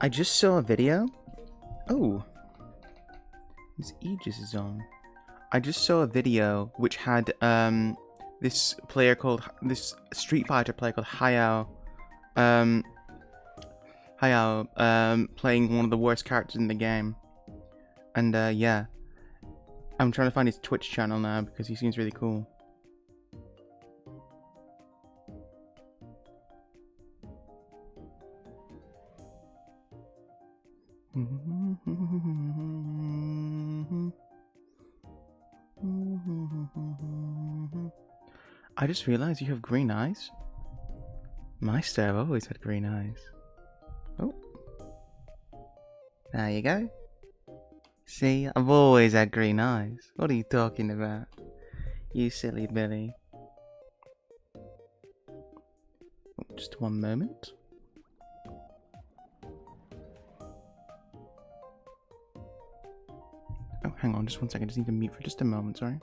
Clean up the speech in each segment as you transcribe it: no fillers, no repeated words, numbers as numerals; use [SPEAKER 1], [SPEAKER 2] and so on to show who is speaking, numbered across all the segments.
[SPEAKER 1] I just saw a video. Oh, Miss Aegis is on. I just saw a video which had this Street Fighter player called Hayao playing one of the worst characters in the game. And yeah, I'm trying to find his Twitch channel now because he seems really cool. I just realized you have green eyes. Meister, I've always had green eyes. Oh. There you go. See, I've always had green eyes. What are you talking about? You silly Billy. Oh, just one moment. Oh, hang on, just one second. I just need to mute for just a moment, sorry.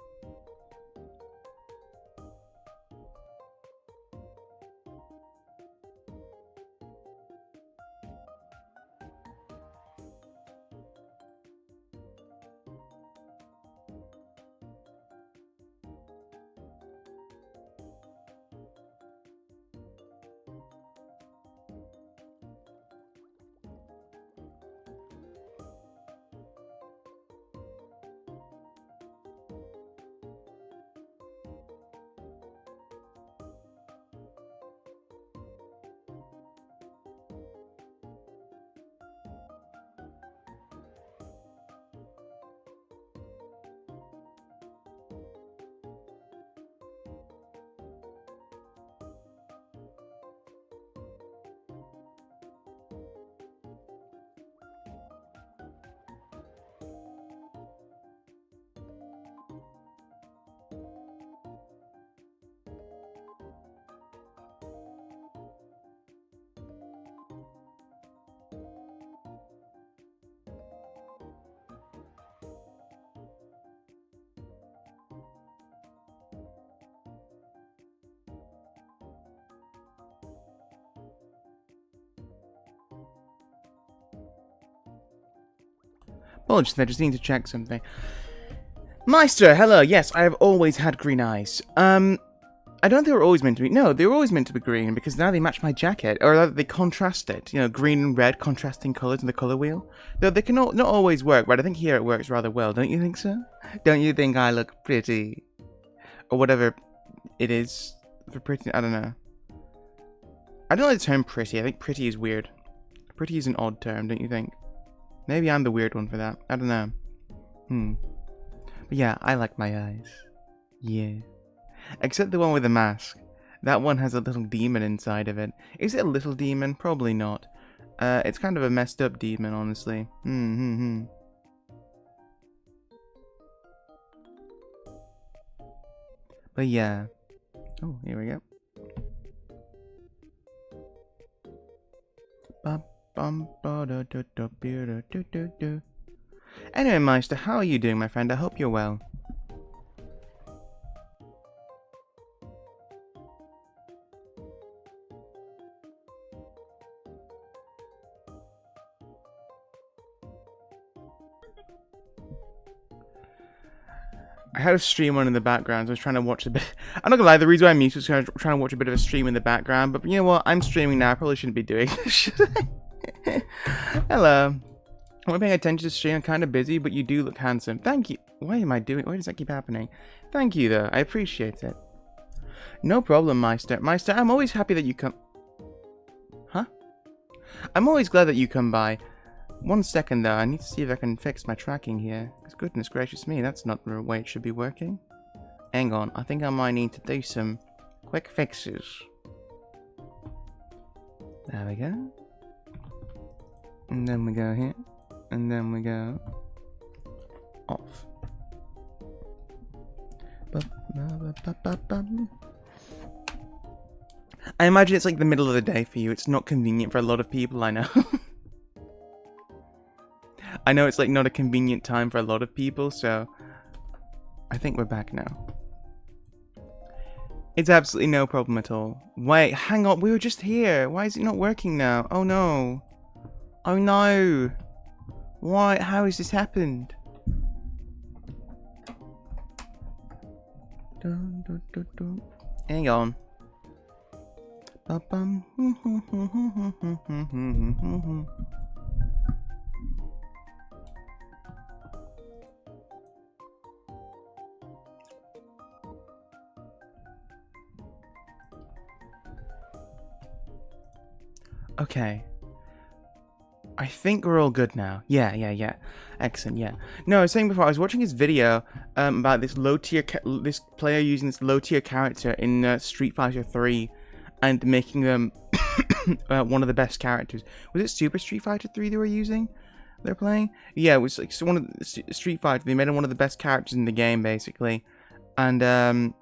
[SPEAKER 1] Apologies, I just need to check something. Meister, hello. Yes, I have always had green eyes. I don't think they were always meant to be. No, they were always meant to be green because now they match my jacket, or they contrast it. You know, green and red contrasting colors in the color wheel. Though they can not always work, but I think here it works rather well. Don't you think so? Don't you think I look pretty, or whatever it is for pretty? I don't know. I don't like the term pretty. I think pretty is weird. Pretty is an odd term, don't you think? Maybe I'm the weird one for that. I don't know. But yeah, I like my eyes. Yeah. Except the one with the mask. That one has a little demon inside of it. Is it a little demon? Probably not. It's kind of a messed up demon, honestly. But yeah. Oh, here we go. Anyway, Meister, how are you doing, my friend? I hope you're well. I had a stream on in the background, so I was trying to watch a bit. I'm not gonna lie, the reason why I'm muted is because I'm trying to watch a bit of a stream in the background, but you know what? I'm streaming now, I probably shouldn't be doing this, should I? Hello. I'm paying attention to the stream, I'm kind of busy, but you do look handsome. Thank you. Why does that keep happening? Thank you, though. I appreciate it. No problem, Meister. Meister, I'm always happy that you come... Huh? I'm always glad that you come by. One second, though. I need to see if I can fix my tracking here. Because goodness gracious me, that's not the way it should be working. Hang on. I think I might need to do some quick fixes. There we go. And then we go here. And then we go off. I imagine it's like the middle of the day for you. It's not convenient for a lot of people, I know. I know it's like not a convenient time for a lot of people, so I think we're back now. It's absolutely no problem at all. Wait, hang on, we were just here. Why is it not working now? Oh no. Oh no! Why? How has this happened? Dun, dun, dun, dun. Hang on. Ba-bum. Okay. I think we're all good now. Yeah. Excellent, yeah. No, I was saying before, I was watching his video about this this player using this low-tier character in Street Fighter 3 and making them one of the best characters. Was it Super Street Fighter 3 they were using? They're playing? Yeah, it was like one of the Street Fighter. They made him one of the best characters in the game, basically. And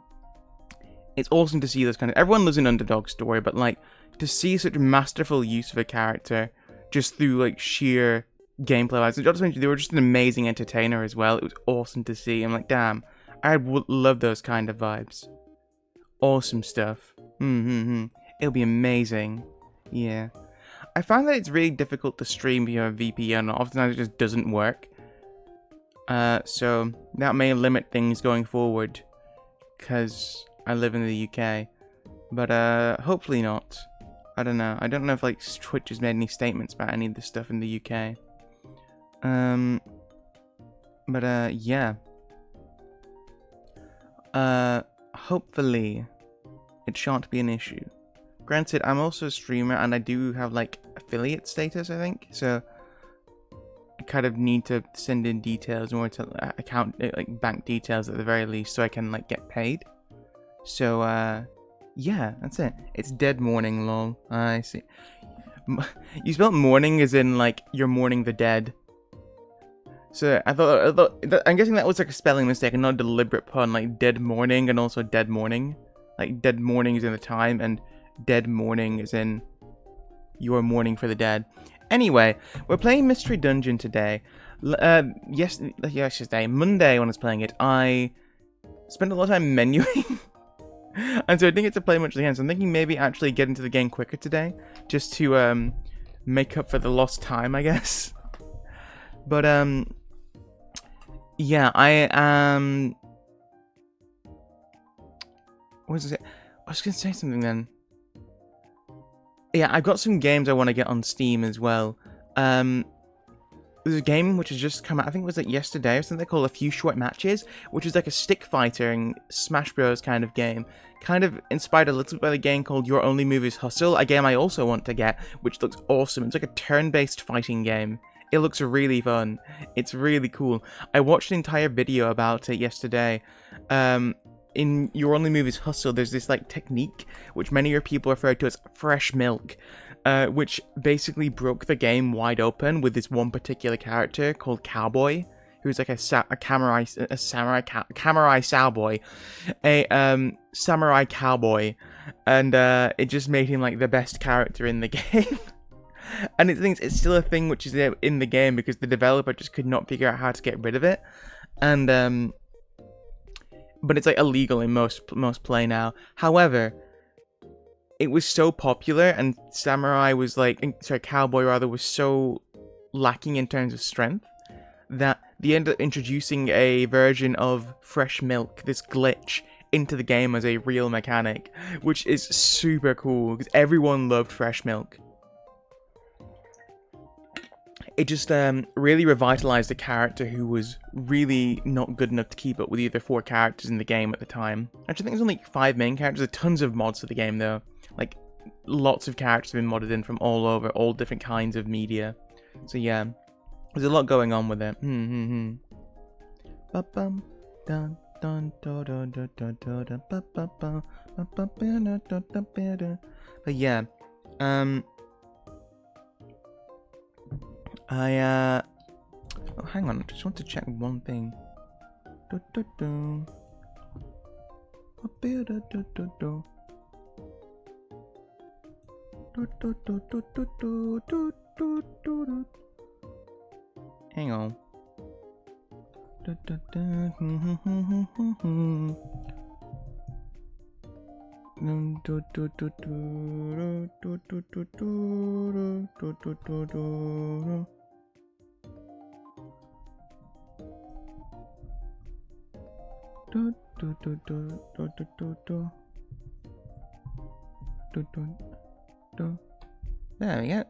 [SPEAKER 1] it's awesome to see this kind of... Everyone loves an underdog story, but like to see such masterful use of a character just through like sheer gameplay wise. And not to mention, they were just an amazing entertainer as well. It was awesome to see. I'm like, damn, I would love those kind of vibes. Awesome stuff. It'll be amazing. Yeah. I find that it's really difficult to stream via VPN. Oftentimes it just doesn't work. So that may limit things going forward, because I live in the UK. But hopefully not. I don't know. I don't know if like Twitch has made any statements about any of this stuff in the UK. But yeah. Hopefully it shan't be an issue. Granted, I'm also a streamer and I do have like affiliate status, I think. So I kind of need to send in details in order to account like bank details at the very least, so I can like get paid. So yeah, that's it. It's dead morning, lol. I see. You spelled morning as in like you're mourning the dead. So I thought I'm guessing that was like a spelling mistake and not a deliberate pun, like dead morning and also dead morning. Like dead morning is in the time and dead morning is in you're mourning for the dead. Anyway, we're playing Mystery Dungeon today. Yesterday, Monday when I was playing it, I spent a lot of time menuing. And so I didn't get to play much again, so I'm thinking maybe actually get into the game quicker today, just to make up for the lost time, I guess. But yeah, I am. What was it? I was gonna say something then. Yeah, I've got some games I want to get on Steam as well. There's a game which has just come out, I think it was like yesterday or something, called A Few Short Matches, which is like a stick fighting Smash Bros kind of game. Kind of inspired a little bit by the game called Your Only Move is Hustle, a game I also want to get, which looks awesome. It's like a turn-based fighting game. It looks really fun. It's really cool. I watched an entire video about it yesterday. In Your Only Move is Hustle, there's this like technique, which many of people refer to as fresh milk. Which basically broke the game wide open with this one particular character called Cowboy, who's like a samurai cowboy, and it just made him like the best character in the game. And it's still a thing which is in the game because the developer just could not figure out how to get rid of it, and but it's like illegal in most play now. However, it was so popular, and Cowboy rather was so lacking in terms of strength that they ended up introducing a version of fresh milk, this glitch, into the game as a real mechanic, which is super cool because everyone loved fresh milk. It just really revitalized a character who was really not good enough to keep up with the other 4 characters in the game at the time. Actually, I think there's only 5 main characters. There's tons of mods for the game, though. Like, lots of characters have been modded in from all over, all different kinds of media. So yeah, there's a lot going on with it. But yeah, oh, hang on, I just want to check one thing. Hang on. There we go.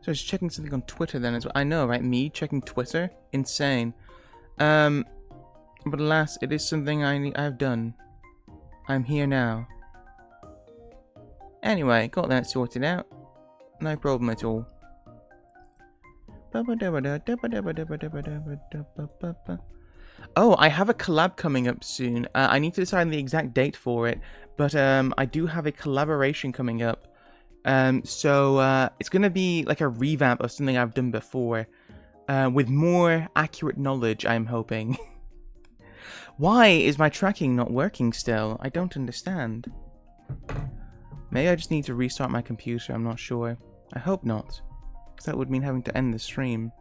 [SPEAKER 1] So I was checking something on Twitter then as well. I know, right? Me checking Twitter? Insane. But alas, it is something I've done. I'm here now. Anyway, got that sorted out. No problem at all. Oh, I have a collab coming up soon. I need to decide the exact date for it, but I do have a collaboration coming up. So it's gonna be like a revamp of something I've done before, with more accurate knowledge, I'm hoping. Why is my tracking not working still? I don't understand. Maybe I just need to restart my computer, I'm not sure. I hope not, because that would mean having to end the stream.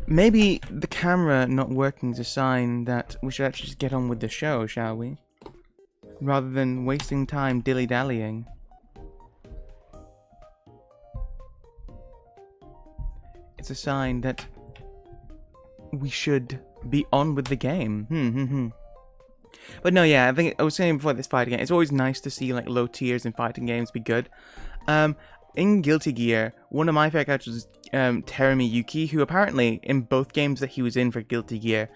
[SPEAKER 1] Maybe the camera not working is a sign that we should actually just get on with the show, shall we? Rather than wasting time dilly-dallying. It's a sign that we should be on with the game. But no, yeah, I think I was saying before this fighting game, it's always nice to see like low tiers in fighting games be good. In Guilty Gear, one of my favorite characters is Terumi Yuki, who apparently in both games that he was in for Guilty Gear,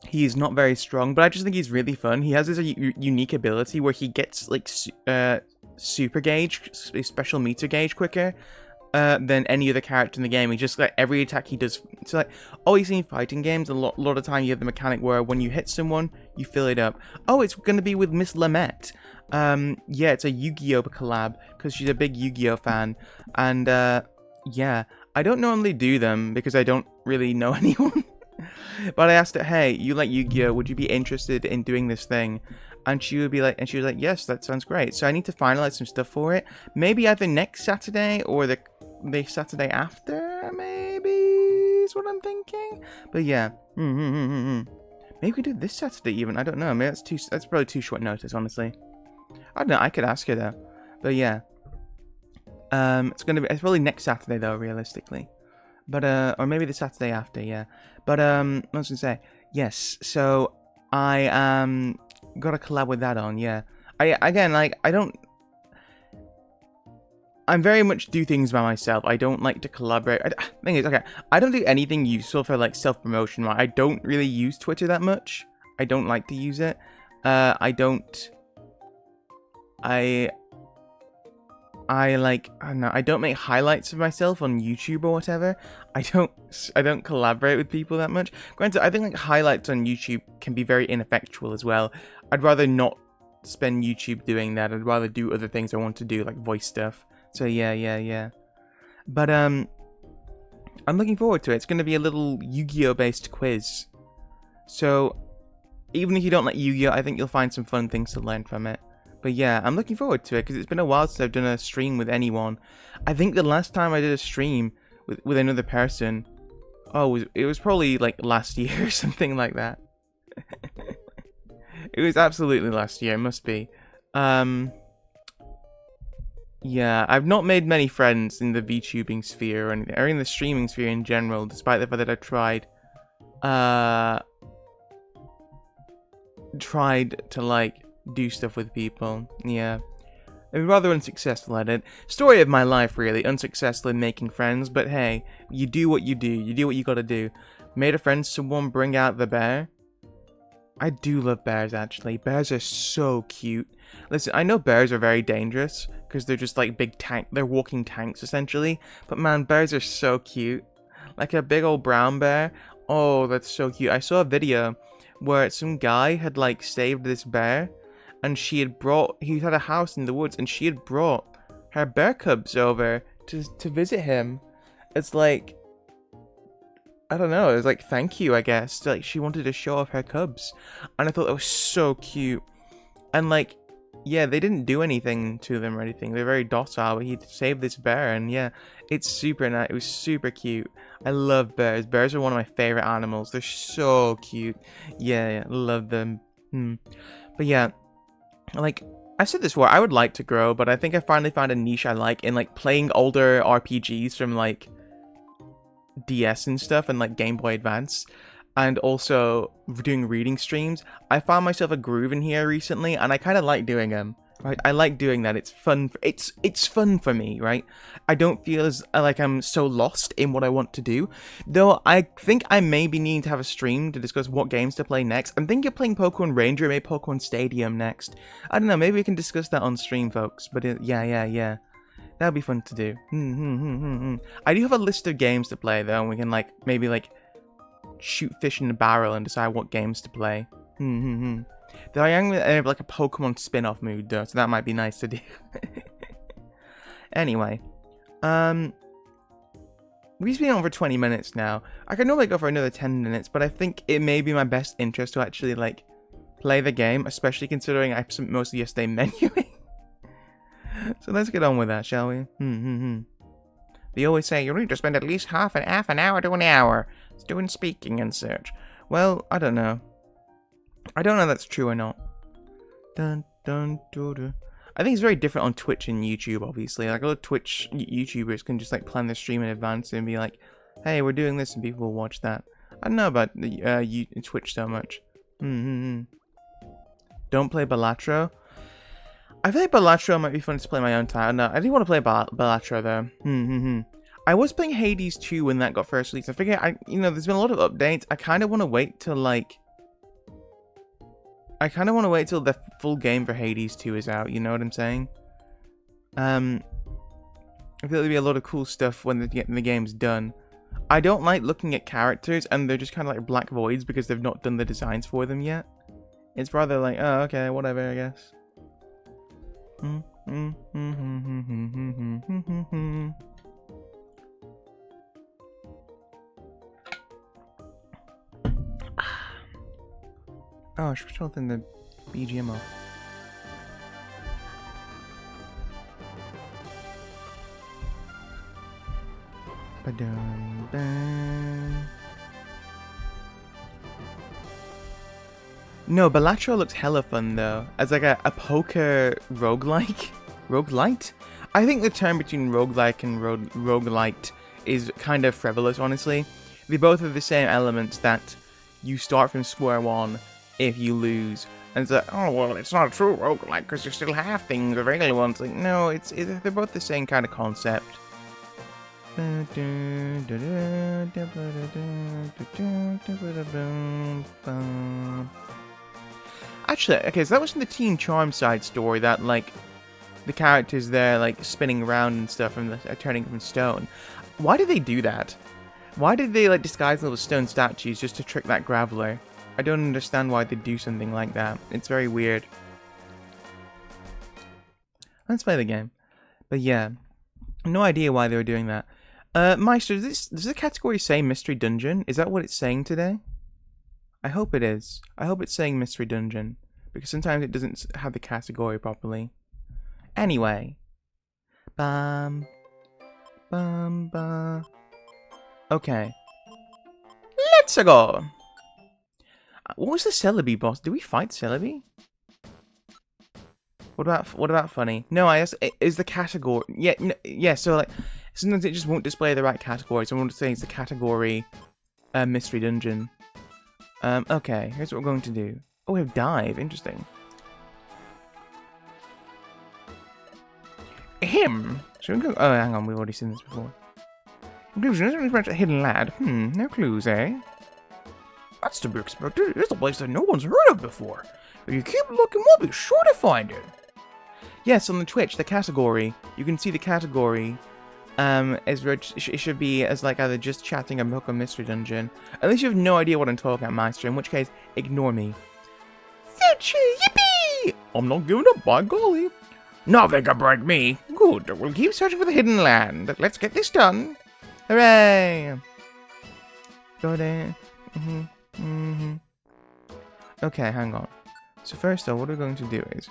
[SPEAKER 1] he is not very strong, but I just think he's really fun. He has this unique ability where he gets like super gauge, special meter gauge quicker than any other character in the game. He just like every attack he does. So like always in fighting games, a lot of time you have the mechanic where when you hit someone, you fill it up. Oh, it's gonna be with Miss Lamette. Yeah, it's a Yu-Gi-Oh collab because she's a big Yu-Gi-Oh fan, and yeah, I don't normally do them because I don't really know anyone. But I asked her, hey, you like Yu-Gi-Oh? Would you be interested in doing this thing? And she would be like, and she was like, yes, that sounds great. So I need to finalize some stuff for it. Maybe either next Saturday or the Saturday after, maybe is what I'm thinking. But yeah, maybe we could do this Saturday even. I don't know. Maybe that's probably too short notice, honestly. I don't know. I could ask her though. But yeah, it's probably next Saturday though, realistically. But or maybe the Saturday after, yeah. But what was I gonna say? Yes. So I got a collab with that on, yeah. I'm very much do things by myself. I don't like to collaborate. Thing is, okay, I don't do anything useful for like self-promotion. Right? I don't really use Twitter that much. I don't like to use it. I don't make highlights of myself on YouTube or whatever. I don't collaborate with people that much. Granted, I think like highlights on YouTube can be very ineffectual as well. I'd rather not spend YouTube doing that. I'd rather do other things I want to do, like voice stuff. So yeah. But I'm looking forward to it. It's going to be a little Yu-Gi-Oh based quiz. So even if you don't like Yu-Gi-Oh, I think you'll find some fun things to learn from it. But yeah, I'm looking forward to it because it's been a while since I've done a stream with anyone. I think the last time I did a stream with another person, it was probably like last year or something like that. It was absolutely last year, it must be. Yeah, I've not made many friends in the VTubing sphere or in the streaming sphere in general, despite the fact that I've tried to like do stuff with people. Yeah, I've been rather unsuccessful at it. Story of my life, really. Unsuccessful in making friends, but hey, you do what you do. You do what you gotta do. Made a friend, someone bring out the bear. I do love bears, actually. Bears are so cute. Listen, I know bears are very dangerous because they're just like they're walking tanks, essentially. But man, bears are so cute. Like a big old brown bear. Oh, that's so cute. I saw a video where some guy had like saved this bear, and he had a house in the woods, and she had brought her bear cubs over to visit him. It's like, I don't know, it was like thank you, I guess. Like she wanted to show off her cubs, and I thought that was so cute. And like yeah, they didn't do anything to them or anything. They're very docile, but he saved this bear, and yeah, it's super nice. It was super cute. I love bears. Bears are one of my favorite animals. They're so cute. Yeah, love them. But yeah, like, I said this before, I would like to grow, but I think I finally found a niche I like in, like, playing older RPGs from, like, DS and stuff, and, like, Game Boy Advance, and also doing reading streams. I found myself a groove in here recently, and I kind of like doing them. Right, I like doing that. It's fun. It's fun for me, right? I don't feel as like I'm so lost in what I want to do. Though I think I may be needing to have a stream to discuss what games to play next. I'm thinking of playing Pokemon Ranger, maybe Pokemon Stadium next. I don't know. Maybe we can discuss that on stream, folks. But yeah. That'd be fun to do. I do have a list of games to play though, and we can like maybe like shoot fish in a barrel and decide what games to play. Though I am in like a Pokemon spin-off mood though, so that might be nice to do. Anyway, we've been on for 20 minutes now. I could normally go for another 10 minutes, but I think it may be my best interest to actually like play the game, especially considering I spent most of yesterday menuing. So let's get on with that, shall we? They always say you need to spend at least half an hour to an hour doing speaking and such. Well, I don't know. I don't know if that's true or not. I think it's very different on Twitch and YouTube, obviously. Like, a lot of Twitch YouTubers can just, like, plan their stream in advance and be like, hey, we're doing this, and people will watch that. I don't know about Twitch so much. Don't play Balatro. I feel like Balatro might be fun to play my own time. No, I do want to play Balatro, though. I was playing Hades 2 when that got first released. I figure, there's been a lot of updates. I kind of want to wait till, like... I kind of want to wait till the full game for Hades 2 is out, you know what I'm saying? I feel there'll be a lot of cool stuff when the game's done. I don't like looking at characters and they're just kind of like black voids because they've not done the designs for them yet. It's rather like, oh, okay, whatever, I guess. Oh, I should turn the BGM off. No, Balatro looks hella fun though. As like a poker roguelike? Roguelite? I think the term between roguelike and roguelite is kind of frivolous, honestly. They both have the same elements that you start from square one if you lose. And it's like, oh, well, it's not a true roguelike because you still have things available. It's like, no, they're both the same kind of concept. Actually, okay, so that was in the Teen Charm side story that, like, the characters there, like, spinning around and stuff and turning from stone. Why did they do that? Why did they, like, disguise little stone statues just to trick that Graveler? I don't understand why they do something like that. It's very weird. Let's play the game. But yeah, no idea why they were doing that. Meister, does the category say Mystery Dungeon? Is that what it's saying today? I hope it is. I hope it's saying Mystery Dungeon. Because sometimes it doesn't have the category properly. Anyway. Bum. Okay. Let's go! What was the Celebi boss? Did we fight Celebi? What about funny? No, I guess it is the category. Yeah, yeah. So like, sometimes it just won't display the right category. So I want to say it's the category, Mystery Dungeon. Okay. Here's what we're going to do. Oh, we have dive. Interesting. Him. Should we go? Oh, hang on. We've already seen this before. Conclusion: isn't a hidden lad? No clues, eh? That's to be expected. It's a place that no one's heard of before. If you keep looking, we'll be sure to find it. Yes, on the Twitch, the category. You can see the category. It should be as like either just chatting or Pokemon Mystery Dungeon. At least you have no idea what I'm talking about, Meister. In which case, ignore me. Fetch yippee! I'm not giving up, by golly. Nothing can break me. Good. We'll keep searching for the hidden land. Let's get this done. Hooray! Go there. Okay, hang on. So first though, what we're going to do is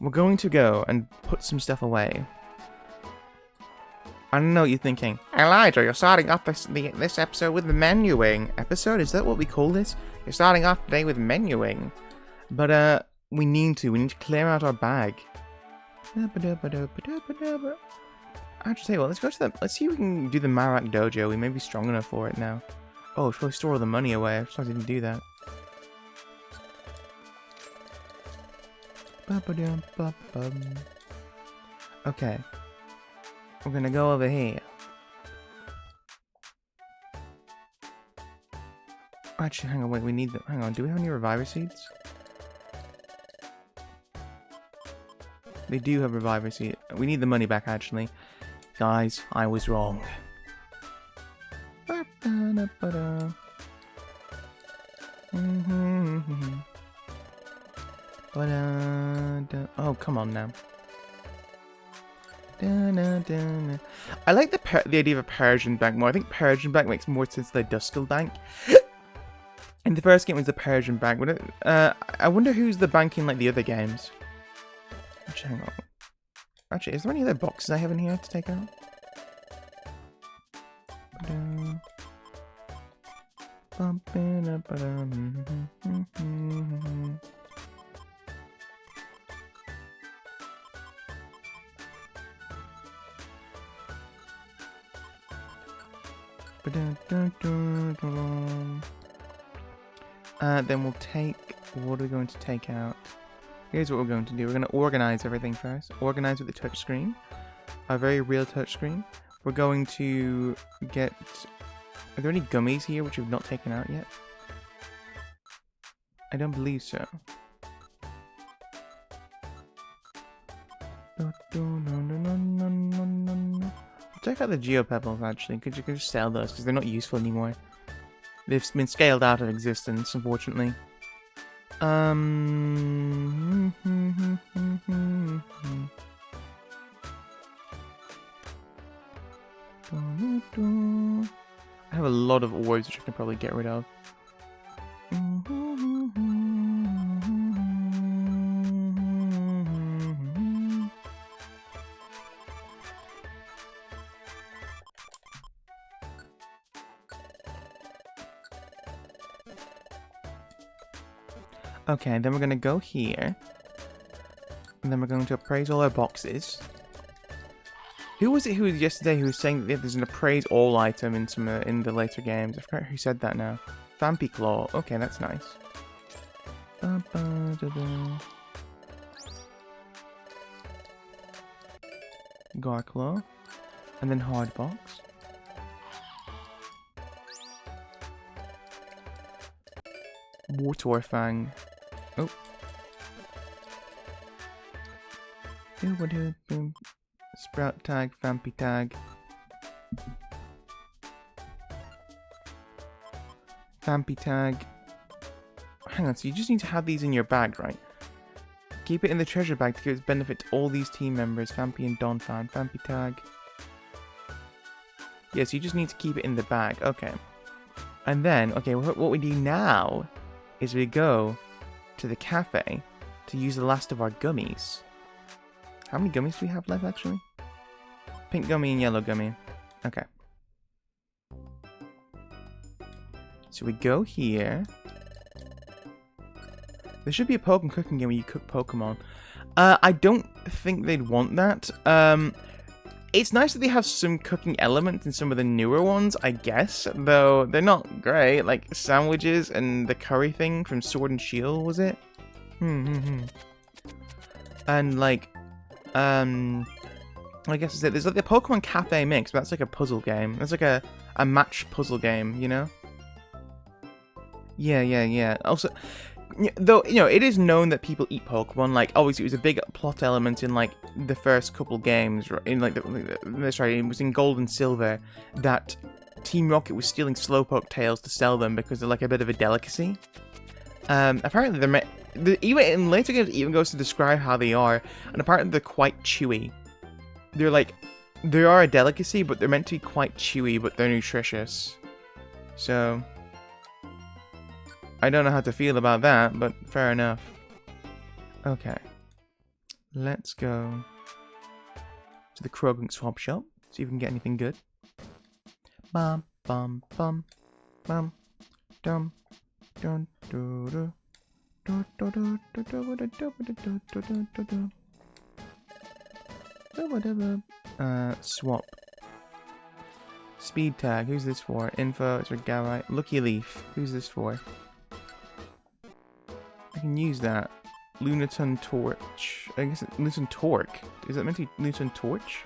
[SPEAKER 1] we're going to go and put some stuff away. I don't know what you're thinking. Elijah, you're starting off this episode with the menuing. Episode? Is that what we call this? You're starting off today with menuing. But, we need to clear out our bag. Actually, tell you what, let's go to the... Let's see if we can do the Marak Dojo. We may be strong enough for it now. Oh, we should probably store all the money away. I'm sorry I didn't do that. Okay. We're gonna go over here. Actually, hang on, wait, we need the... Hang on, do we have any reviver seeds? They do have reviver seeds. We need the money back, actually. Guys, I was wrong. Oh, come on now. I like the idea of a Persian bank more. I think Persian bank makes more sense than Duskull bank. In the first game, it was the Persian bank. I wonder who's the bank in like the other games. Actually, hang on. Actually, is there any other boxes I have in here to take out? Then we'll take... What are we going to take out? Here's what we're going to do. We're going to organize everything first. Organize with the touchscreen. A very real touchscreen. We're going to get... Are there any gummies here which we've not taken out yet? I don't believe so. Check out the Geopebbles, actually. Could you just sell those? Because they're not useful anymore. They've been scaled out of existence, unfortunately. I have a lot of ores which I can probably get rid of. Okay, then we're going to go here. And then we're going to appraise all our boxes. Who was it who was yesterday who was saying that there's an appraise all item in some in the later games? I forgot who said that now. Vampy Claw. Okay, that's nice. Garclaw. And then Hard Box. Wartorfang. Oh. Sprout tag, Vampy tag. Vampy tag. Hang on, so you just need to have these in your bag, right? Keep it in the treasure bag to give its benefit to all these team members. Vampy and Donphan. Vampy tag. Yes, you just need to keep it in the bag. Okay. And then, okay, what we do now is we go to the cafe to use the last of our gummies. How many gummies do we have left, actually? Pink gummy and yellow gummy. Okay. So we go here. There should be a Pokemon cooking game where you cook Pokemon. I don't think they'd want that. It's nice that they have some cooking elements in some of the newer ones, I guess. Though they're not great. Like sandwiches and the curry thing from Sword and Shield, was it? And like, I guess it's it. There's like the Pokemon Cafe Mix, but that's like a puzzle game. That's like a match puzzle game, you know? Yeah. Also, though, you know, it is known that people eat Pokemon. Like, obviously, it was a big plot element in, like, the first couple games. In, like, sorry, it was in Gold and Silver that Team Rocket was stealing Slowpoke tails to sell them because they're, like, a bit of a delicacy. Apparently, even in later games, it even goes to describe how they are. And apparently, they're quite chewy. They're, like, they are a delicacy, but they're meant to be quite chewy, but they're nutritious. So I don't know how to feel about that, but fair enough. Okay. let's go to the Krogunk swap shop. See if we can get anything good. Bum bum bum bum dum dum do do. Swap. Speed tag. Who's this for? Info. It's for Garite. Lucky Leaf. Who's this for? I can use that. Lunaton Torch. I guess it's Lunaton Torque. Is that meant to be Lunaton Torch?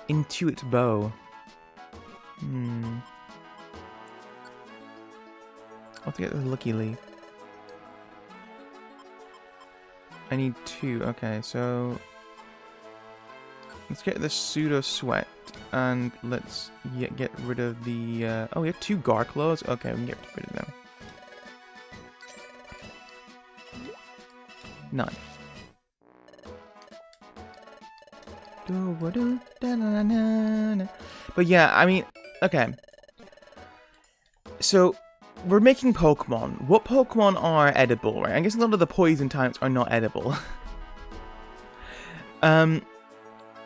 [SPEAKER 1] Intuit Bow. I'll get the Lucky Leaf. I need 2. Okay, so let's get the Pseudo Sweat and let's get rid of the. Oh, we have 2 Garclaws. Okay, we can get rid of them. 9. But yeah, I mean, okay. So we're making Pokemon. What Pokemon are edible, right? I guess a lot of the poison types are not edible.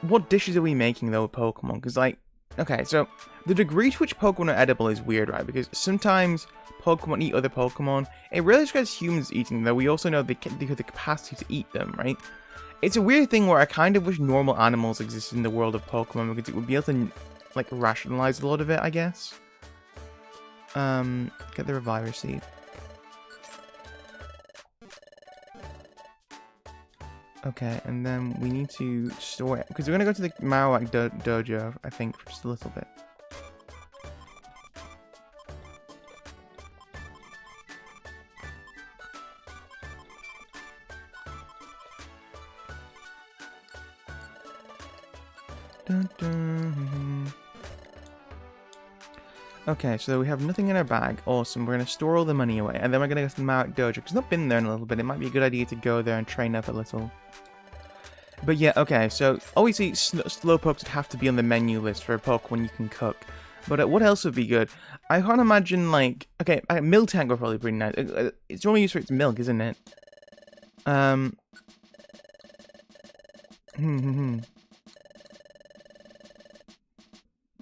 [SPEAKER 1] What dishes are we making though with Pokemon? Because like, okay, so the degree to which Pokemon are edible is weird, right? Because sometimes Pokemon eat other Pokemon. It really describes humans eating them, though we also know they have the capacity to eat them, right? It's a weird thing where I kind of wish normal animals existed in the world of Pokemon because it would be able to like rationalize a lot of it, I guess. Get the Reviver Seed. Okay, and then we need to store it because we're gonna go to the Marowak dojo, I think, for just a little bit. Dun, dun. Okay, so we have nothing in our bag. Awesome. We're going to store all the money away. And then we're going to go to the Marowak Dojo. Because I've not been there in a little bit. It might be a good idea to go there and train up a little. But yeah, okay. So, obviously, Slowpokes would have to be on the menu list for a Pokemon you can cook. But what else would be good? I can't imagine, like... Okay, Miltank would probably be pretty nice. It's only used for its milk, isn't it?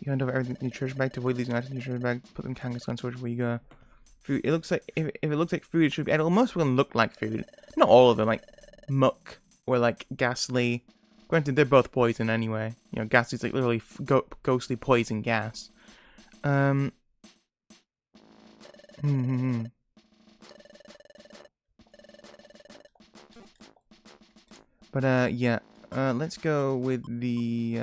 [SPEAKER 1] You hand over everything in your treasure bag to avoid losing items in your treasure bag. Put them in Kangaskhan storage where you go. Food. It looks like if it looks like food, it should be edible. Most of them look like food. Not all of them, like muck or like ghastly. Granted, they're both poison anyway. You know, ghastly's like literally ghostly poison gas. But yeah. Let's go with the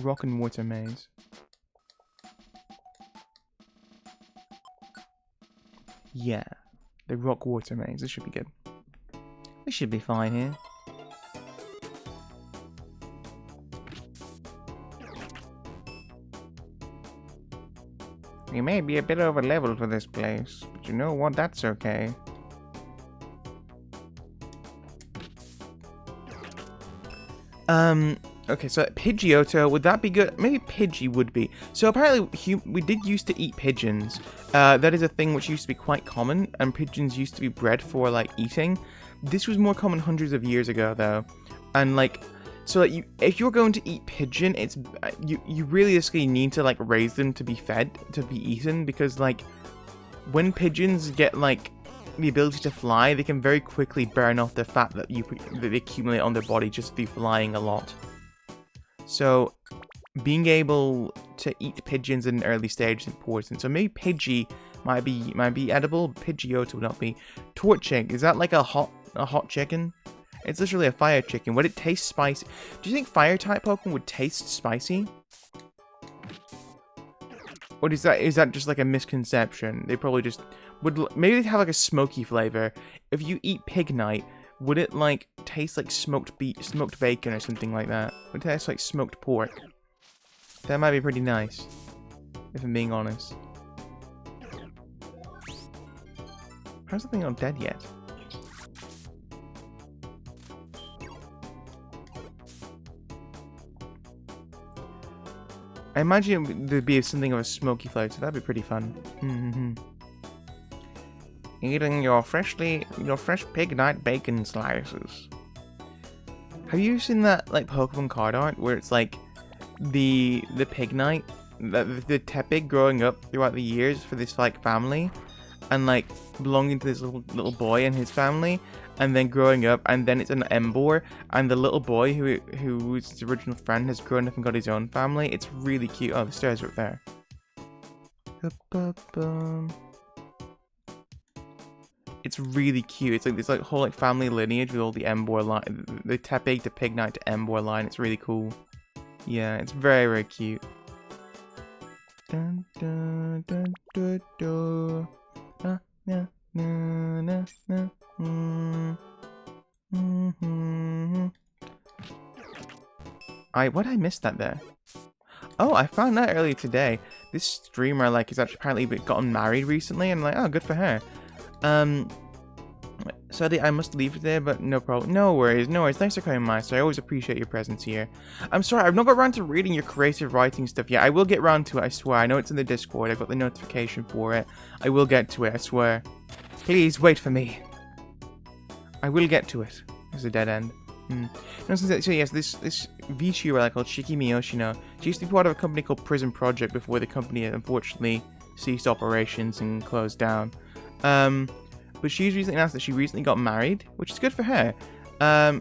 [SPEAKER 1] Rock and Water Maze. Yeah, the Rock Water Maze. This should be good. We should be fine here. We may be a bit over level for this place, but you know what? That's okay. Okay, so Pidgeotto, would that be good? Maybe Pidgey would be. So apparently we did used to eat pigeons. That is a thing which used to be quite common, and pigeons used to be bred for, like, eating. This was more common hundreds of years ago, though. And, like, so like, if you're going to eat pigeon, it's you realistically need to, like, raise them to be fed, to be eaten, because, like, when pigeons get, like, the ability to fly, they can very quickly burn off the fat that they accumulate on their body just through flying a lot. So, being able to eat pigeons in an early stage is important. So maybe Pidgey might be edible. Pidgeotto would not be. Torchic, is that like a hot chicken? It's literally a fire chicken. Would it taste spicy? Do you think fire type Pokemon would taste spicy? Or is that just like a misconception? They probably just would. Maybe they'd have like a smoky flavor. If you eat Pignite, would it like taste like smoked bacon or something like that? Would it taste like smoked pork? That might be pretty nice, if I'm being honest. How's the thing not dead yet? I imagine there'd be something of a smoky flavor, so that'd be pretty fun. Eating your fresh pig night bacon slices. Have you seen that like Pokemon card art where it's like the pig knight, the Tepig growing up throughout the years for this like family, and like belonging to this little boy and his family, and then growing up, and then it's an Emboar, and the little boy who's his original friend has grown up and got his own family. It's really cute. Oh, the stairs are up there. It's really cute. It's like this like whole like family lineage with all the Emboar line, the Tepig to Pig Knight to Emboar line. It's really cool. Yeah, it's very, very cute. Dun, dun, dun, dun, dun. Na, na, na, na, na. What I missed that there? Oh, I found out earlier today. This streamer like has actually apparently gotten married recently, and I'm like, oh, good for her. Sadly, I must leave today, but no problem. No worries. Thanks for coming, Meister. I always appreciate your presence here. I'm sorry, I've not got around to reading your creative writing stuff yet. I will get around to it, I swear. I know it's in the Discord. I got the notification for it. I will get to it, I swear. Please, wait for me. I will get to it. There's a dead end. So yes, this VTuber called Shikimi Yoshino, she used to be part of a company called Prison Project before the company unfortunately ceased operations and closed down. But she's recently announced that she recently got married, which is good for her. I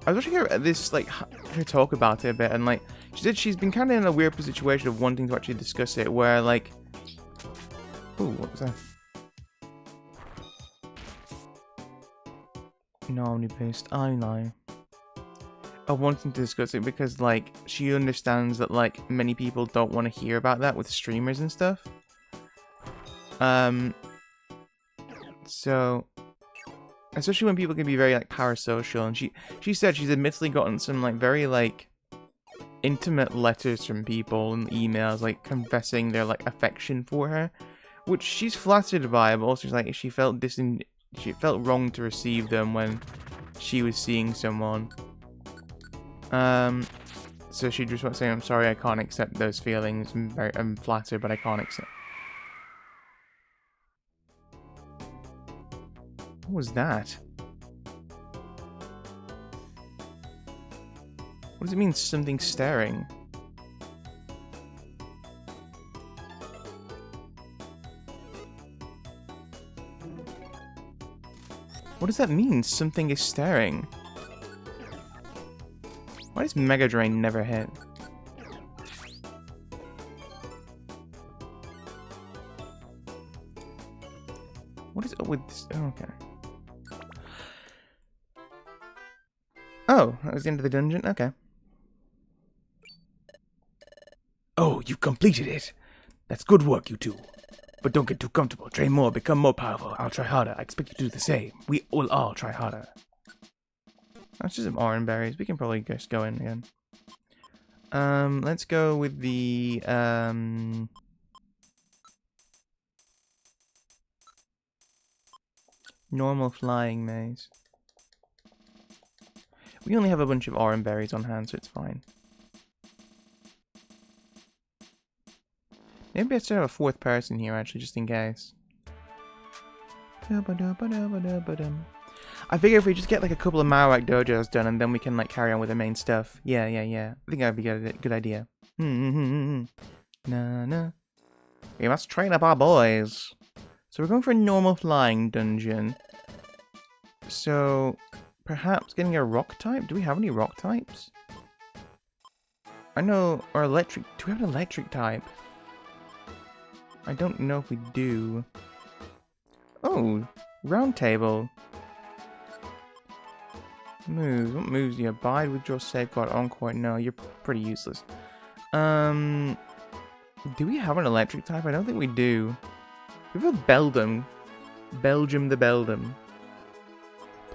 [SPEAKER 1] was watching her her talk about it a bit, and like she said she's been kind of in a weird situation of wanting to actually discuss it, where like, ooh, what was that? No, Omniboost, I know. I wanted to discuss it because like she understands that like many people don't want to hear about that with streamers and stuff. So, especially when people can be very like parasocial, and she said she's admittedly gotten some like very like intimate letters from people and emails like confessing their like affection for her, which she's flattered by, but also she's like she felt wrong to receive them when she was seeing someone. So she just wants to say, I'm sorry, I can't accept those feelings. I'm flattered, but I can't accept. What was that? What does it mean, something staring? What does that mean, something is staring? Why does Mega Drain never hit? What is it with this? Oh, okay. Oh, that was the end of the dungeon? Okay. Oh, you completed it! That's good work, you two. But don't get too comfortable. Train more, become more powerful. I'll try harder. I expect you to do the same. We will all try harder. That's just some orange berries. We can probably just go in again. Let's go with the, normal flying maze. We only have a bunch of orange berries on hand, so it's fine. Maybe I should have a fourth person here, actually, just in case. I figure if we just get like a couple of Marowak dojos done, and then we can like carry on with the main stuff. Yeah. I think that'd be a good idea. Na na. We must train up our boys. So we're going for a normal flying dungeon. So perhaps getting a rock type. Do we have any rock types? I know, or electric. Do we have an electric type? I don't know if we do. Oh, round table. Moves. What moves do you abide, withdraw, safeguard, encore? No, you're pretty useless. Do we have an electric type? I don't think we do. We have a Beldum. Belgium the Beldum.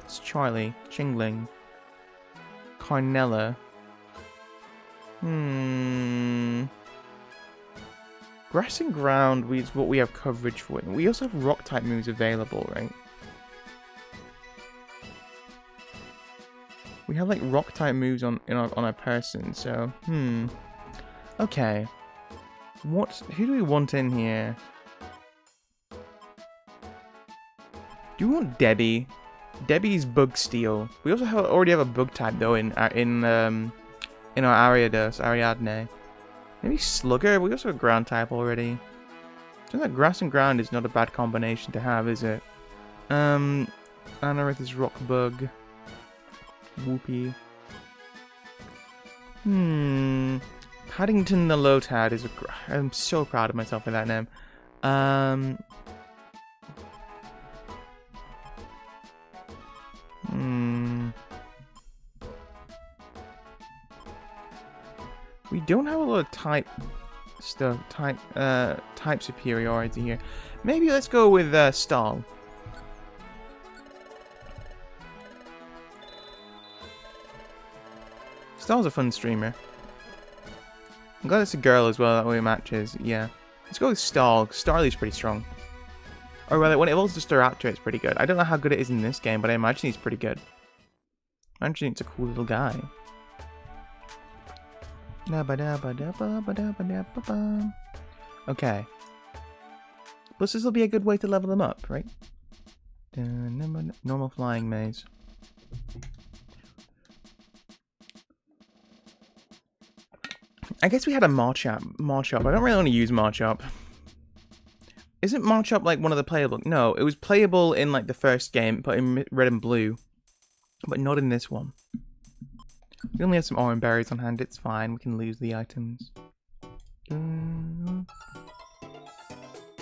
[SPEAKER 1] It's Charlie. Chingling. Carnella. Grass and ground is what we have coverage for. We also have rock type moves available, right? We have like rock type moves on our person, so okay. Who do we want in here? Do we want Debbie? Debbie's bug steel. We also already have a bug type though in our Ariadne. Maybe Slugger. We also have a ground type already. So that grass and ground is not a bad combination to have, is it? Anorith is rock bug. Whoopee. Paddington the Lotad is I'm so proud of myself for that name. We don't have a lot of type stuff, type superiority here. Maybe let's go with Stahl. Stahl's a fun streamer. I'm glad it's a girl as well, that way it matches. Yeah. Let's go with Stahl. Starly's pretty strong. Or rather, when it evolves to Staraptor, it's pretty good. I don't know how good it is in this game, but I imagine he's pretty good. I imagine it's a cool little guy. Okay. Plus, this will be a good way to level them up, right? Normal flying maze. I guess we had a Machop. I don't really want to use Machop. Isn't Machop like one of the playable? No, it was playable in like the first game, but in red and blue. But not in this one. We only have some orange berries on hand, it's fine. We can lose the items.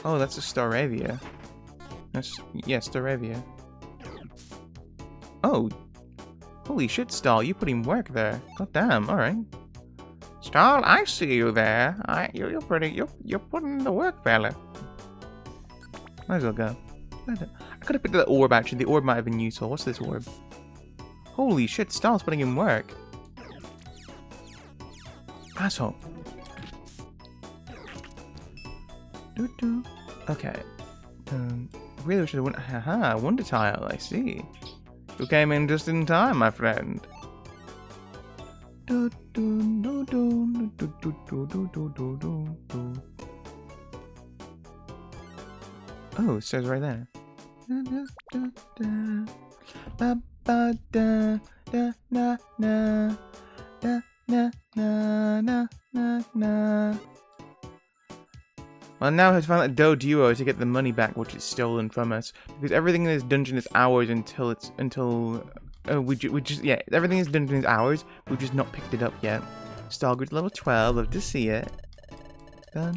[SPEAKER 1] Oh, that's a Staravia. Yeah, Staravia. Oh. Holy shit, Stahl, you put in work there. God damn, alright. Stahl, I see you there. You're putting in the work, fella. Might as well go. I could have picked that orb, actually. The orb might have been useful. What's this orb? Holy shit, Stahl's putting in work. Asshole. Okay. Really wish I wouldn't. Haha, Wonder Tile, I see. You came in just in time, my friend. Oh, it says right there. Well, now has found that Doduo to get the money back, which is stolen from us, because everything in this dungeon is ours everything in this dungeon is ours. We've just not picked it up yet. Stargrid's level 12. Love to see it. Does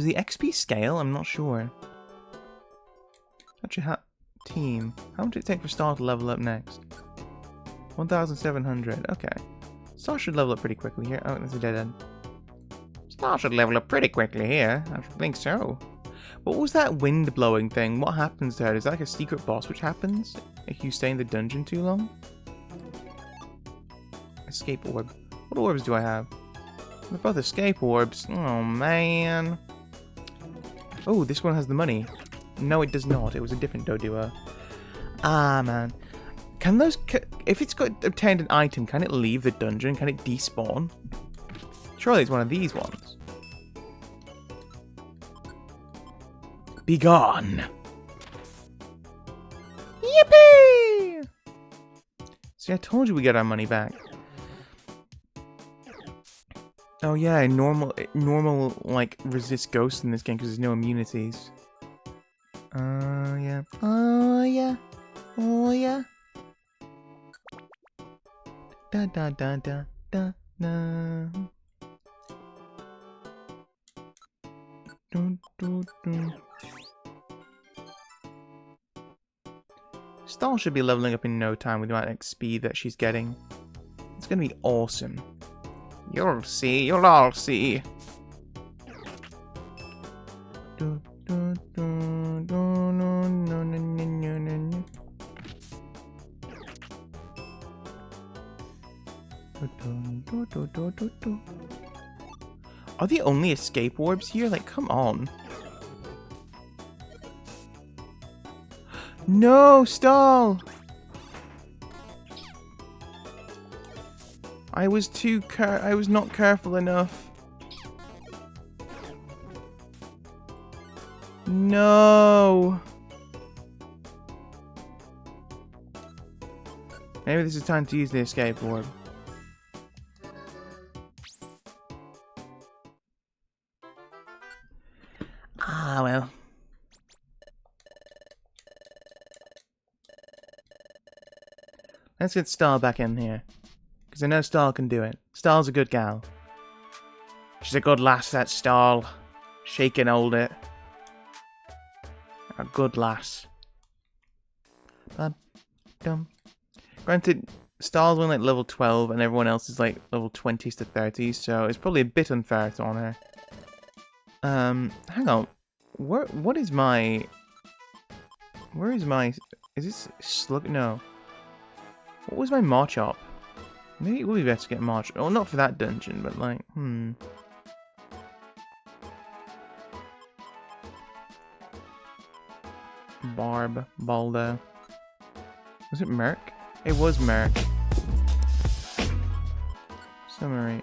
[SPEAKER 1] the XP scale? I'm not sure. Actually, team. How much did it take for Star to level up next? 1,700. Okay. Star should level up pretty quickly here. Oh, that's a dead end. Star should level up pretty quickly here. I should think so. What was that wind blowing thing? What happens there? Is that like a secret boss which happens if you stay in the dungeon too long? Escape orb. What orbs do I have? They're both escape orbs. Oh, man. Oh, this one has the money. No, it does not. It was a different Doduo. Ah, man. Can those... if it's got obtained an item, can it leave the dungeon? Can it despawn? Surely it's one of these ones. Be gone! Yippee! See, I told you we get our money back. Oh yeah, normal like resist ghosts in this game because there's no immunities. Yeah. Oh yeah. Oh yeah. Da da da da da da. Dun, dun, dun. Stahl should be leveling up in no time with the amount of XP that she's getting. It's gonna be awesome. You'll see, you'll all see. Are the only escape orbs here? Like, come on. No, Stahl! I was not careful enough. No! Maybe this is time to use the escape orb. Ah, well. Let's get Star back in here. Because I know Star can do it. Star's a good gal. She's a good lass, that Star. She can hold it. A good lass. Granted, Star's only like level 12 and everyone else is like level 20s to 30s, so it's probably a bit unfair on her. Hang on. What is my... Where is my... Is this Slug? No. What was my Marchop? Maybe it would be better to get March. Oh, not for that dungeon, but like, Barb, Baldo. Was it Merc? It was Merc. Summary.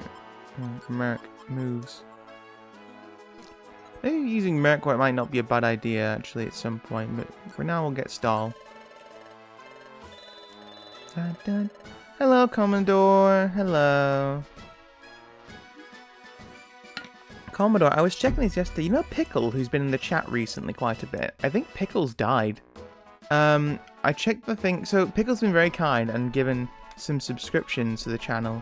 [SPEAKER 1] Merc moves. Maybe using Merc might not be a bad idea actually at some point, but for now we'll get Stall. Dun, dun. Hello, Commodore. Hello. Commodore, I was checking this yesterday. You know Pickle, who's been in the chat recently quite a bit? I think Pickle's died. I checked the thing. So Pickle's been very kind and given some subscriptions to the channel.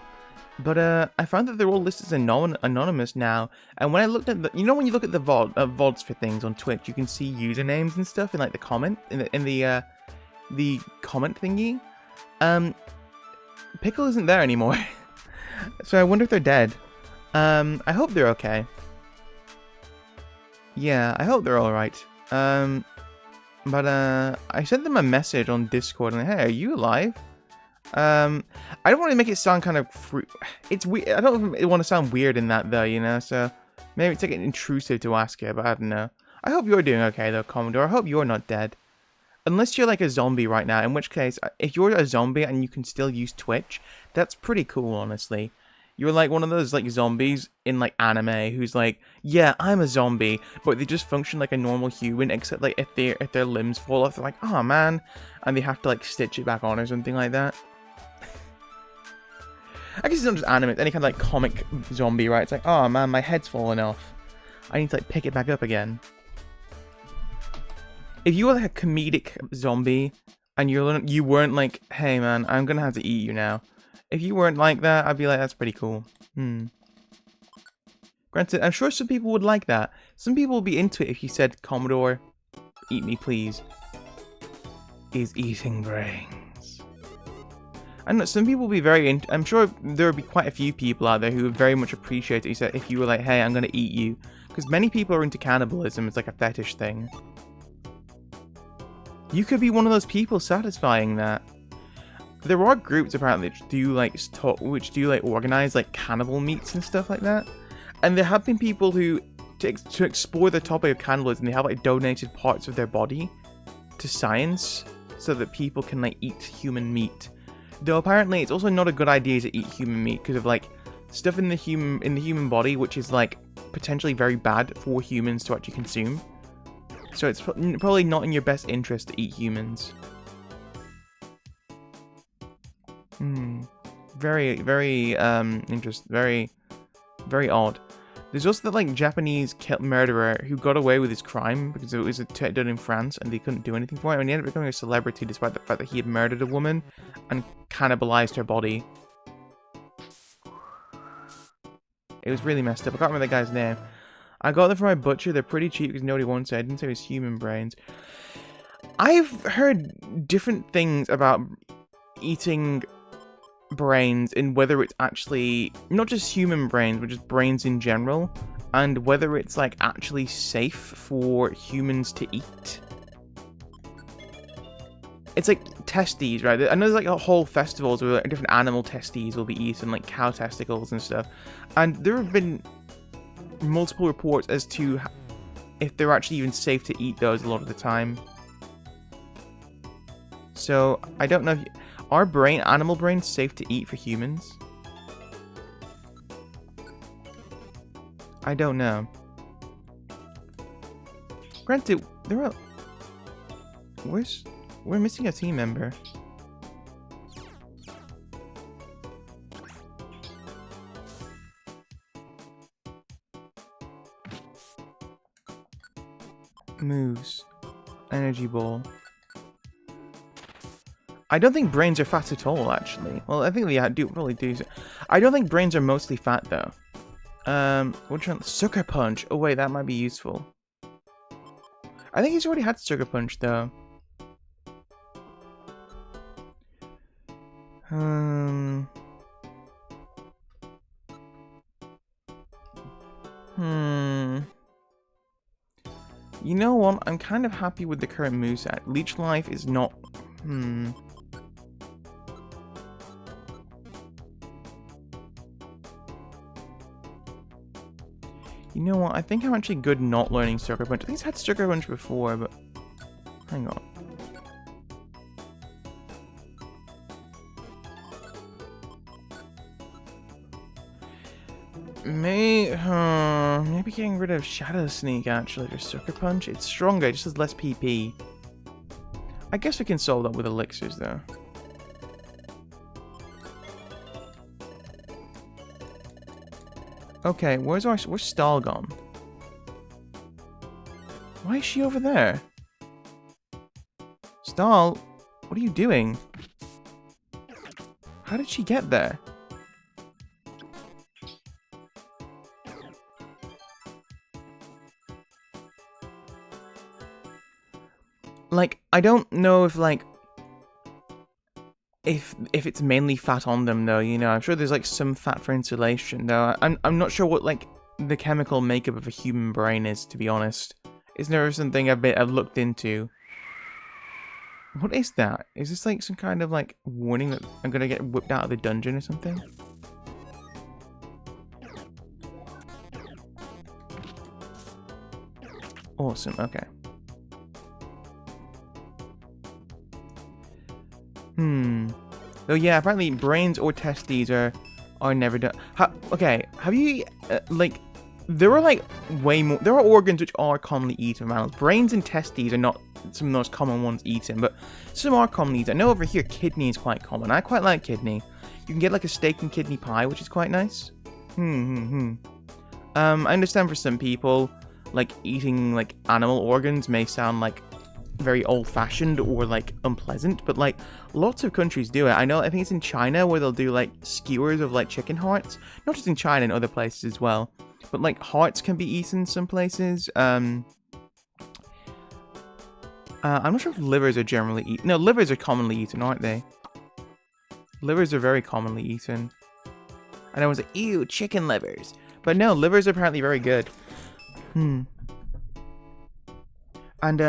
[SPEAKER 1] But I found that they're all listed as anonymous now. And when I looked at the, you know, when you look at the VODs for things on Twitch, you can see usernames and stuff in like the comment in the comment thingy. Pickle isn't there anymore. So I wonder if they're dead. I hope they're okay. Yeah, I hope they're alright. But I sent them a message on Discord and hey, are you alive? I don't want to make it sound kind of it's weird. I don't want to sound weird in that though, you know, so maybe it's like intrusive to ask it, but I don't know. I hope you're doing okay though, Commodore. I hope you're not dead. Unless you're like a zombie right now, in which case, if you're a zombie and you can still use Twitch, that's pretty cool, honestly. You're like one of those like zombies in like anime who's like, yeah, I'm a zombie, but they just function like a normal human, except like if their limbs fall off, they're like, oh man, and they have to like stitch it back on or something like that. I guess it's not just anime, it's any kind of like comic zombie, right? It's like, oh man, my head's fallen off. I need to like pick it back up again. If you were like a comedic zombie and you weren't like, hey man, I'm gonna have to eat you now. If you weren't like that, I'd be like, that's pretty cool. Granted, I'm sure some people would like that. Some people would be into it if you said, Commodore, eat me please. Is eating brains. I don't know, some people would be very I'm sure there would be quite a few people out there who would very much appreciate it if you were like, hey, I'm gonna eat you. Because many people are into cannibalism, it's like a fetish thing. You could be one of those people satisfying that. There are groups apparently which do like organize like cannibal meets and stuff like that. And there have been people who, to explore the topic of cannibalism, they have like donated parts of their body to science so that people can like eat human meat. Though apparently it's also not a good idea to eat human meat because of like stuff in the human body which is like potentially very bad for humans to actually consume. So it's probably not in your best interest to eat humans. Very, very, very odd. There's also that, like, Japanese murderer who got away with his crime because it was done in France and they couldn't do anything for him. And he ended up becoming a celebrity despite the fact that he had murdered a woman and cannibalized her body. It was really messed up. I can't remember the guy's name. I got them from my butcher. They're pretty cheap because nobody wants it. I didn't say it was human brains. I've heard different things about eating brains and whether it's actually not just human brains but just brains in general, and whether it's like actually safe for humans to eat. It's like testes, right? I know there's like a whole festivals where like, different animal testes will be eaten, like cow testicles and stuff, and there have been multiple reports as to if they're actually even safe to eat those a lot of the time. So I don't know if are animal brains safe to eat for humans? I don't know. Granted, We're missing a team member. Moves. Energy ball. I don't think brains are fat at all, actually. Well, I think they probably do. I don't think brains are mostly fat, though. Which one? Sucker Punch. Oh, wait, that might be useful. I think he's already had Sucker Punch, though. You know what? I'm kind of happy with the current moveset. Leech Life is not... You know what? I think I'm actually good not learning Sucker Punch. I think he's had Sucker Punch before, but... Hang on. Maybe getting rid of Shadow Sneak, actually, for Sucker Punch. It's stronger, it just has less PP. I guess we can solve that with elixirs, though. Okay, where's Stahl gone? Why is she over there? Stahl, what are you doing? How did she get there? Like, I don't know if, like, if it's mainly fat on them, though, you know. I'm sure there's, like, some fat for insulation, though. I'm not sure what, like, the chemical makeup of a human brain is, to be honest. It's never something I've looked into. What is that? Is this, like, some kind of, like, warning that I'm gonna get whipped out of the dungeon or something? Awesome, okay. Oh yeah, apparently brains or testes are never done. Okay, have you like there are like way more. There are organs which are commonly eaten by animals. Brains and testes are not some of the most common ones eaten, but some are commonly eaten. I know over here kidney is quite common. I quite like kidney. You can get like a steak and kidney pie, which is quite nice. I understand for some people, like eating like animal organs may sound like very old-fashioned or like unpleasant, but like lots of countries do it. I think it's in China where they'll do like skewers of like chicken hearts. Not just in China, in other places as well. But like hearts can be eaten some places. I'm not sure if livers are generally eaten. No, livers are commonly eaten, aren't they? Livers are very commonly eaten. And I was like, ew, chicken livers. But no, livers are apparently very good. And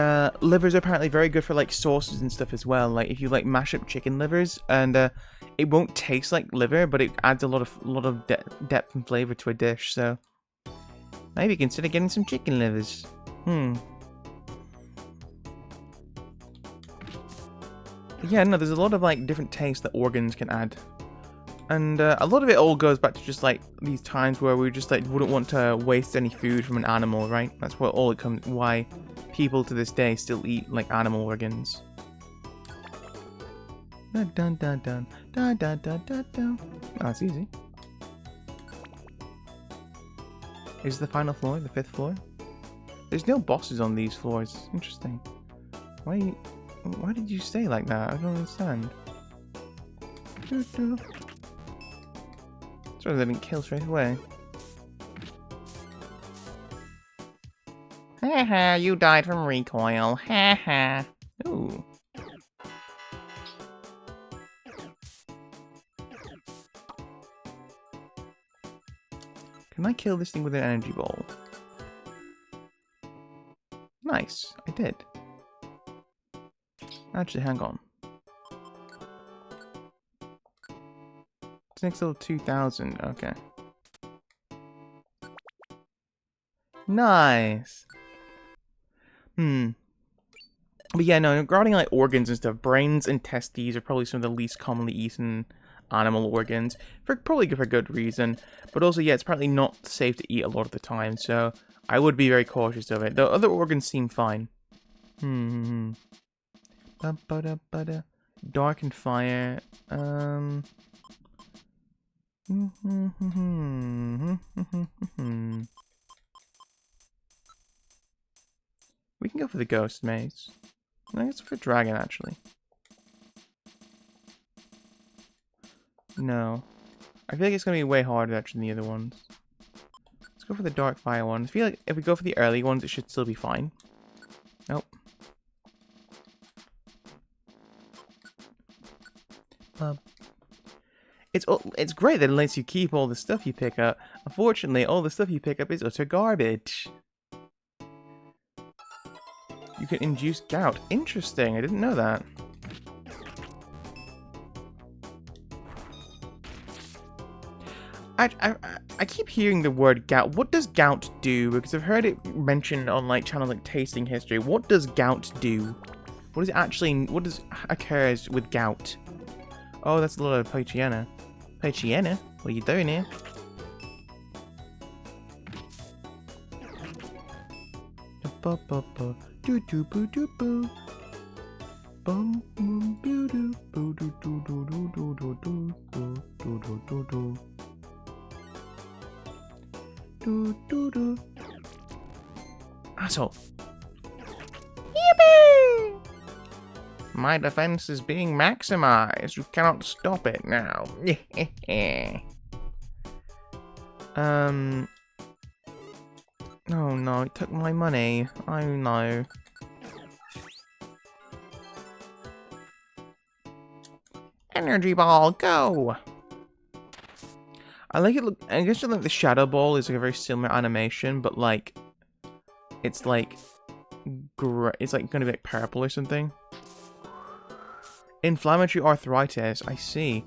[SPEAKER 1] livers are apparently very good for like sauces and stuff as well. Like if you like mash up chicken livers, and it won't taste like liver, but it adds a lot of depth and flavor to a dish. So maybe consider getting some chicken livers. But yeah, no, there's a lot of like different tastes that organs can add. And a lot of it all goes back to just like these times where we just like wouldn't want to waste any food from an animal, right? That's what all it comes. Why people to this day still eat like animal organs. Dun dun dun dun dun dun dun dun dun. Oh, that's easy. Is the final floor the 5th floor? There's no bosses on these floors. Interesting. Why did you say like that? I don't understand. Sorry, they didn't kill straight away. Haha, you died from recoil. Haha. Ooh. Can I kill this thing with an energy ball? Nice, I did. Actually, hang on. It's next level 2000, okay. Nice. But yeah, no, regarding like organs and stuff, brains and testes are probably some of the least commonly eaten animal organs, probably for good reason. But also, yeah, it's probably not safe to eat a lot of the time, so I would be very cautious of it. The other organs seem fine. Ba-ba-da-ba-da. Dark and fire. We can go for the ghost maze. I guess for dragon, actually. No. I feel like it's going to be way harder, actually, than the other ones. Let's go for the dark fire ones. I feel like if we go for the early ones, it should still be fine. Nope. It's great that it lets you keep all the stuff you pick up. Unfortunately, all the stuff you pick up is utter garbage. You can induce gout. Interesting, I didn't know that. I keep hearing the word gout. What does gout do? Because I've heard it mentioned on like channels like Tasting History. What does gout do? What occurs with gout? Oh, that's a lot of Poichiana. Poichiana? What are you doing here? Asshole. Yippee! My defense is being maximized. You cannot stop it now. Oh no, it took my money. Oh no. Energy ball, go! I like it. Look, I guess like the shadow ball is like a very similar animation, but like it's like it's like gonna be like purple or something. Inflammatory arthritis. I see.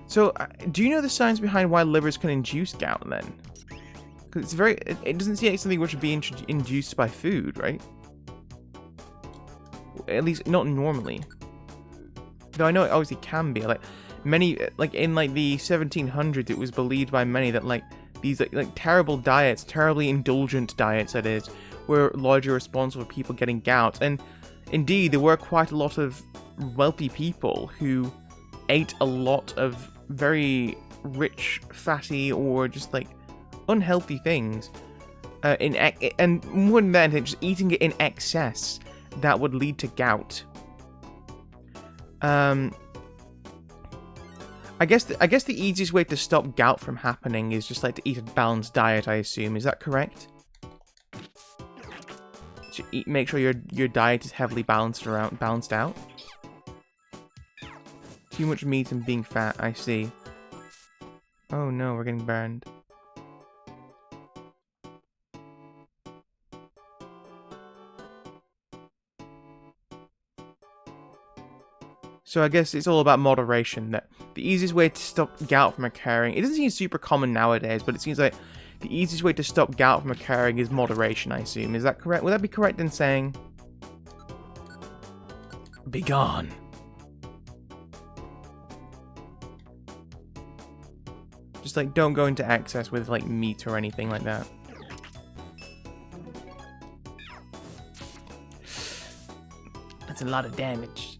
[SPEAKER 1] So, do you know the science behind why livers can induce gout then? Because it's very. It doesn't seem like something which would be induced by food, right? At least not normally. Though I know it obviously can be. Like many, like in like the 1700s, it was believed by many that like these like terrible diets, terribly indulgent diets, that is, were largely responsible for people getting gout. And indeed, there were quite a lot of wealthy people who ate a lot of very rich, fatty, or just like unhealthy things. And more than that, just eating it in excess that would lead to gout. I guess the easiest way to stop gout from happening is just like to eat a balanced diet, I assume. Is that correct? So make sure your diet is heavily balanced out. Too much meat and being fat, I see. Oh no, we're getting burned. So I guess it's all about moderation. That the easiest way to stop gout from occurring, it doesn't seem super common nowadays, but it seems like the easiest way to stop gout from occurring is moderation, I assume. Is that correct? Would that be correct in saying? Be gone. Just like don't go into excess with like meat or anything like that. That's a lot of damage.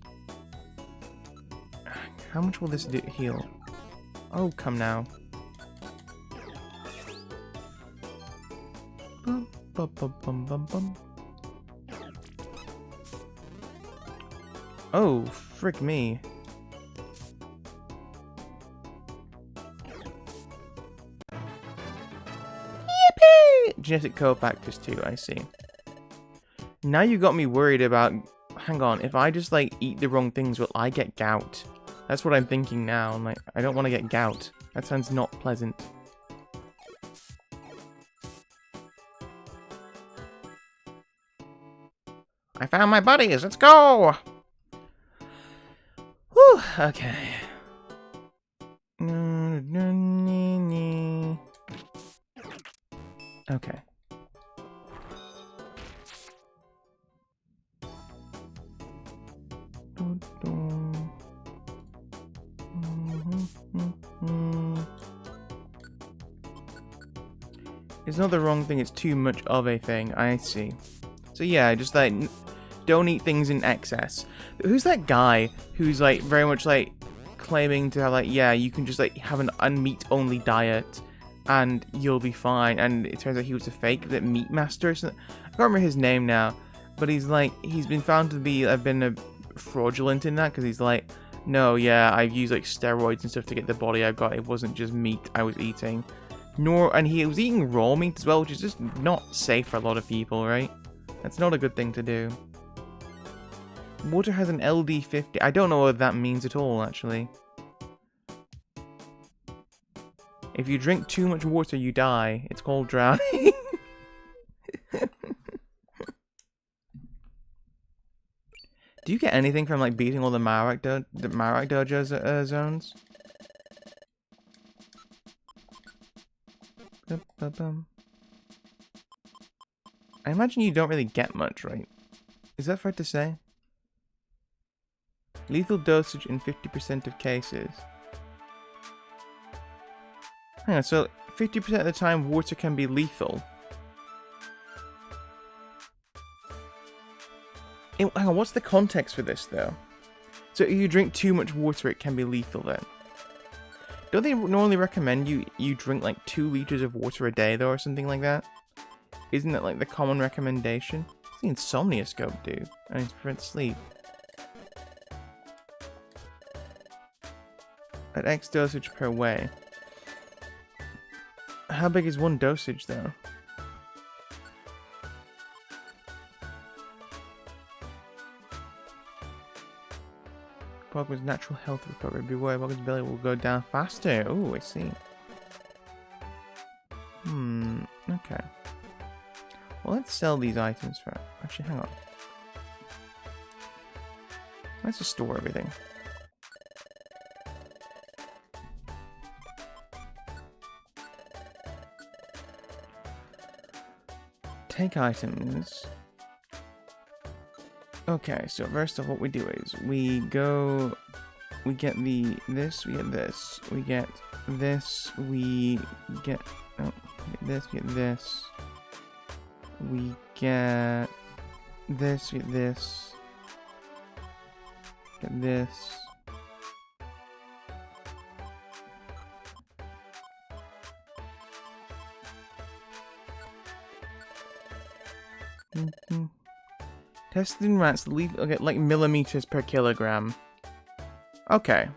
[SPEAKER 1] How much will this heal? Oh, come now. Bum, bum, bum, bum, bum, bum. Oh, frick me. Yippee! Genetic cofactors too, I see. Now you got me worried about... Hang on, if I just like eat the wrong things, will I get gout? That's what I'm thinking now. I'm like, I don't want to get gout. That sounds not pleasant. I found my buddies. Let's go. Whew. Okay. Okay. It's not the wrong thing, it's too much of a thing. I see. So yeah, just like just don't eat things in excess. Who's that guy who's like very much like claiming to have like, yeah, you can just like have an unmeat only diet and you'll be fine, and it turns out he was a fake, that Meat Master or something. I can't remember his name now, but he's been found to be fraudulent in that, because he's like, no, yeah, I've used like steroids and stuff to get the body I've got. It wasn't just meat I was eating. And he was eating raw meat as well, which is just not safe for a lot of people, right? That's not a good thing to do. Water has an LD50. I don't know what that means at all, actually. If you drink too much water, you die. It's called drowning. Do you get anything from like beating all the Marowak Dojo zones? I imagine you don't really get much, right? Is that fair to say? Lethal dosage in 50% of cases. Hang on, so 50% of the time water can be lethal. Hang on, what's the context for this though? So if you drink too much water, it can be lethal then. Don't they normally recommend you drink like 2 liters of water a day though, or something like that? Isn't that like the common recommendation? What's the insomnia scope do? I mean, to prevent sleep. At X dosage per way. How big is one dosage though? Pokemon's natural health recovery. Beware, Pokemon's belly will go down faster. Oh, I see. Okay. Well, let's sell these items first. Actually, hang on. Let's just store everything. Take items. Okay, so first off, what we do is we get this, we get this, we get this, we get this, we get this, we get this, we get this, get this. Tested in rats, okay, like millimeters per kilogram. Okay.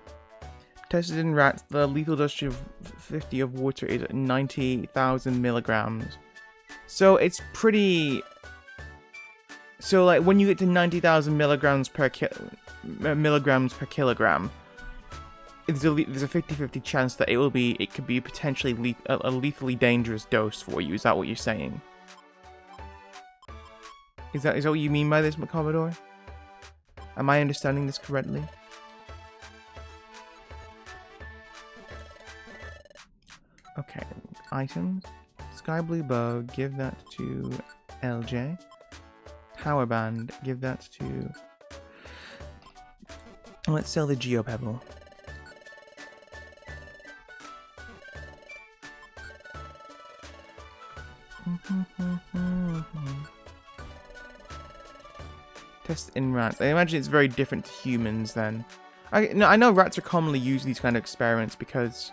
[SPEAKER 1] Tested in rats, the lethal dosage of 50 of water is 90,000 milligrams. So it's pretty... So like when you get to 90,000 milligrams per kilogram, there's a 50-50 chance that it could be potentially a lethally dangerous dose for you. Is that what you're saying? Is that what you mean by this, Commodore? Am I understanding this correctly? Okay, items. Sky Blue Bow, give that to LJ. Power Band, give that to... Let's sell the Geopebble. Test in rats. I imagine it's very different to humans then. I know rats are commonly used in these kind of experiments because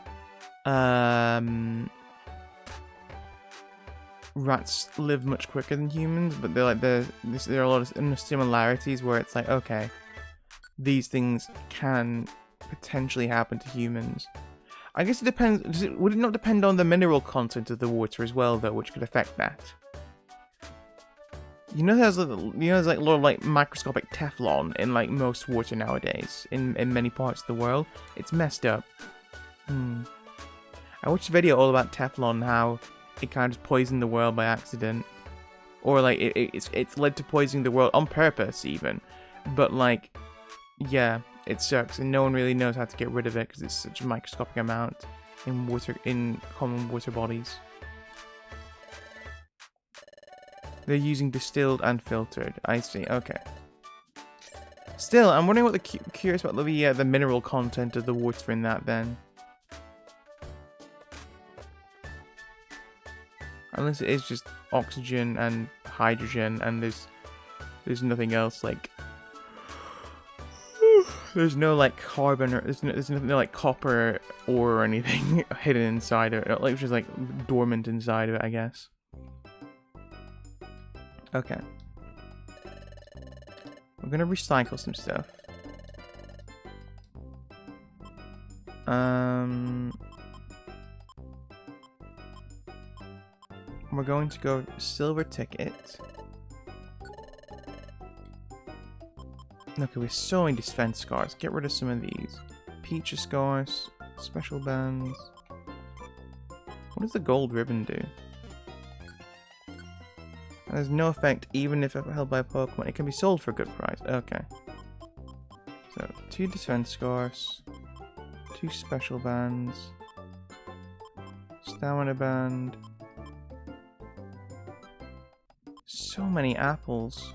[SPEAKER 1] rats live much quicker than humans, but there are a lot of similarities where it's like, okay, these things can potentially happen to humans. I guess it depends. Would it not depend on the mineral content of the water as well, though, which could affect that? You know, there's like a lot of like microscopic Teflon in like most water nowadays in many parts of the world. It's messed up. I watched a video all about Teflon, how it kind of just poisoned the world by accident, or like it's led to poisoning the world on purpose even. But like, yeah, it sucks, and no one really knows how to get rid of it because it's such a microscopic amount in common water bodies. They're using distilled and filtered. I see. Okay. Still, I'm wondering what curious about the mineral content of the water in that then. Unless it is just oxygen and hydrogen, and there's There's nothing else like. There's no like carbon or there's no like copper ore or anything hidden inside of it. Like it's just like dormant inside of it, I guess. Okay. We're gonna recycle some stuff. We're going to go silver ticket. Okay, we have so many defense scars. Get rid of some of these. Peach scars, special bands. What does the gold ribbon do? There's no effect even if held by a Pokemon. It can be sold for a good price. Okay. So, 2 defense scars. 2 special bands. Stamina band. So many apples.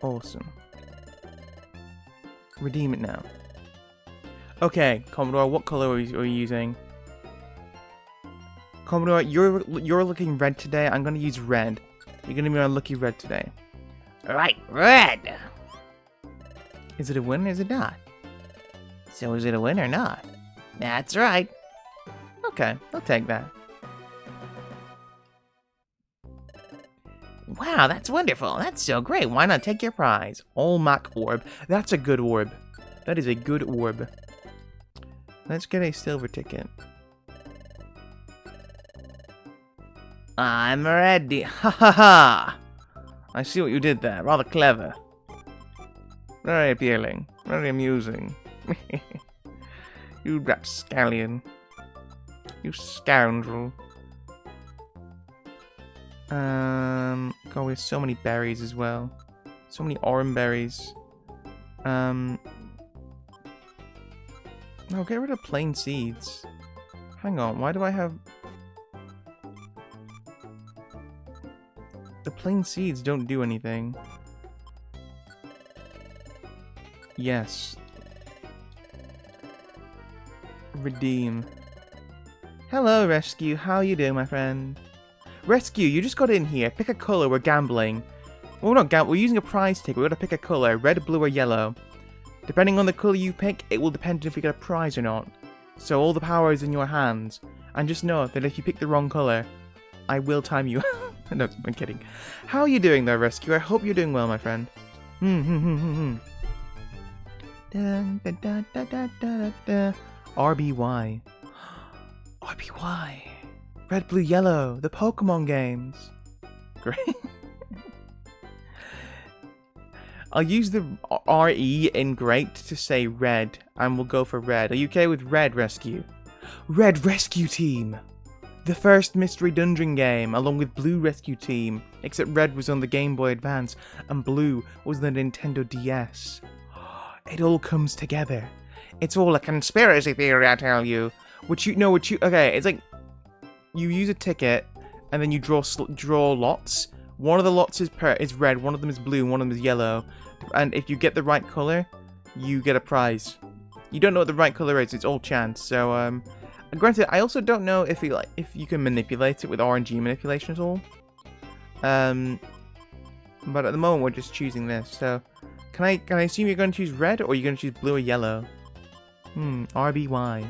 [SPEAKER 1] Awesome. Redeem it now. Okay, Commodore, what color are you using? Commodore, you're looking red today. I'm gonna use red. You're gonna be on lucky red today.
[SPEAKER 2] Alright, red!
[SPEAKER 1] Is it a win or is it not?
[SPEAKER 2] So is it a win or not? That's right.
[SPEAKER 1] Okay, I'll take that.
[SPEAKER 2] Wow, that's wonderful. That's so great. Why not take your prize?
[SPEAKER 1] Olmec orb. That's a good orb. That is a good orb. Let's get a silver ticket.
[SPEAKER 2] I'm ready. Ha ha ha!
[SPEAKER 1] I see what you did there. Rather clever. Very appealing. Very amusing. You rapscallion. You scoundrel. God, we have so many berries as well. So many orange berries. No, get rid of plain seeds. Hang on, why do I have... The plain seeds don't do anything. Yes. Redeem. Hello, Rescue. How you doing, my friend? Rescue, you just got in here. Pick a color. We're gambling. Well, we're not gambling. We're using a prize ticket. We're going to pick a color. Red, blue, or yellow. Depending on the color you pick, it will depend if we get a prize or not. So all the power is in your hands. And just know that if you pick the wrong color, I will time you. No, I'm kidding. How are you doing there, Rescue? I hope you're doing well, my friend. RBY. RBY. Red, blue, yellow. The Pokemon games. Great. I'll use the RE in great to say red, and we'll go for red. Are you okay with red, Rescue? Red Rescue Team! The first Mystery Dungeon game, along with Blue Rescue Team, except red was on the Game Boy Advance, and blue was the Nintendo DS. It all comes together. It's all a conspiracy theory, I tell you. Okay, it's like, you use a ticket, and then you draw lots. One of the lots is red, one of them is blue, one of them is yellow. And if you get the right color, you get a prize. You don't know what the right color is, it's all chance. So, granted, I also don't know if you can manipulate it with RNG manipulation at all. But at the moment we're just choosing this. So, can I assume you're going to choose red, or are you going to choose blue or yellow? RBY.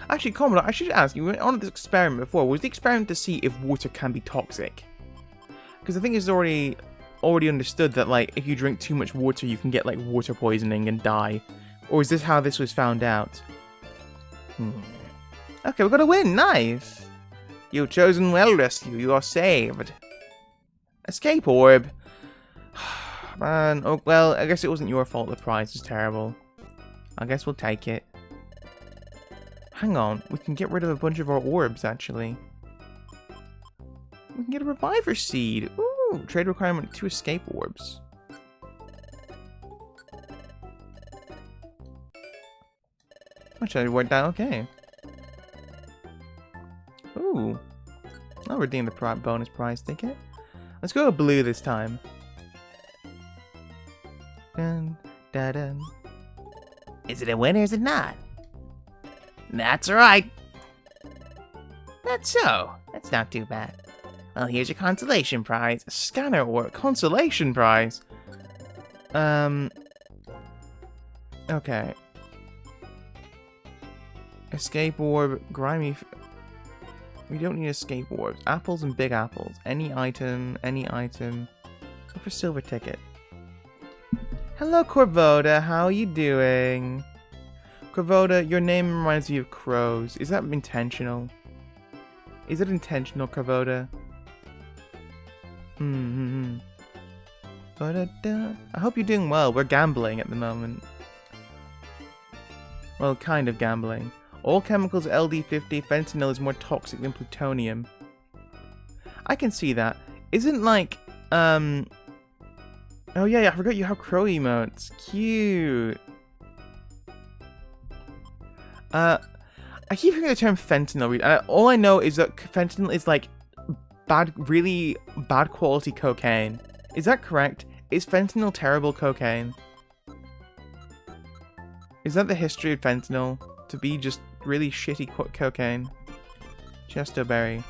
[SPEAKER 1] Actually, Commodore, I should ask, you went on this experiment before. Was the experiment to see if water can be toxic? Because I think it's already understood that, like, if you drink too much water, you can get, like, water poisoning and die. Or is this how this was found out? Okay, we got a win. Nice. You've chosen well, Rescue. You are saved. Escape orb. Man. Oh, well, I guess it wasn't your fault the prize was terrible. I guess we'll take it. Hang on. We can get rid of a bunch of our orbs, actually. We can get a Reviver Seed. Ooh, trade requirement 2 escape orbs. Actually, I worked out okay. Ooh. I'll redeem the bonus prize ticket. Let's go blue this time. Dun, da, dun.
[SPEAKER 2] Is it a win or is it not? That's right. That's so. That's not too bad. Well, here's your consolation prize.
[SPEAKER 1] Scanner or consolation prize. Okay. Escape orb, grimy. We don't need escape orbs. Apples and big apples. Any item, any item. Go for silver ticket. Hello, Corvoda. How are you doing? Corvoda, your name reminds me of crows. Is that intentional? Is it intentional, Corvoda? I hope you're doing well. We're gambling at the moment. Well, kind of gambling. All chemicals are LD50. Fentanyl is more toxic than plutonium. I can see that. Isn't like, oh yeah, I forgot you have crow emotes. Cute. I keep hearing the term fentanyl. All I know is that fentanyl is like really bad quality cocaine. Is that correct? Is fentanyl terrible cocaine? Is that the history of fentanyl? To be just really shitty cocaine? Chesto berry.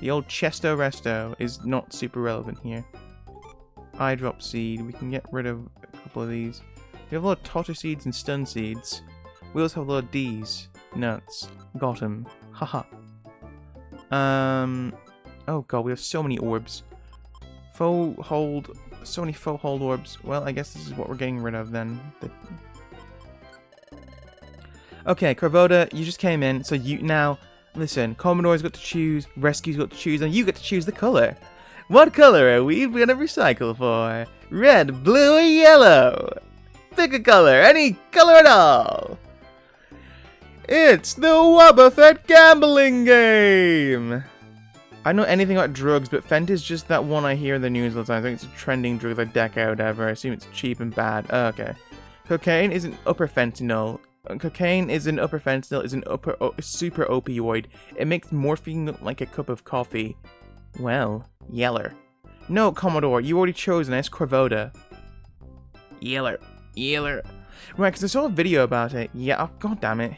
[SPEAKER 1] The old Chesto Resto is not super relevant here. Eye drop seed. We can get rid of a couple of these. We have a lot of totter seeds and stun seeds. We also have a lot of D's. Nuts. Got him. Haha. Oh god, we have so many orbs. Faux hold. So many faux hold orbs. Well, I guess this is what we're getting rid of then. Okay, Corvoda, you just came in, so you now listen. Commodore's got to choose, Rescue's got to choose, and you get to choose the color. What color are we gonna recycle for? Red, blue, or yellow? Pick a color, any color at all. It's the Wobbuffet gambling game. I don't know anything about drugs, but Fent is just that one I hear in the news all the time. I think it's a trending drug like Deca or whatever. I assume it's cheap and bad. Oh, okay. Cocaine is an upper fentanyl. Cocaine is an upper fentanyl, is an upper super opioid. It makes morphine look like a cup of coffee. Well, yeller. No, Commodore, you already chose an Corvoda.
[SPEAKER 2] Yeller. Yeller.
[SPEAKER 1] Right, because I saw a video about it. Yeah, oh, god damn it.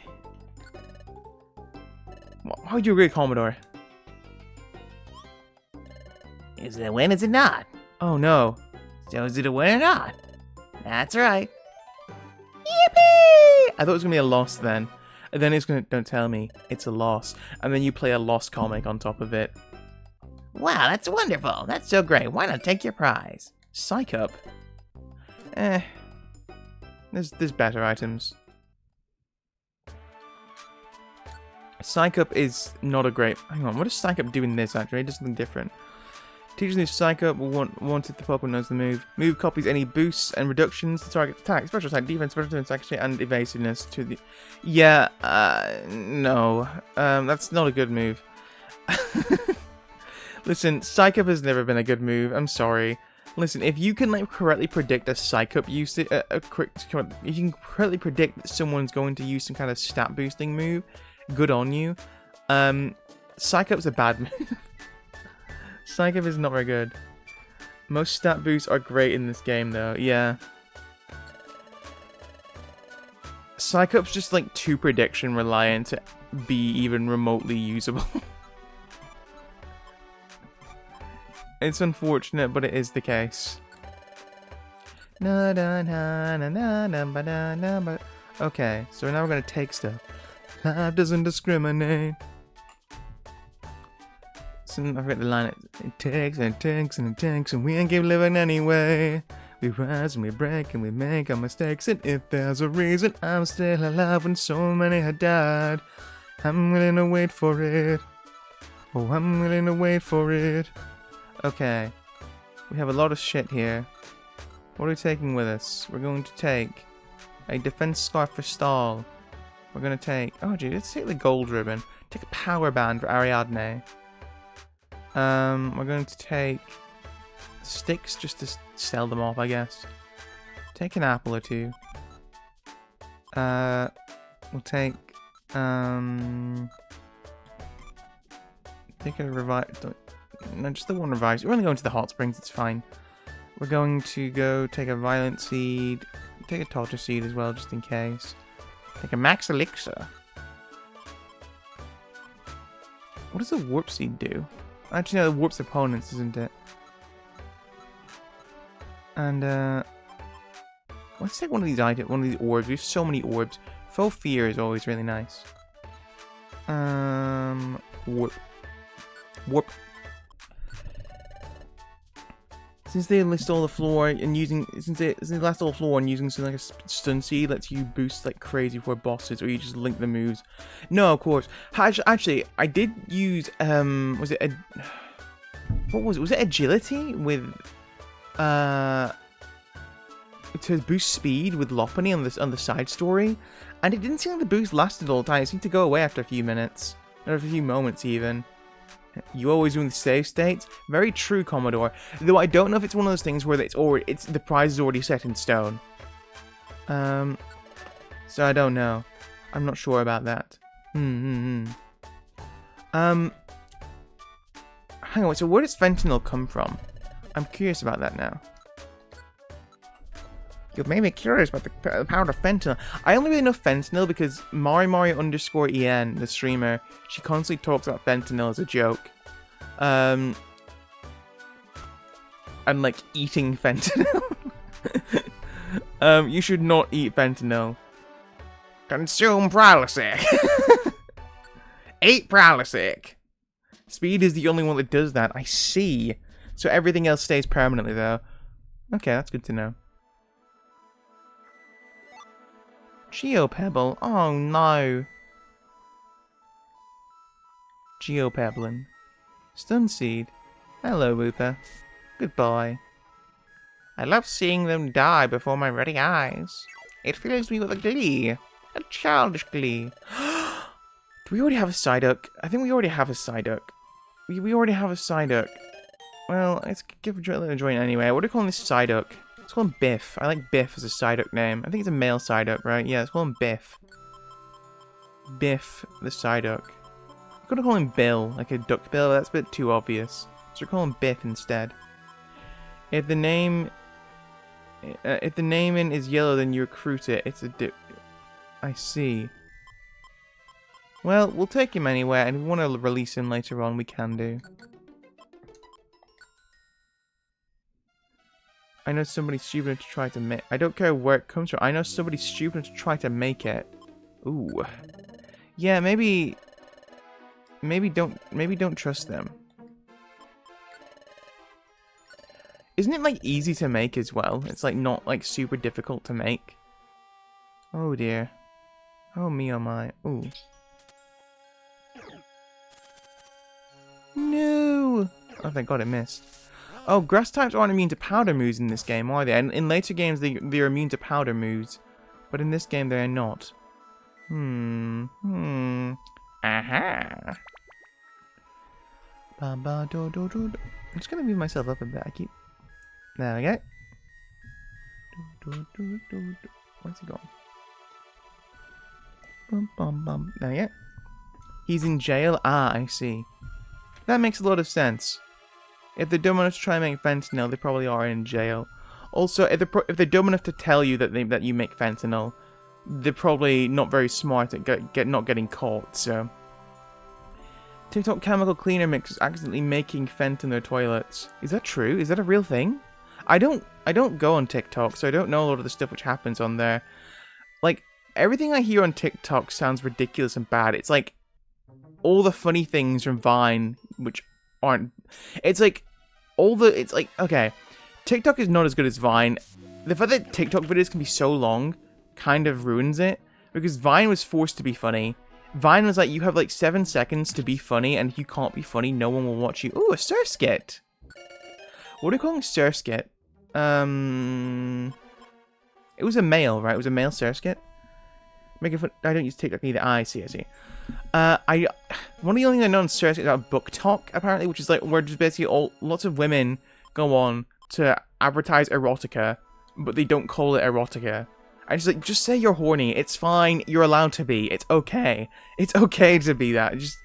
[SPEAKER 1] Why would you agree, Commodore?
[SPEAKER 2] Is it a win, is it not?
[SPEAKER 1] Oh no.
[SPEAKER 2] So is it a win or not? That's right.
[SPEAKER 1] Yippee! I thought it was going to be a loss then. And then it's going to, don't tell me, it's a loss. And then you play a lost comic on top of it.
[SPEAKER 2] Wow, that's wonderful. That's so great. Why not take your prize?
[SPEAKER 1] Psych up. There's better items. Psych up is not a great... Hang on, what does Psych up do in this actually? It does something different. Teachers new Psych up will want if the Pokemon knows the move. Move copies any boosts and reductions to target attack, special attack, defense, special defense, action, and evasiveness to the... Yeah, no. That's not a good move. Listen, Psych up has never been a good move. I'm sorry. Listen, if you can like correctly predict a Psych up usage, you can correctly predict that someone's going to use some kind of stat boosting move, good on you. Psych up's a bad move. Psych up is not very good. Most stat boosts are great in this game though, yeah. Psych up's just like too prediction reliant to be even remotely usable. It's unfortunate, but it is the case. Okay, so now we're gonna take stuff. Life doesn't discriminate. So I forget the line. It takes and it takes and it takes, and we ain't keep living anyway. We rise and we break and we make our mistakes, and if there's a reason I'm still alive when so many had died, I'm willing to wait for it. Oh, I'm willing to wait for it. Okay, we have a lot of shit here. What are we taking with us? We're going to take a defense scarf for Stall. We're going to take... Oh, gee, let's take the gold ribbon. Take a power band for Ariadne. We're going to take sticks just to sell them off, I guess. Take an apple or two. We'll take... Take a revive... No, just the one revive. We're only going to the hot springs, it's fine. We're going to go take a violent seed. Take a torture seed as well, just in case. Take a max elixir. What does the warp seed do? Actually, no, it warps opponents, isn't it? And, let's take one of these items, one of these orbs. We have so many orbs. Faux fear is always really nice. Warp. Warp. Since they list all the floor and since they list all the floor and using something like a stun seed lets you boost like crazy for bosses, or you just link the moves. No, of course. Actually, I did use was it what was it? Was it agility with to boost speed with Lopunny on the side story, and it didn't seem like the boost lasted all the time. It seemed to go away after a few minutes, or a few moments even. You always win the save states. Very true, Commodore. Though I don't know if it's one of those things where the prize is already set in stone. So I don't know. I'm not sure about that. Hang on. So where does fentanyl come from? I'm curious about that now. You've made me curious about the power of fentanyl. I only really know fentanyl because Mario_en, the streamer, she constantly talks about fentanyl as a joke. And like eating fentanyl. You should not eat fentanyl. Consume Prilosec. Eat Prilosec. Speed is the only one that does that. I see. So everything else stays permanently though. Okay, that's good to know. Geopebble. Oh no. Geopebbling. Stun Seed. Hello, Wooper. Goodbye. I love seeing them die before my very eyes. It fills me with a glee. A childish glee. Do we already have a Psyduck? I think we already have a Psyduck. We already have a Psyduck. Well, let's give it a join anyway. What are we calling this Psyduck? Let's call him Biff. I like Biff as a Psyduck name. I think it's a male Psyduck, right? Yeah, let's call him Biff. Biff the Psyduck. I'm gonna call him Bill, like a duck bill. That's a bit too obvious. So we're calling him Biff instead. If the name in is yellow, then you recruit it. It's a I see. Well, we'll take him anyway, and if we want to release him later on, we can do. I know somebody stupid enough to try to make. I don't care where it comes from. I know somebody stupid enough to try to make it. Ooh. Yeah, maybe don't trust them. Isn't it like easy to make as well? It's like not like super difficult to make. Oh dear. Oh me oh my. Ooh. No. Oh thank God it missed. Oh, grass types aren't immune to powder moves in this game, are they? And in later games they're immune to powder moves, but in this game they are not. Aha. I'm just gonna move myself up a bit. There we go. Where's he gone? There we go. He's in jail. Ah, I see. That makes a lot of sense. If they're dumb enough to try and make fentanyl, they probably are in jail. Also, if they're dumb enough to tell you that you make fentanyl, they're probably not very smart at not getting caught. So, TikTok chemical cleaner mix is accidentally making fent in their toilets. Is that true? Is that a real thing? I don't go on TikTok, so I don't know a lot of the stuff which happens on there. Like everything I hear on TikTok sounds ridiculous and bad. It's like all the funny things from Vine, which aren't. It's like okay, TikTok is not as good as Vine. The fact that TikTok videos can be so long kind of ruins it, because Vine was forced to be funny. Vine was like, you have like 7 seconds to be funny, and if you can't be funny, no one will watch you. Ooh, a Surskit. What are we calling Surskit? It was a male, right? It was a male Surskit. Making fun. I don't use TikTok either. I see. One of the only things I know on Surskit is about Book Talk, apparently, which is like where just basically lots of women go on to advertise erotica, but they don't call it erotica. I just say you're horny. It's fine. You're allowed to be. It's okay. It's okay to be that. Just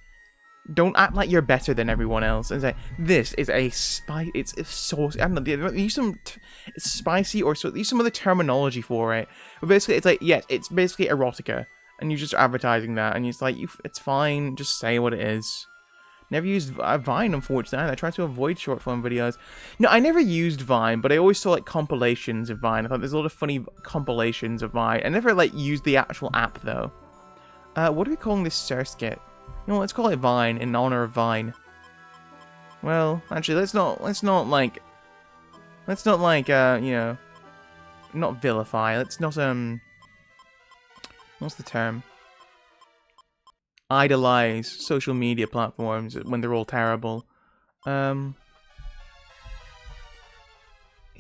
[SPEAKER 1] don't act like you're better than everyone else and say this is a it's sauce. I don't know. Use some it's spicy or so. Use some other terminology for it. But basically, it's like yes, it's basically erotica, and you're just advertising that, and it's like it's fine. Just say what it is. Never used Vine, unfortunately. I tried to avoid short form videos. No, I never used Vine, but I always saw like compilations of Vine. I thought there's a lot of funny compilations of Vine. I never like used the actual app though. What are we calling this Surskit? You know, let's call it Vine in honor of Vine. Well, actually, let's not like, you know, not vilify. Let's not what's the term? Idolize social media platforms when they're all terrible. He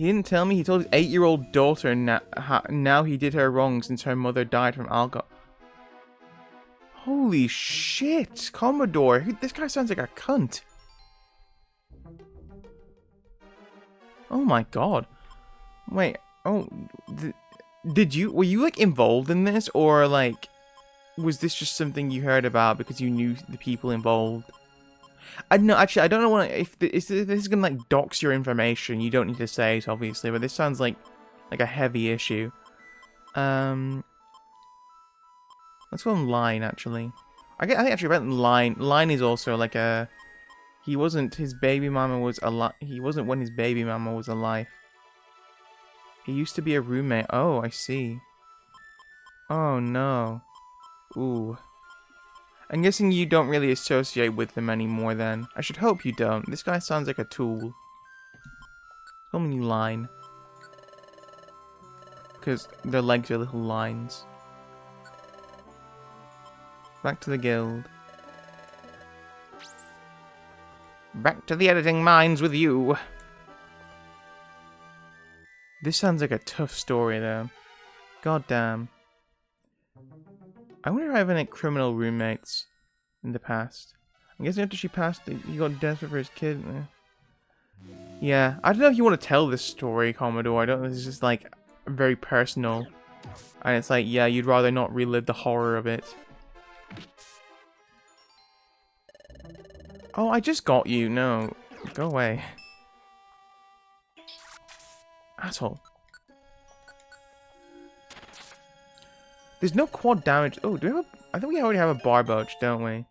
[SPEAKER 1] didn't tell me. He told his 8-year-old daughter now he did her wrong since her mother died from alcohol. Holy shit, Commodore! This guy sounds like a cunt. Oh my god. Wait. Oh, were you like involved in this, or like? Was this just something you heard about because you knew the people involved? I don't know. Actually, I don't know if this is gonna like dox your information. You don't need to say it, obviously, but this sounds like a heavy issue. Let's go on Line. Actually, I think actually about Line. Line is also like a. He wasn't. His baby mama was alive. He wasn't when his baby mama was alive. He used to be a roommate. Oh, I see. Oh no. Ooh. I'm guessing you don't really associate with them anymore then. I should hope you don't. This guy sounds like a tool. Call me Line. Because their legs are little lines. Back to the guild. Back to the editing mines with you. This sounds like a tough story though. God damn. I wonder if I have any criminal roommates in the past. I'm guessing after she passed, he got desperate for his kid. Yeah, I don't know if you want to tell this story, Commodore. I don't know. This is just like very personal, and it's like, yeah, you'd rather not relive the horror of it. Oh, I just got you. No, go away, asshole. There's no quad damage. Oh, do we have I think we already have a Barboach, don't we?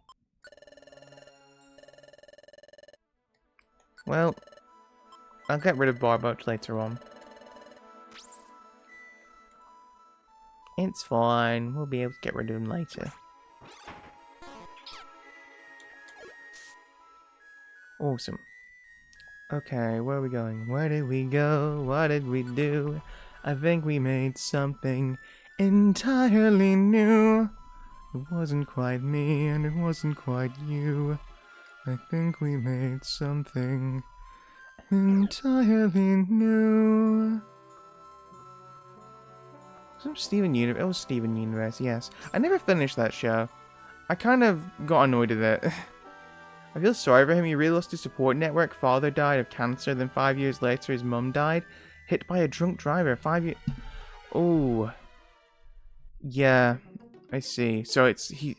[SPEAKER 1] Well, I'll get rid of Barboach later on. It's fine. We'll be able to get rid of him later. Awesome. Okay, where are we going? Where did we go? What did we do? I think we made something entirely new. It wasn't quite me and it wasn't quite you. I think we made something entirely new. Some Steven Universe. Oh, Steven Universe, yes. I never finished that show. I kind of got annoyed with it. I feel sorry for him. He really lost his support network. Father died of cancer. Then 5 years later, his mum died. Hit by a drunk driver. 5 years. Oh. Yeah, I see. So it's he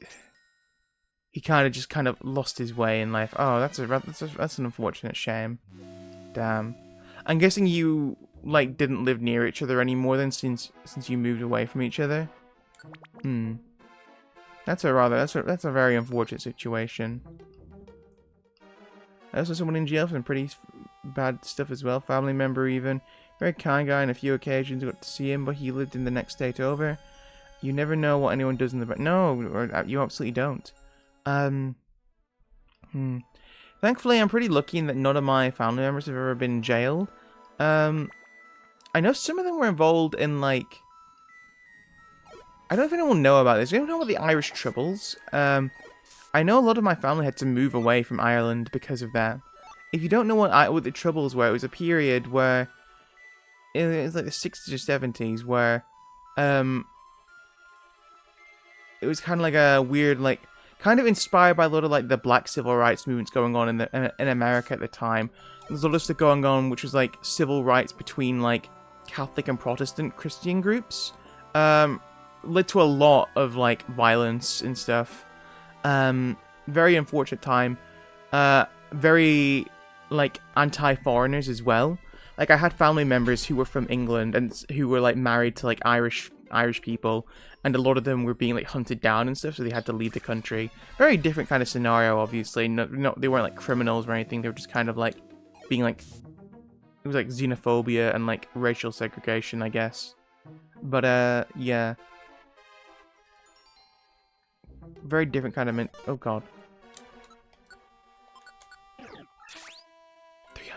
[SPEAKER 1] kind of lost his way in life. Oh, that's an unfortunate shame. Damn. I'm guessing you like didn't live near each other anymore then since you moved away from each other. That's a very unfortunate situation. I also saw someone in jail for some pretty bad stuff as well. Family member even. Very kind guy. On a few occasions I got to see him, but he lived in the next state over. You never know what anyone does in the back. No, you absolutely don't. Thankfully, I'm pretty lucky in that none of my family members have ever been jailed. I know some of them were involved in, like... I don't know if anyone will know about this. You don't know about the Irish Troubles? I know a lot of my family had to move away from Ireland because of that. If you don't know what the Troubles were, it was a period where... It was like the 60s or 70s, where... It was kind of like a weird, like... Kind of inspired by a lot of, like, the black civil rights movements going on in America at the time. There's a lot of stuff going on, which was, like, civil rights between, like, Catholic and Protestant Christian groups. Led to a lot of, like, violence and stuff. Very unfortunate time. Very, like, anti-foreigners as well. Like, I had family members who were from England and who were, like, married to, like, Irish Irish people, and a lot of them were being like hunted down and stuff, so they had to leave the country. Very different kind of scenario, obviously. No, they weren't like criminals or anything. They were just kind of like being like, it was like xenophobia and like racial segregation, I guess. But yeah, very different kind of oh god.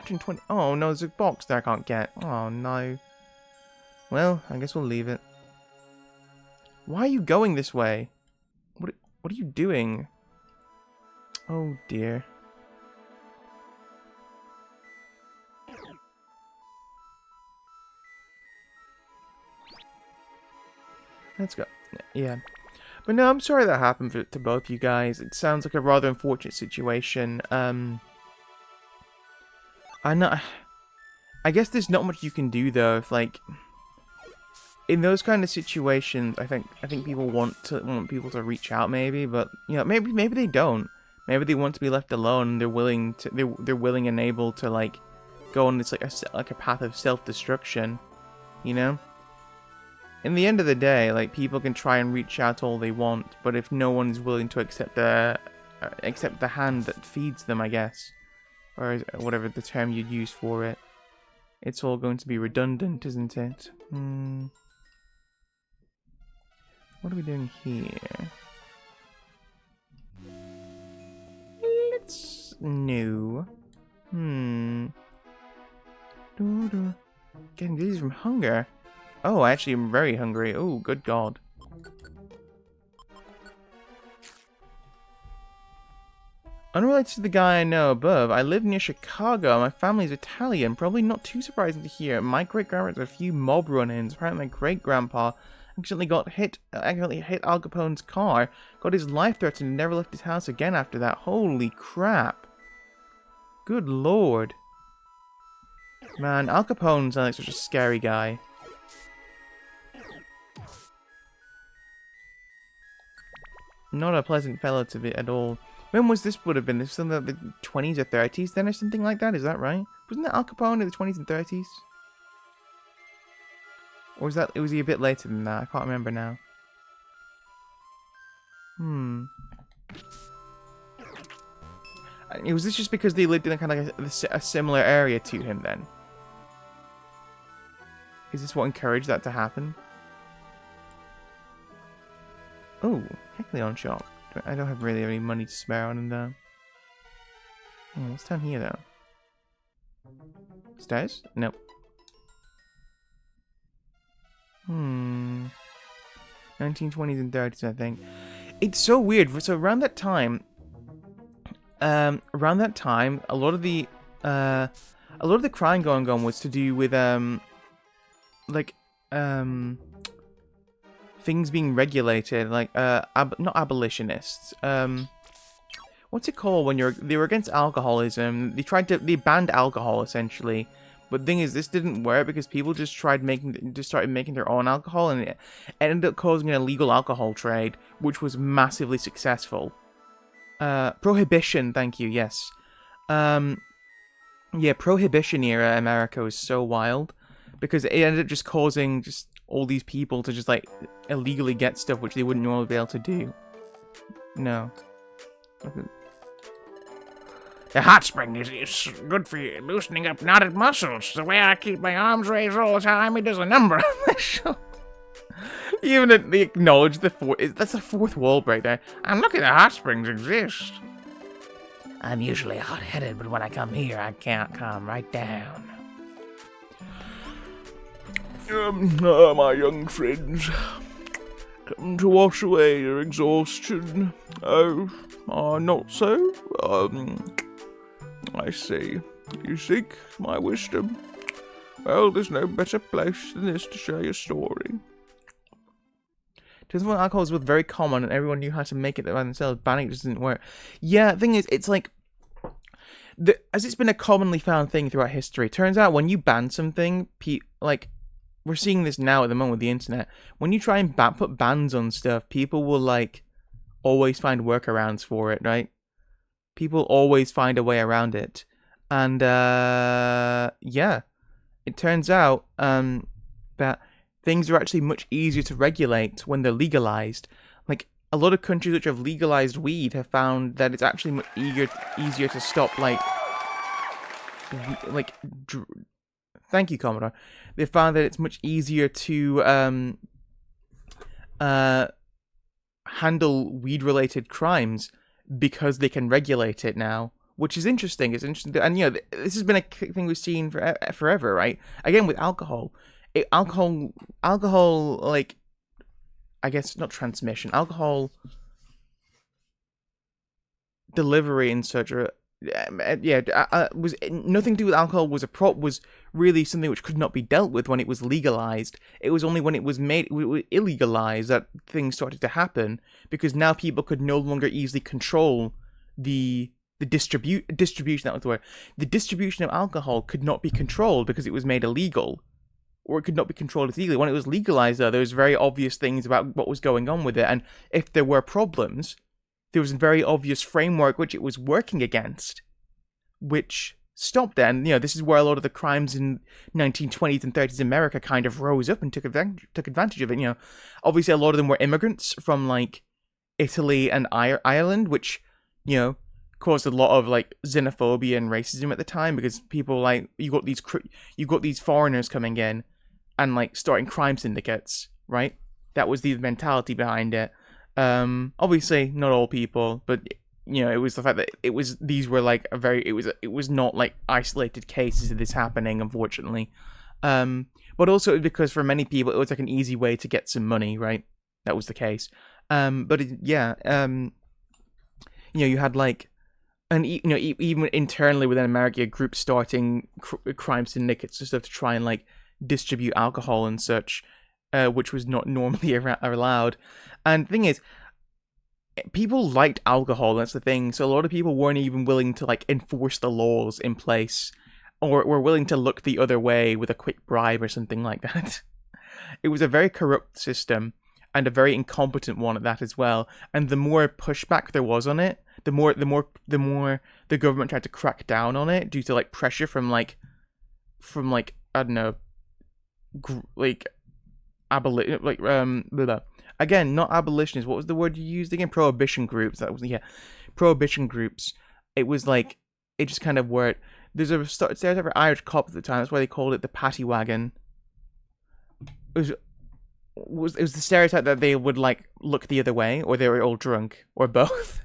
[SPEAKER 1] 320. Oh no, there's a box there I can't get. Oh no. Well, I guess we'll leave it. Why are you going this way? What are you doing? Oh dear. Let's go. Yeah. But no, I'm sorry that happened to both you guys. It sounds like a rather unfortunate situation. I guess there's not much you can do though. If like in those kind of situations, I think people want people to reach out maybe, but you know maybe they don't. Maybe they want to be left alone. And they're willing and able to like go on this like a path of self-destruction. You know. In the end of the day, like people can try and reach out all they want, but if no one's willing to accept the hand that feeds them, I guess, or whatever the term you'd use for it, it's all going to be redundant, isn't it? What are we doing here? Let's no. Getting dizzy from hunger. Oh, I actually am very hungry. Oh, good God. Unrelated to the guy I know above, I live near Chicago. My family's Italian. Probably not too surprising to hear. My great-grandpa had a few mob run-ins. Apparently my great-grandpa accidentally hit Al Capone's car, got his life threatened, and never left his house again after that. Holy crap. Good Lord. Man, Al Capone sounds like such a scary guy. Not a pleasant fellow to be at all. When was this would have been? This was something like the 20s or 30s then or something like that? Is that right? Wasn't that Al Capone in the 20s and 30s? Or was he a bit later than that? I can't remember now. Was this just because they lived in a kind of like a similar area to him then? Is this what encouraged that to happen? Oh, Kecleon shop. I don't have really any money to spare on him though. Oh, what's down here though? Stairs? Nope. 1920s and 30s, I think. It's so weird. So around that time, a lot of the crime going on was to do with things being regulated, like not abolitionists. What's it called when they were against alcoholism? They banned alcohol essentially. But the thing is, this didn't work because people just started making their own alcohol, and it ended up causing an illegal alcohol trade, which was massively successful. Prohibition, thank you, yes. Yeah, Prohibition era America was so wild because it ended up just causing all these people to just like illegally get stuff which they wouldn't normally be able to do. No.
[SPEAKER 3] The hot spring is good for you, loosening up knotted muscles. The way I keep my arms raised all the time, it does a number on my shoulder.
[SPEAKER 1] Even they acknowledge that's the fourth wall break there.
[SPEAKER 3] I'm lucky the hot springs exist.
[SPEAKER 2] I'm usually hot-headed, but when I come here, I can't calm right down.
[SPEAKER 4] My young friends, come to wash away your exhaustion. Oh, not so? I see. You seek my wisdom. Well, there's no better place than this to share your story.
[SPEAKER 1] 2001 alcohol was very common, and everyone knew how to make it by themselves. Banning it just didn't work. Yeah, the thing is, it's like, as it's been a commonly found thing throughout history, it turns out when you ban something, like, we're seeing this now at the moment with the internet, when you try and put bans on stuff, people will, like, always find workarounds for it, right? People always find a way around it. And, yeah. It turns out, that things are actually much easier to regulate when they're legalized. Like, a lot of countries which have legalized weed have found that it's actually much easier to stop, thank you, Commodore. They found that it's much easier to handle weed-related crimes because they can regulate it now, which is interesting. It's interesting, and this has been a thing we've seen forever, right? Again, with alcohol, alcohol, like, I guess not transmission, alcohol delivery and such. Was nothing to do with alcohol. Was really something which could not be dealt with when it was legalized. It was only when it was made illegalized that things started to happen, because now people could no longer easily control the distribution. That was the word. The distribution of alcohol could not be controlled because it was made illegal, or it could not be controlled illegally. When it was legalized, though, there was very obvious things about what was going on with it, and if there were problems, there was a very obvious framework which it was working against, which stopped it. And, this is where a lot of the crimes in 1920s and 30s America kind of rose up and took advantage of it. Obviously a lot of them were immigrants from, like, Italy and Ireland, which, caused a lot of, like, xenophobia and racism at the time, because people, like, you got these foreigners coming in and, like, starting crime syndicates, right? That was the mentality behind it. Obviously not all people, but it was the fact that these were like it was not like isolated cases of this happening, unfortunately. But also it was because for many people it was like an easy way to get some money, right? That was the case. You had like, and even internally within America, groups starting crime syndicates and stuff to try and like distribute alcohol and such, which was not normally allowed. And the thing is, people liked alcohol, that's the thing, so a lot of people weren't even willing to like enforce the laws in place, or were willing to look the other way with a quick bribe or something like that. It was a very corrupt system, and a very incompetent one at that as well, and the more pushback there was on it, the more the government tried to crack down on it due to like pressure from I don't know, again, not abolitionists. What was the word you used again? Prohibition groups. That was prohibition groups. It was like, it just kind of worked. There's a stereotype of Irish cop at the time. That's why they called it the paddy wagon. It was the stereotype that they would like look the other way, or they were all drunk, or both.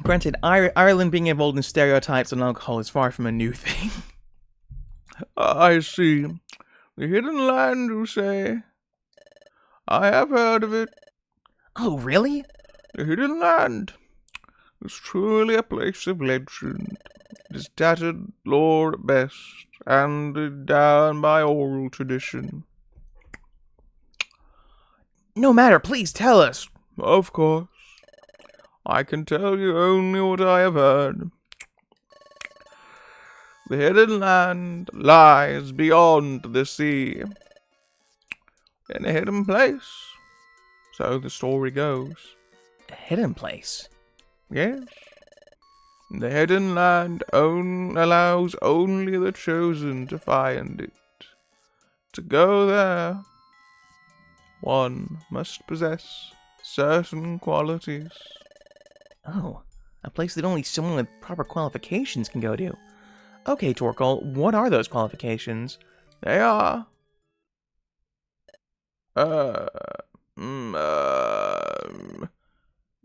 [SPEAKER 1] Granted, Ireland being involved in stereotypes on alcohol is far from a new thing.
[SPEAKER 4] I see. The Hidden Land, you say? I have heard of it.
[SPEAKER 2] Oh, really?
[SPEAKER 4] The Hidden Land is truly a place of legend. It is tattered lore at best, handed down by oral tradition.
[SPEAKER 2] No matter, please tell us.
[SPEAKER 4] Of course. I can tell you only what I have heard. The Hidden Land lies beyond the sea, in a hidden place, so the story goes.
[SPEAKER 2] A hidden place?
[SPEAKER 4] Yes. The Hidden Land allows only the chosen to find it. To go there, one must possess certain qualities.
[SPEAKER 2] Oh, a place that only someone with proper qualifications can go to. Okay, Torkoal, what are those qualifications?
[SPEAKER 4] They are...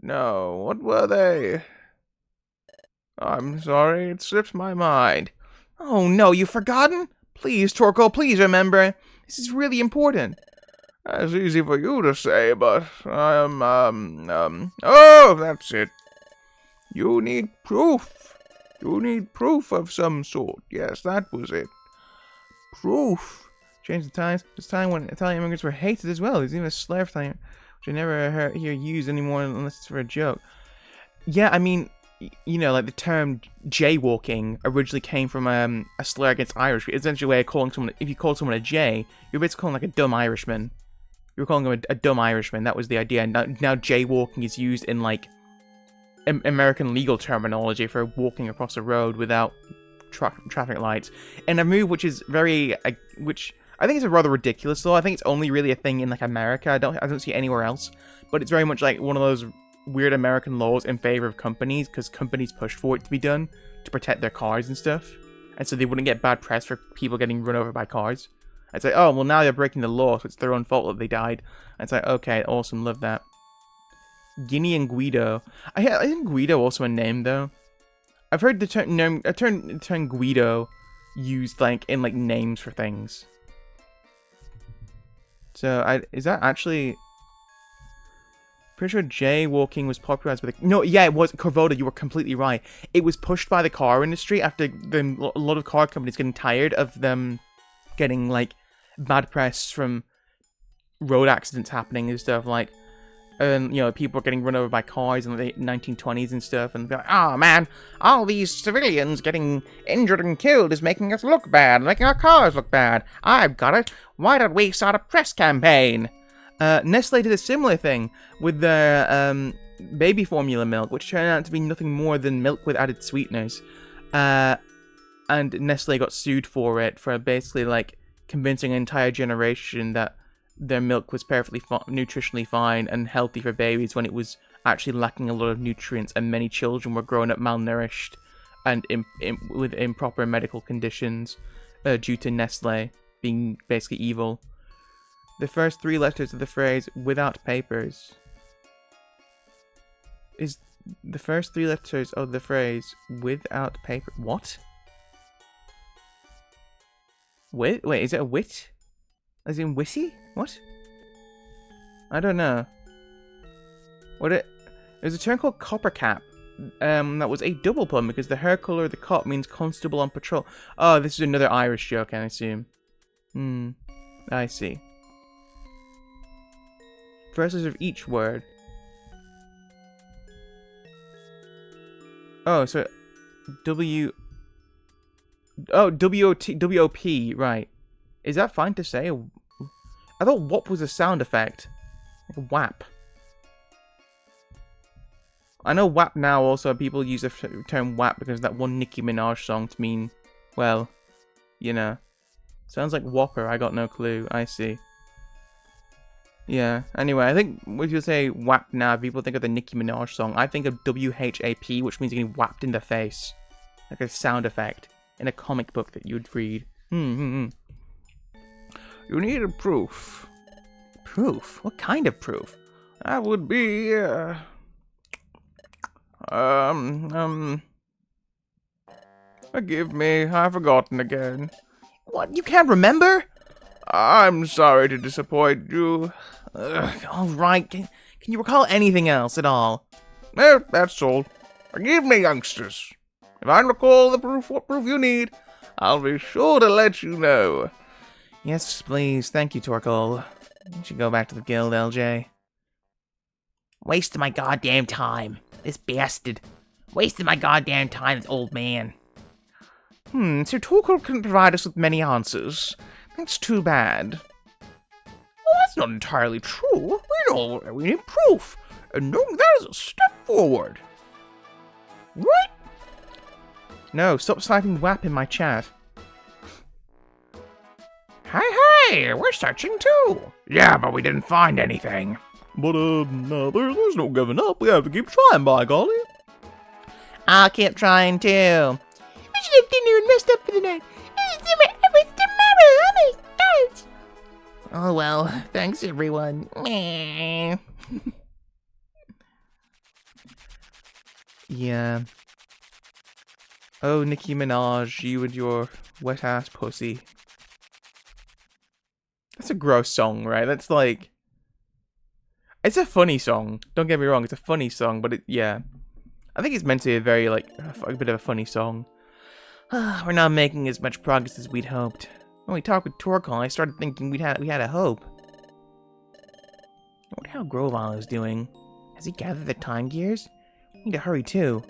[SPEAKER 4] No, what were they? I'm sorry, it slipped my mind.
[SPEAKER 2] Oh no, you've forgotten? Please, Torkoal, please remember. This is really important.
[SPEAKER 4] That's easy for you to say, but I am, oh, that's it. You need proof. You need proof of some sort. Yes, that was it. Proof.
[SPEAKER 1] Change the times. It's time when Italian immigrants were hated as well. There's even a slur for Italian, which I never hear used anymore unless it's for a joke. Yeah, I mean, like the term jaywalking originally came from a slur against Irish. It's essentially a way of calling someone, if you call someone a jay, you're basically calling like a dumb Irishman. You're calling him a dumb Irishman. That was the idea. Now jaywalking is used in like American legal terminology for walking across a road without traffic lights. And a move which is very, which I think is a rather ridiculous law. I think it's only really a thing in like America. I don't see it anywhere else. But it's very much like one of those weird American laws in favor of companies, because companies pushed for it to be done to protect their cars and stuff. And so they wouldn't get bad press for people getting run over by cars. It's like, oh, well, now they're breaking the law, so it's their own fault that they died. And it's like, okay, awesome, love that. Guinea and Guido. Isn't Guido also a name, though? I've heard the term Guido used, like, in, like, names for things. So, is that actually... Pretty sure jaywalking was popularized by the... No, yeah, it was. Corvoda, you were completely right. It was pushed by the car industry after a lot of car companies getting tired of them getting, like, bad press from road accidents happening and stuff, like, you know, people are getting run over by cars in the 1920s and stuff, and they're like, oh man, all these civilians getting injured and killed is making us look bad, making our cars look bad. I've got it. Why don't we start a press campaign? Nestle did a similar thing with their baby formula milk, which turned out to be nothing more than milk with added sweeteners. And Nestle got sued for it, for basically, like, convincing an entire generation that their milk was perfectly nutritionally fine and healthy for babies, when it was actually lacking a lot of nutrients, and many children were growing up malnourished and with improper medical conditions due to Nestle being basically evil. The first 3 letters of the phrase "without papers" is the first 3 letters of the phrase "without paper." What? Wait, is it a wit? As in witty? What? I don't know. There's a term called copper cap. That was a double pun because the hair color of the cop means constable on patrol. Oh, this is another Irish joke, I assume. I see. Verses of each word. Oh, so W-O-P, right. Is that fine to say? I thought WOP was a sound effect. Like WAP. I know WAP now also, people use the term WAP because of that one Nicki Minaj song to mean, well, you know. Sounds like Whopper, I got no clue. I see. Yeah, anyway, I think when you say WAP now, people think of the Nicki Minaj song. I think of WHAP, which means you're getting whapped in the face. Like a sound effect in a comic book that you'd read. You
[SPEAKER 4] need a proof.
[SPEAKER 1] Proof? What kind of proof?
[SPEAKER 4] That would be, forgive me, I've forgotten again.
[SPEAKER 1] What, you can't remember?
[SPEAKER 4] I'm sorry to disappoint you.
[SPEAKER 1] Alright, can you recall anything else at all?
[SPEAKER 4] That's all. Forgive me, youngsters. If I recall what proof you need, I'll be sure to let you know.
[SPEAKER 1] Yes, please. Thank you, Torkoal. You should go back to the guild, LJ.
[SPEAKER 2] Wasting my goddamn time. This bastard. Wasting my goddamn time, this old man.
[SPEAKER 1] Sir Torkoal couldn't provide us with many answers. That's too bad.
[SPEAKER 3] Well, that's not entirely true. We know we need proof. And knowing that is a step forward. Right?
[SPEAKER 1] No, stop typing WAP in my chat.
[SPEAKER 3] Hey, we're searching too. Yeah, but we didn't find anything.
[SPEAKER 4] But, no, there's no giving up. We have to keep trying, by golly.
[SPEAKER 2] I'll keep trying too.
[SPEAKER 5] I should have dinner and rest up for the night. It's tomorrow, oh my gosh.
[SPEAKER 2] Oh well, thanks everyone.
[SPEAKER 5] Meh.
[SPEAKER 1] Yeah. Oh, Nicki Minaj, you and your wet-ass pussy. That's a gross song, right? That's like... It's a funny song. Don't get me wrong, it's a funny song, but yeah. I think it's meant to be a very, like, a bit of a funny song.
[SPEAKER 2] We're not making as much progress as we'd hoped.
[SPEAKER 1] When we talked with Torkoal, I started thinking we had a hope.
[SPEAKER 2] I wonder how Grovile is doing. Has he gathered the time gears? We need to hurry too.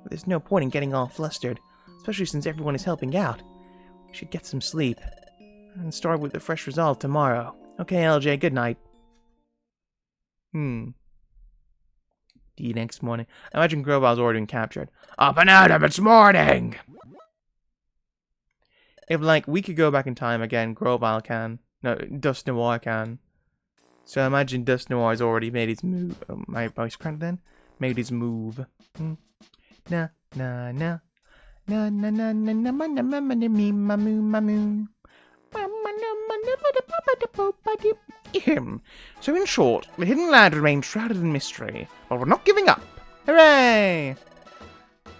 [SPEAKER 2] But there's no point in getting all flustered, especially since everyone is helping out. We should get some sleep. And start with a fresh resolve tomorrow. Okay, LJ, good night.
[SPEAKER 1] The next morning. I imagine Grovile's already been captured.
[SPEAKER 3] Up and at 'em, it's morning.
[SPEAKER 1] If, like, we could go back in time again, Grovyle can. No, Dust Noir can. So I imagine Dust Noir's already made his move. Oh, my voice cracked then? Made his move. Na, na, na. Na, na, na, na, na, na, na, na, na, me, ma, moo, ma, moo. So in short, the hidden land remains shrouded in mystery, but we're not giving up. Hooray!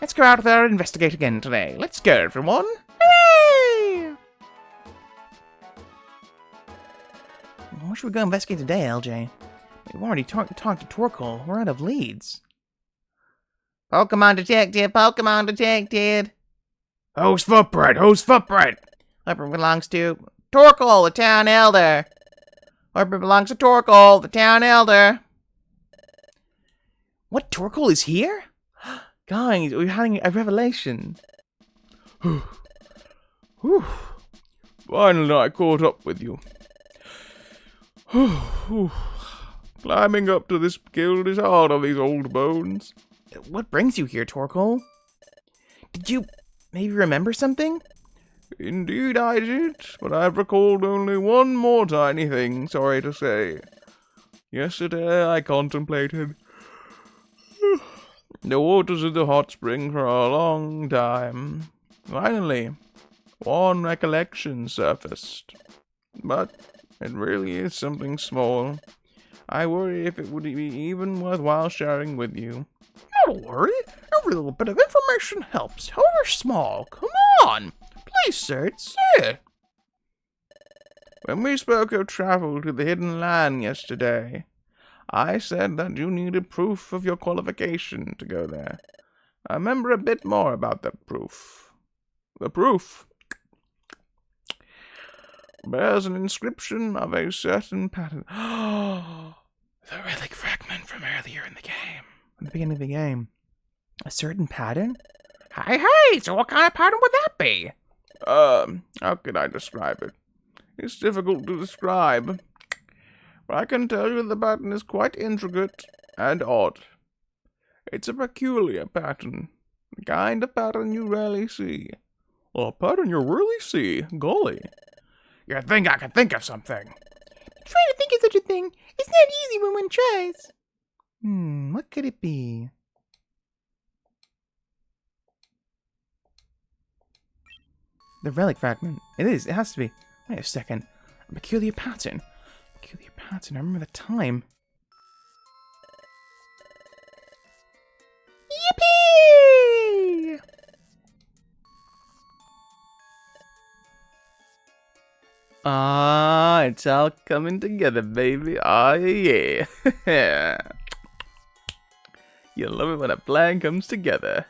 [SPEAKER 1] Let's go out there and investigate again today. Let's go, everyone. Hooray! Where should we go investigate today, LJ? We've already talked to Torkoal. We're out of leads. Pokemon detective, Pokemon detective.
[SPEAKER 4] Whose footprint? Whose footprint?
[SPEAKER 1] Harper belongs to Torkoal, the town elder. Harper belongs to Torkoal, the town elder. What, Torkoal is here? Guys, we're having a revelation.
[SPEAKER 4] Whew. Finally, I caught up with you. Climbing up to this guild is hard on these old bones.
[SPEAKER 1] What brings you here, Torkoal? Did you maybe remember something?
[SPEAKER 4] Indeed I did, but I've recalled only one more tiny thing, sorry to say. Yesterday I contemplated the waters of the hot spring for a long time. Finally, one recollection surfaced. But it really is something small. I worry if it would be even worthwhile sharing with you.
[SPEAKER 3] Don't worry, every little bit of information helps, however small. Come on! Please, sir, it's it.
[SPEAKER 4] When we spoke of travel to the hidden land yesterday, I said that you needed proof of your qualification to go there. I remember a bit more about that proof. The proof bears an inscription of a certain pattern.
[SPEAKER 1] The relic fragment from earlier in the game. At the beginning of the game. A certain pattern?
[SPEAKER 3] Hey, so what kind of pattern would that be?
[SPEAKER 4] How could I describe it? It's difficult to describe. But I can tell you the pattern is quite intricate and odd. It's a peculiar pattern. The kind of pattern you rarely see.
[SPEAKER 3] A pattern you rarely see? Golly. You think I could think of something?
[SPEAKER 5] Try to think of such a thing. It's not easy when one tries.
[SPEAKER 1] What could it be? The relic fragment. It is. It has to be. Wait a second. A peculiar pattern. Peculiar pattern. I remember the time.
[SPEAKER 5] Yippee!
[SPEAKER 1] Ah, it's all coming together, baby. Ah, yeah. You love it when a plan comes together.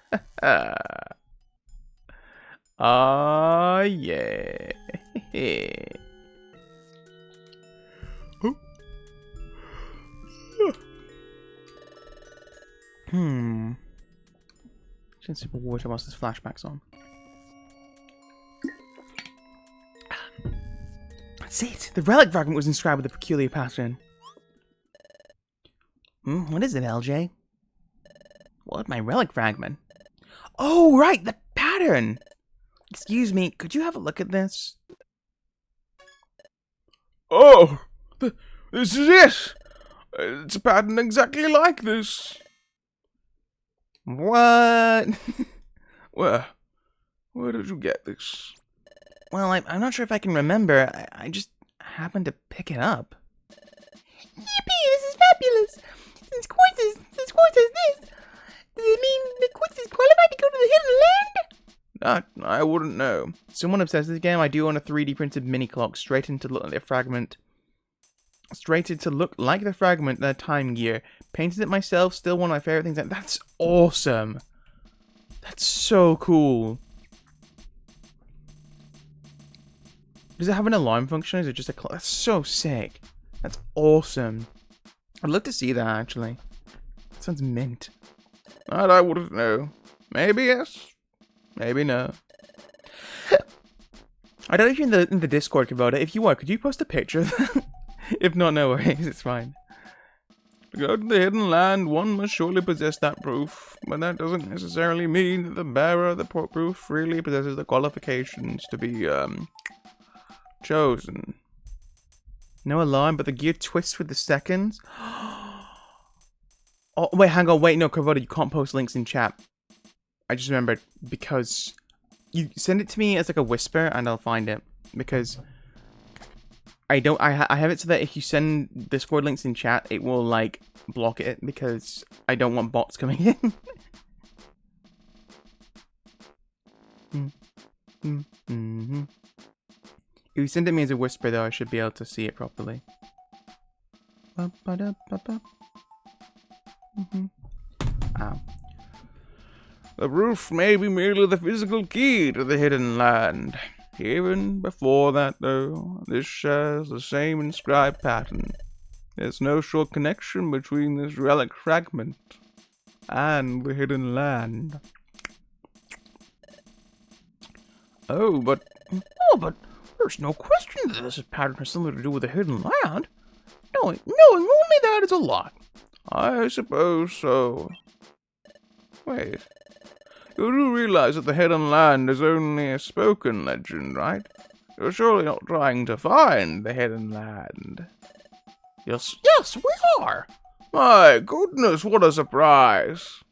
[SPEAKER 1] Ah, yeah. Should sip of water whilst this flashback's on. That's it. The relic fragment was inscribed with a peculiar pattern. What is it, LJ? What, my relic fragment? Oh, right, the pattern! Excuse me, could you have a look at this?
[SPEAKER 4] Oh! This is it! It's a pattern exactly like this.
[SPEAKER 1] What?
[SPEAKER 4] Where did you get this?
[SPEAKER 1] Well, I'm not sure if I can remember. I just happened to pick it up.
[SPEAKER 5] Yippee, this is fabulous! Since Quartz says this, does it mean that Quartz is qualified to go to the hidden land?
[SPEAKER 4] That I wouldn't know.
[SPEAKER 1] Someone obsessed with this game, I do own a 3D printed mini clock straightened to look like the fragment. Straightened to look like the fragment, the time gear. Painted it myself, still one of my favorite things. That's awesome. That's so cool. Does it have an alarm function? Or is it just a clock? That's so sick. That's awesome. I'd love to see that, actually. That sounds mint.
[SPEAKER 4] That I wouldn't know. Maybe yes, maybe no.
[SPEAKER 1] I don't know if you're in the Discord, Kubota. If you are, could you post a picture of that? If not, no worries. It's fine.
[SPEAKER 4] To go to the hidden land, one must surely possess that proof, but that doesn't necessarily mean that the bearer of the proof really possesses the qualifications to be, chosen.
[SPEAKER 1] No alarm, but the gear twists with the seconds. Oh, wait, hang on, wait, no, Carvota, you can't post links in chat. I just remembered, because you send it to me as like a whisper, and I'll find it, because I have it so that if you send Discord links in chat, it will, like, block it, because I don't want bots coming in. If you send it me as a whisper, though, I should be able to see it properly. Ow.
[SPEAKER 4] The roof may be merely the physical key to the hidden land. Even before that, though, this shares the same inscribed pattern. There's no sure connection between this relic fragment and the hidden land.
[SPEAKER 3] Oh, but there's no question that this pattern has something to do with the hidden land. Knowing only that is a lot.
[SPEAKER 4] I suppose so. Wait. You do realize that the hidden land is only a spoken legend, right? You're surely not trying to find the hidden land.
[SPEAKER 3] Yes, we are.
[SPEAKER 4] My goodness, what a surprise.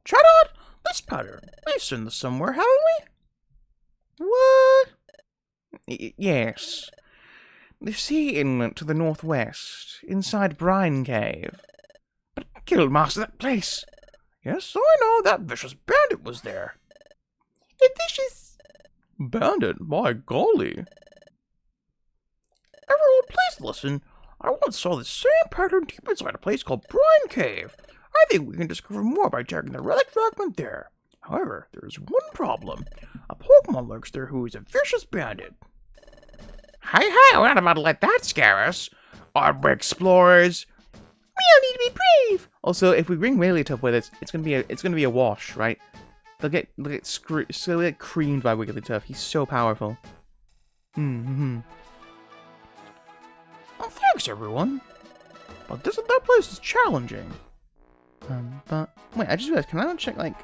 [SPEAKER 3] Chatot, this pattern. We've seen this somewhere, haven't we? What? Yes. The sea inlet to the northwest, inside Brine Cave. But Guildmaster, that place. Yes, I know, that vicious bandit was there.
[SPEAKER 5] A vicious
[SPEAKER 4] Bandit? By golly.
[SPEAKER 3] Everyone, please listen. I once saw the same pattern deep inside a place called Brine Cave. I think we can discover more by checking the relic fragment there. However, there is one problem. A Pokemon lurks there who is a vicious bandit. Hey, we're not about to let that scare us. Are we explorers?
[SPEAKER 5] we all need to be brave.
[SPEAKER 1] Also, if we bring Wigglytuff with us, it's gonna be a wash, right? They'll get creamed by Wigglytuff. He's so powerful.
[SPEAKER 3] Well, thanks, everyone. But that place is challenging.
[SPEAKER 1] But wait, I just realized, can I not check like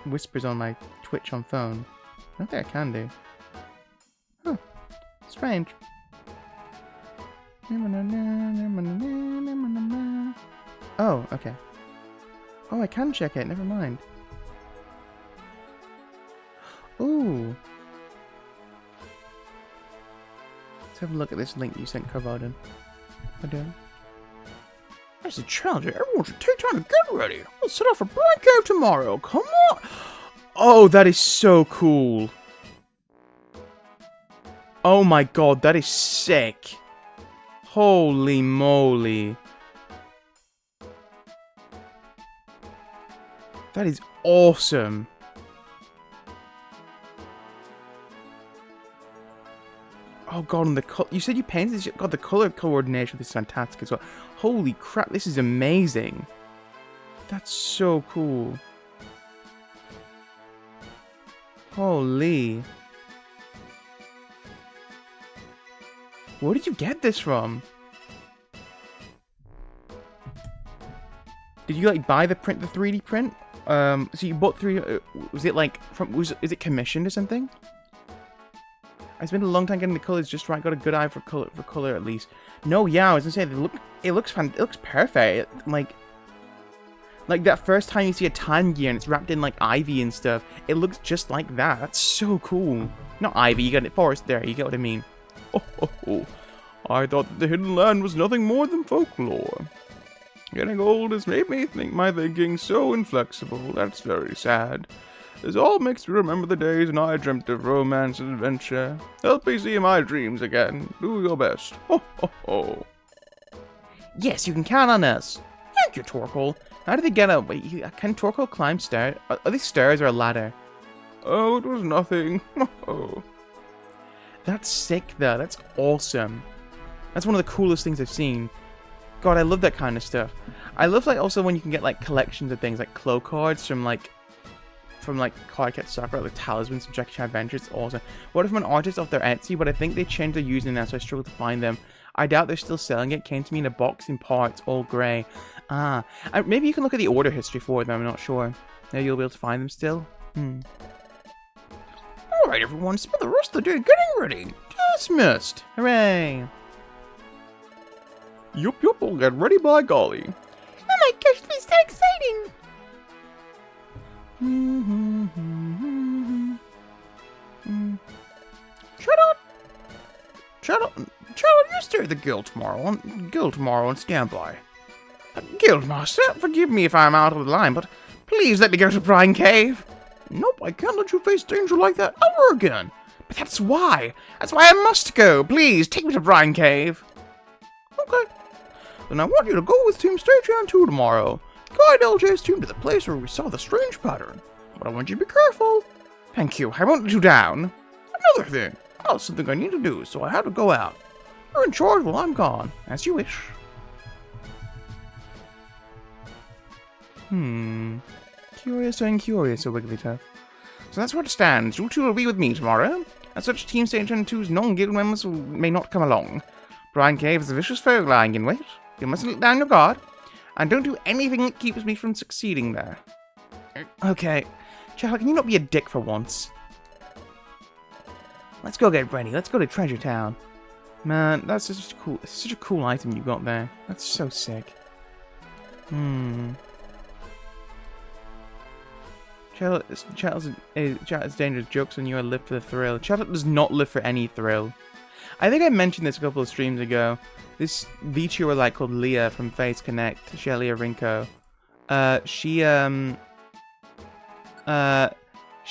[SPEAKER 1] whispers on my Twitch on phone? I don't think I can do. Huh. Strange. Oh, okay. Oh, I can check it, never mind. Ooh. Let's have a look at this link you sent, Carvota.
[SPEAKER 3] As a challenge, everyone should take time to get ready. Let's set off for Brine Cave tomorrow. Come on.
[SPEAKER 1] Oh, that is so cool. Oh my god, that is sick. Holy moly. That is awesome. Oh god, and the you said you painted this. God, the color coordination is fantastic as well. Holy crap, this is amazing. That's so cool. Holy. Where did you get this from? Did you like buy the 3D print? So you bought was it like is it commissioned or something? I spent a long time getting the colors just right. Got a good eye for color at least. No, yeah, I was gonna say it looks perfect. Like that first time you see a Tangia and it's wrapped in like ivy and stuff. It looks just like that. That's so cool. Not ivy, you got it forest there. You get what I mean.
[SPEAKER 4] Oh. I thought that the hidden land was nothing more than folklore. Getting old has made me think my thinking so inflexible. That's very sad. This all makes me remember the days when I dreamt of romance and adventure. Help me see my dreams again. Do your best. Ho.
[SPEAKER 1] Yes, you can count on us.
[SPEAKER 3] Thank you, Torkoal.
[SPEAKER 1] How do they get up? Wait, can Torkoal climb stairs? Are these stairs or a ladder?
[SPEAKER 4] Oh, it was nothing. Oh.
[SPEAKER 1] That's sick, though. That's awesome. That's one of the coolest things I've seen. God, I love that kind of stuff. I love like also when you can get like collections of things like Clo cards from Card Captor Sakura, like talismans from Jackie Chan Adventures. It's awesome. What if I'm an artist off their Etsy, but I think they changed their username now, so I struggle to find them. I doubt they're still selling it. Came to me in a box in parts, all grey. Ah, maybe you can look at the order history for them, I'm not sure. Maybe you'll be able to find them still.
[SPEAKER 3] Alright, everyone, spend the rest of the day getting ready. Dismissed.
[SPEAKER 1] Hooray!
[SPEAKER 4] Yup, I'll get ready by golly.
[SPEAKER 5] Oh my gosh, this is so exciting!
[SPEAKER 3] Charlotte, you stay at the guild tomorrow and stand by. Guildmaster, forgive me if I'm out of the line, but please let me go to Brine Cave. Nope, I can't let you face danger like that ever again. But that's why I must go. Please, take me to Brine Cave. Okay. Then I want you to go with Team Stagehand 2 tomorrow. Guide LJ's team to the place where we saw the strange pattern. But I want you to be careful. Thank you, I won't let you down. Another thing, I have something I need to do, so I have to go out. You're in charge while I'm gone, as you wish.
[SPEAKER 1] Curious and curious, Wigglytuff.
[SPEAKER 3] So that's where it stands. You two will be with me tomorrow. As such, Team Stagehand 2's non-guild members may not come along. Brine Cave is a vicious foe lying in wait. You mustn't let down your guard. And don't do anything that keeps me from succeeding there.
[SPEAKER 1] Okay. Charlotte, can you not be a dick for once? Let's go get ready. Let's go to Treasure Town. Man, that's such a cool item you got there. That's so sick. Charlotte's dangerous jokes on you are live for the thrill. Charlotte does not live for any thrill. I think I mentioned this a couple of streams ago. This VTuber like called Leah from Face Connect, Shelly Arinko. She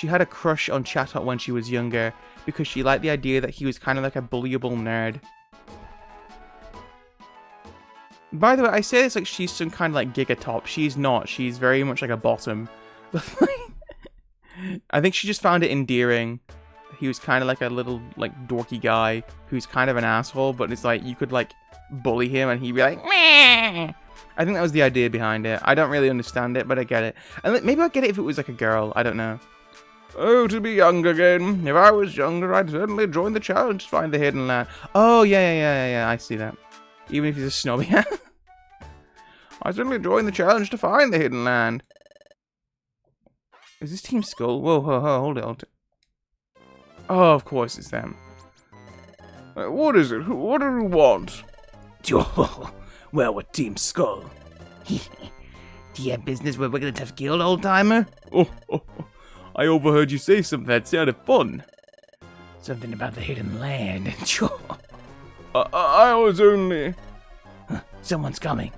[SPEAKER 1] had a crush on Chatot when she was younger because she liked the idea that he was kind of like a bullyable nerd. By the way, I say this like she's some kind of like gigatop. She's not. She's very much like a bottom. I think she just found it endearing. He was kind of like a little like dorky guy who's kind of an asshole, but it's like you could like bully him and he'd be like, meh. I think that was the idea behind it. I don't really understand it, but I get it. And maybe I'd get it if it was like a girl. I don't know.
[SPEAKER 4] Oh, to be young again. If I was younger, I'd certainly join the challenge to find the hidden land.
[SPEAKER 1] Oh, yeah, I see that. Even if he's a snobby.
[SPEAKER 4] I certainly join the challenge to find the hidden land.
[SPEAKER 1] Is this Team Skull? Whoa, hold it. Oh, of course it's them.
[SPEAKER 4] What is it? What do you want?
[SPEAKER 2] Well, with Team Skull. Do you have business with Wigglytuff Guild, old-timer?
[SPEAKER 4] Oh, I overheard you say something that sounded fun.
[SPEAKER 2] Something about the hidden land.
[SPEAKER 4] I was only...
[SPEAKER 2] Someone's coming.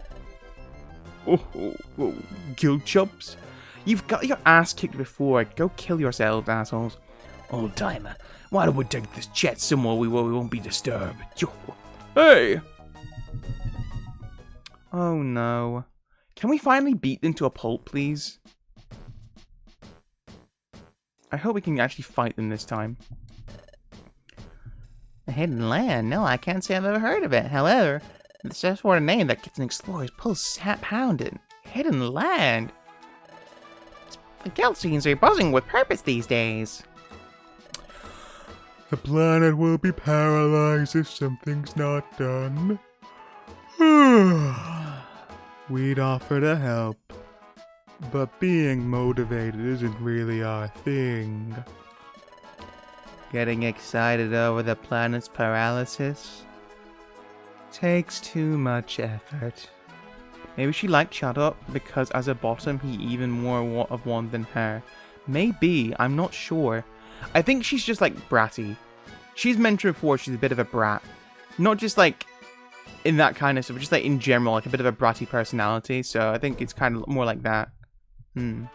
[SPEAKER 4] Oh,
[SPEAKER 1] Guild chops? You've got your ass kicked before. Go kill yourselves, assholes.
[SPEAKER 2] Old-timer, why don't we take this chat somewhere where we won't be disturbed?
[SPEAKER 4] Hey!
[SPEAKER 1] Oh no. Can we finally beat them to a pulp, please? I hope we can actually fight them this time.
[SPEAKER 2] The hidden land? No, I can't say I've ever heard of it. However, it's just for a name that gets an explorer's pulse pounding. Hidden land? The guild seems to be buzzing with purpose these days.
[SPEAKER 4] The planet will be paralyzed if something's not done.
[SPEAKER 1] We'd offer to help, but being motivated isn't really our thing. Getting excited over the planet's paralysis takes too much effort. Maybe she liked Chatot because as a bottom he even more of one than her. Maybe, I'm not sure. I think she's just like bratty. She's mentioned before she's a bit of a brat. Not just like in that kind of stuff, but just like in general, like a bit of a bratty personality. So I think it's kind of more like that. Oh,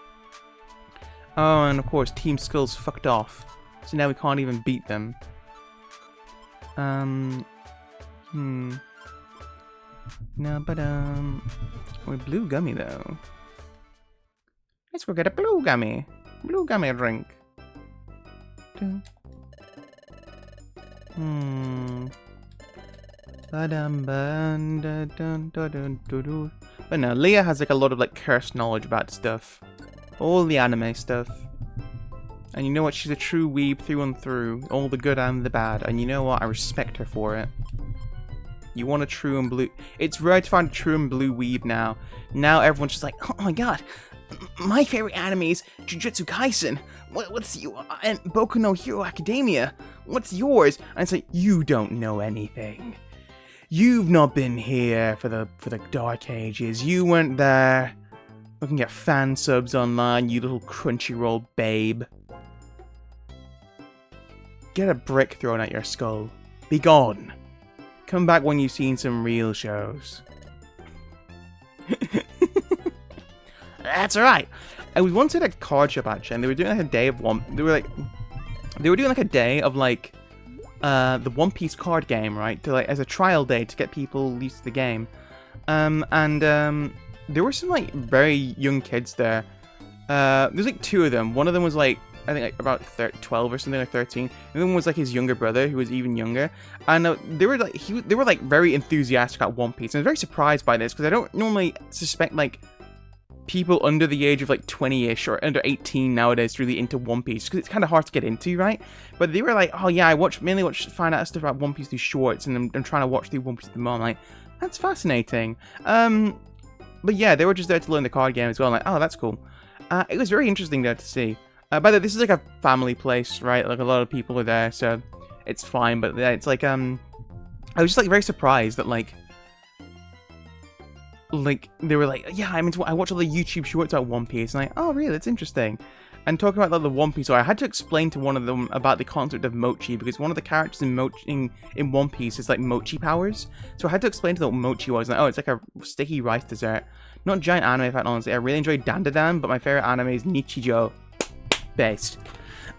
[SPEAKER 1] and of course Team Skull's fucked off. So now we can't even beat them. No, but we're blue gummy though. Let's go get a blue gummy. Blue gummy drink. But no, Leah has like a lot of like cursed knowledge about stuff. All the anime stuff. And you know what? She's a true weeb through and through. All the good and the bad. And you know what? I respect her for it. You want a true and blue. It's rare to find a true and blue weeb now. Now everyone's just like, oh my god, my favorite anime is Jujutsu Kaisen. What's you and Boku no Hero Academia? What's yours? And it's like, you don't know anything. You've not been here for the Dark Ages. You weren't there looking at fan subs online, you little Crunchyroll babe. Get a brick thrown at your skull. Be gone. Come back when you've seen some real shows. That's alright. I was once at a card shop actually, and they were doing like a day of They were doing like a day of like the One Piece card game, right? To like as a trial day to get people used to the game. There were some like very young kids there. There's like two of them. One of them was like I think like about 12 or something, like 13. And the other one was like his younger brother, who was even younger. And they were like very enthusiastic about One Piece. And I was very surprised by this because I don't normally suspect like people under the age of like 20-ish or under 18 nowadays really into One Piece because it's kind of hard to get into, right? But they were like, oh yeah, I mainly find out stuff about One Piece through shorts, and I'm trying to watch through One Piece at the moment. Like, that's fascinating. But yeah, they were just there to learn the card game as well. I'm like, oh, that's cool. It was very interesting there to see. By the way, this is like a family place, right? Like a lot of people are there, so it's fine. But yeah, it's like I was just like very surprised that like they were like, yeah, I watch all the YouTube shorts about One Piece, and like, oh really, that's interesting. And talking about like, the One Piece, so I had to explain to one of them about the concept of mochi because one of the characters in One Piece is like mochi powers. So I had to explain to them what mochi was. Like, oh, it's like a sticky rice dessert. Not a giant anime fan, honestly. I really enjoyed Dandadan, but my favorite anime is Nichijou based.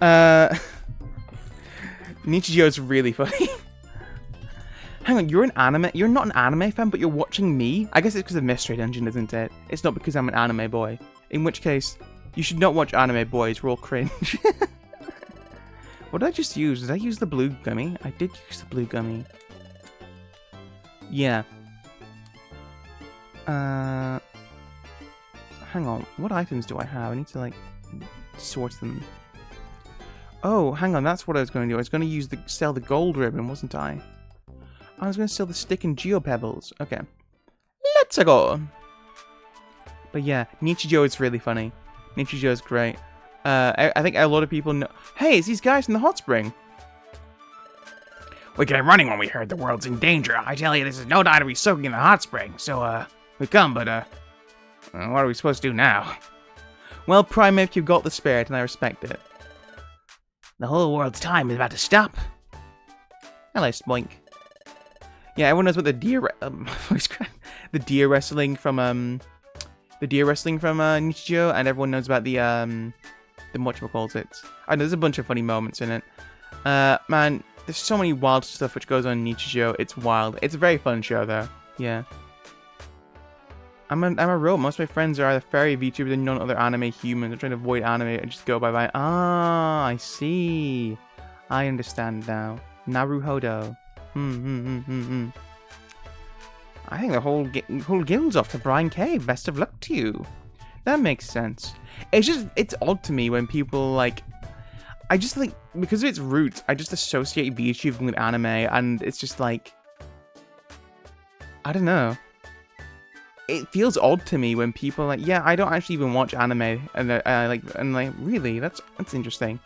[SPEAKER 1] Nichijou is really funny. Hang on, you're not an anime fan, but you're watching me? I guess it's because of Mystery Dungeon, isn't it? It's not because I'm an anime boy. In which case, you should not watch anime boys, we're all cringe. What did I just use? Did I use the blue gummy? I did use the blue gummy. Yeah. Hang on, what items do I have? I need to, like, sort them. Oh, hang on, that's what I was going to do. I was going to sell the gold ribbon, wasn't I? I was going to sell the stick and geopebbles. Okay. Let's go! But yeah, Nichijou is really funny. Nichijou is great. I think a lot of people know... Hey, it's these guys in the hot spring!
[SPEAKER 3] We came running when we heard the world's in danger. I tell you, this is no time to be soaking in the hot spring. So, we come, but, what are we supposed to do now?
[SPEAKER 1] Well, Primate, you've got the spirit, and I respect it.
[SPEAKER 3] The whole world's time is about to stop.
[SPEAKER 1] Hello, Spoink. Yeah, everyone knows what the deer... the deer wrestling from, Nichijou, and everyone knows about the whatchamacallit. I know, there's a bunch of funny moments in it. Man, there's so many wild stuff which goes on in Nichijou. It's wild. It's a very fun show, though. Yeah. I'm a robot. Most of my friends are either fairy VTubers and none other anime humans. I'm trying to avoid anime and just go by. Ah, I see. I understand now. Naruhodo. I think the whole guild's off to Brine Cave. Best of luck to you. That makes sense. It's odd to me when people like... I just like, because of its roots, I just associate VTubing with anime, and it's just like... I don't know. It feels odd to me when people are like, yeah, I don't actually even watch anime, and like, really? That's interesting.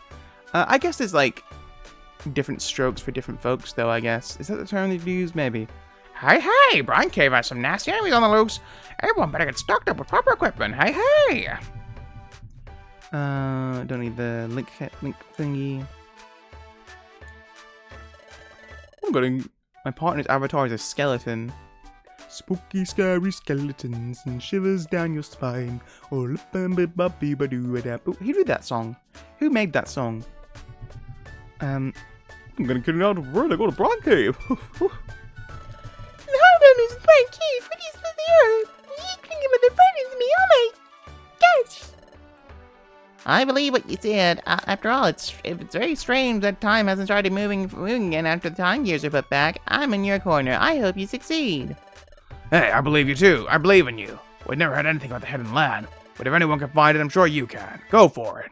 [SPEAKER 1] I guess there's like different strokes for different folks, though, I guess. Is that the term they've used? Maybe.
[SPEAKER 3] Hey, Brine Cave has some nasty enemies on the loose. Everyone better get stocked up with proper equipment. Hey.
[SPEAKER 1] Don't need the link thingy. I'm getting... My partner's avatar is a skeleton. Spooky, scary skeletons and shivers down your spine. Oh, who did that song? Who made that song? I'm gonna get it out of word. I go to Brine Cave.
[SPEAKER 5] Is Brine Cave. What is with the He's drinking with the friends me. Oh my gosh.
[SPEAKER 2] I believe what you said. After all, it's very strange that time hasn't started moving again after the time gears are put back. I'm in your corner. I hope you succeed.
[SPEAKER 3] Hey, I believe you too. I believe in you. We've never heard anything about the Hidden Land, but if anyone can find it, I'm sure you can. Go for it.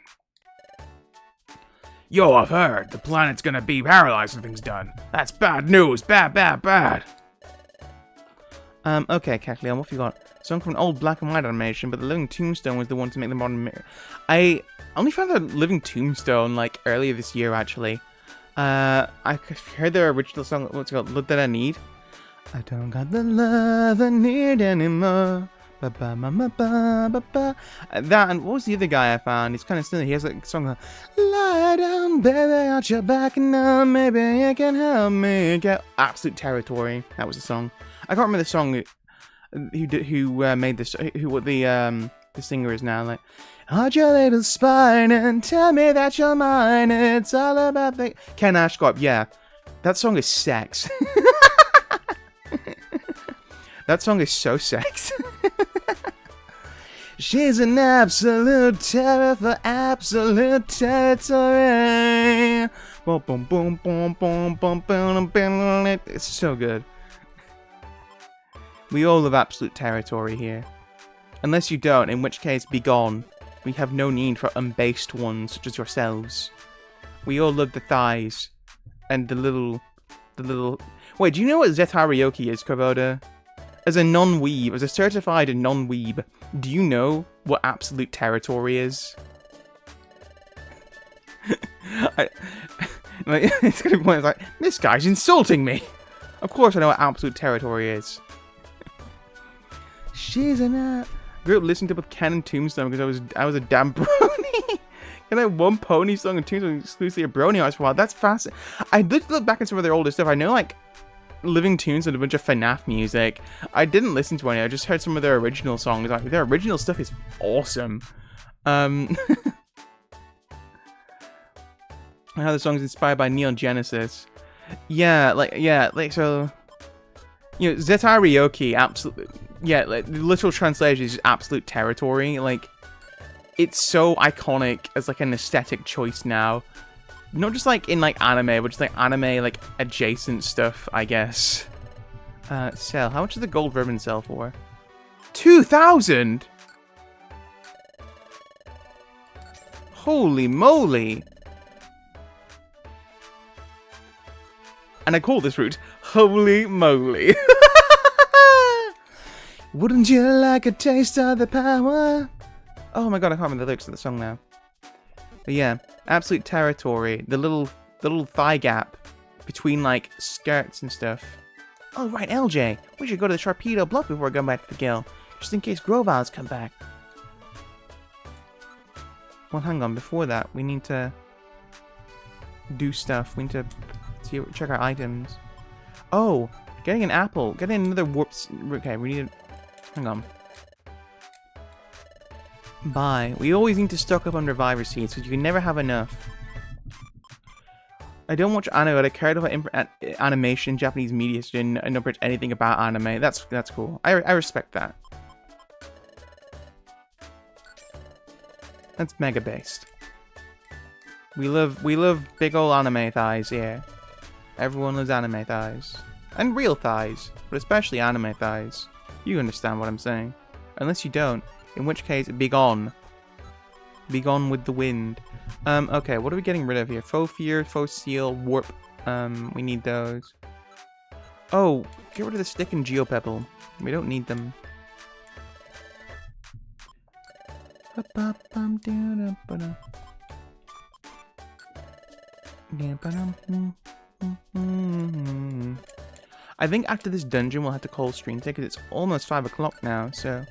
[SPEAKER 3] Yo, I've heard the planet's gonna be paralyzed when things done. That's bad news. Bad.
[SPEAKER 1] Okay, Kathleen, what have you got? Song from an old black and white animation, but the Living Tombstone was the one to make the modern mirror. I only found the Living Tombstone, like, earlier this year, actually. I heard their original song, what's it called? Love That I Need. I don't got the love I need anymore. That, and what was the other guy I found? He's kind of silly. He has like a song, Lie down, baby, at your back, and now maybe you can help me get Absolute Territory. That was the song. I can't remember the song who made this, what the singer is now. Like, hold your little spine and tell me that you're mine. It's all about the Ken Ashcroft. Yeah, that song is sex. That song is so sex. She's an absolute terror for absolute territory. Boom, boom, boom, boom, boom, boom, boom, boom. It's so good. We all love absolute territory here. Unless you don't, in which case, be gone. We have no need for unbased ones such as yourselves. We all love the thighs. And the little... Wait, do you know what Zetarioki is, Koboda? As a non-weeb, as a certified non-weeb, do you know what absolute territory is? It's gonna be one like, this guy's insulting me! Of course I know what absolute territory is. She's an grew up listening to both Ken and Tombstone because I was a damn brony. And I had one pony song and Tombstone exclusively a brony artist for a while. That's fascinating. I did look back at some of their older stuff. I know like Living Tunes and a bunch of FNAF music. I didn't listen to any. I just heard some of their original songs. Like, their original stuff is awesome. And how the song's inspired by Neon Genesis. Yeah, so you know, Zetarioki, absolutely. Yeah, like the literal translation is just absolute territory. Like, it's so iconic as like an aesthetic choice now. Not just like in like anime, but just like anime like adjacent stuff, I guess. Sell. How much does the gold ribbon sell for? 2,000! Holy moly! And I call this route Holy Moly. Wouldn't you like a taste of the power? Oh my god, I can't remember the lyrics of the song now. But yeah, absolute territory. The little thigh gap between like skirts and stuff. Oh right, LJ, we should go to the Sharpedo Bluff before going back to the Gill, just in case Groval's come back. Well, hang on. Before that, we need to do stuff. We need to check our items. Oh, getting an apple. Getting another warp. Okay, we need to. Hang on. Buy. We always need to stock up on reviver seeds because you can never have enough. I don't watch anime, but I cared about animation, Japanese media, so I didn't know anything about anime. That's cool. I respect that. That's mega based. We love big ol' anime thighs here. Everyone loves anime thighs. And real thighs, but especially anime thighs. You understand what I'm saying. Unless you don't, in which case, be gone. Be gone with the wind. Okay, what are we getting rid of here? Faux fear, faux seal, warp. We need those. Oh, get rid of the stick and geopebble. We don't need them. I think after this dungeon we'll have to call stream today because it's almost 5 o'clock now, so...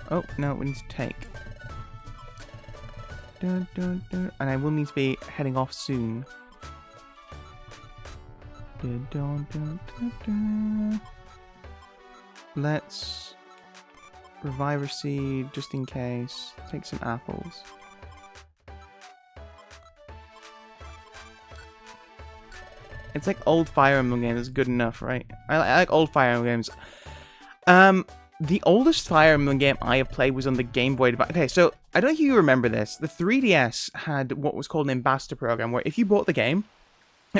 [SPEAKER 1] Oh, no, we need to take. And I will need to be heading off soon. Let's... Reviver seed, just in case. Take some apples. It's like old Fire Emblem games. It's good enough, right? I like old Fire Emblem games. The oldest Fire Emblem game I have played was on the Game Boy Advance. Okay, so I don't know if you remember this. The 3DS had what was called an ambassador program, where if you bought the game,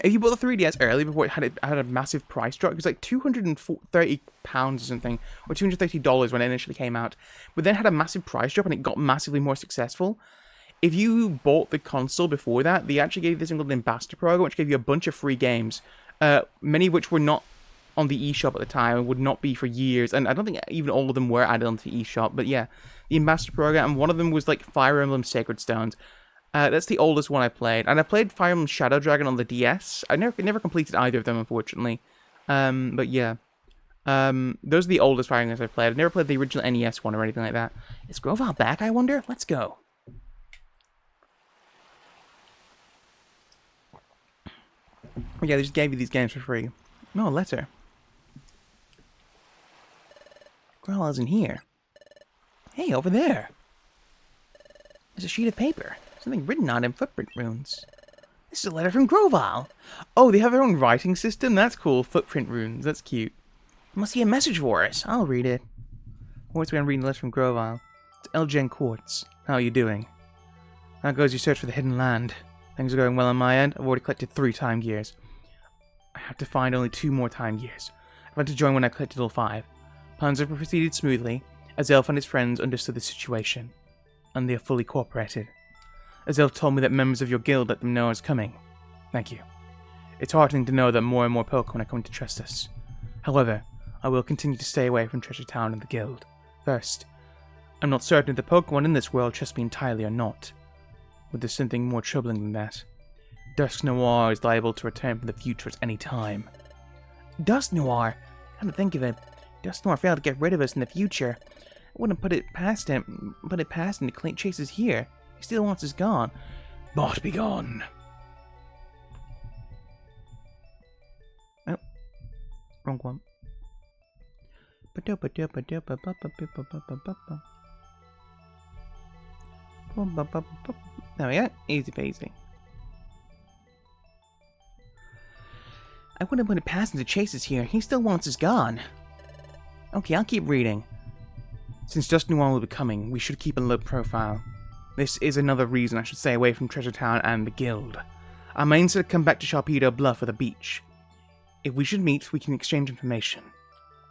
[SPEAKER 1] if you bought the 3DS early before it had a massive price drop, it was like £230 or something, or $230 when it initially came out, but then had a massive price drop and it got massively more successful. If you bought the console before that, they actually gave you this thing called the ambassador program, which gave you a bunch of free games, many of which were not on the eShop at the time and would not be for years. And I don't think even all of them were added onto eShop. But yeah, the Ambassador Program, and one of them was like Fire Emblem Sacred Stones. That's the oldest one I played. And I played Fire Emblem Shadow Dragon on the DS. I never completed either of them, unfortunately. But yeah. Those are the oldest Fire Emblems I've played. I've never played the original NES one or anything like that. Is Grovyle back, I wonder? Let's go. Yeah, they just gave you these games for free. No, a letter. Grovyle's in here. Hey, over there. There's a sheet of paper. Something written on it in footprint runes. This is a letter from Grovyle. Oh, they have their own writing system? That's cool. Footprint runes. That's cute. Must be a message for us. I'll read it. What's been reading the letter from Grovyle? It's Elgen Quartz. How are you doing? How goes your search for the hidden land? Things are going well on my end. I've already collected 3 time gears. I have to find only 2 more time gears. I've had to join when I collected all 5. Plans have proceeded smoothly, as Elf and his friends understood the situation, and they have fully cooperated. As Elf told me that members of your guild let them know I was coming. Thank you. It's heartening to know that more and more Pokemon are coming to trust us. However, I will continue to stay away from Treasure Town and the guild. First, I'm not certain if the Pokemon in this world trust me entirely or not. But there's something more troubling than that. Dusknoir is liable to return from the future at any time. Dusknoir? Come to think of it, Dusknoir failed to get rid of us in the future. I wouldn't put it past him to chase us here. He still wants us gone. But be gone. Oh. Wrong one. There we go. Easy peasy. I wouldn't put it past him to chase us here. He still wants us gone. Okay, I'll keep reading. Since Dusknoir will be coming, we should keep a low profile. This is another reason I should stay away from Treasure Town and the guild. I may instead come back to Sharpedo Bluff or the beach. If we should meet, we can exchange information.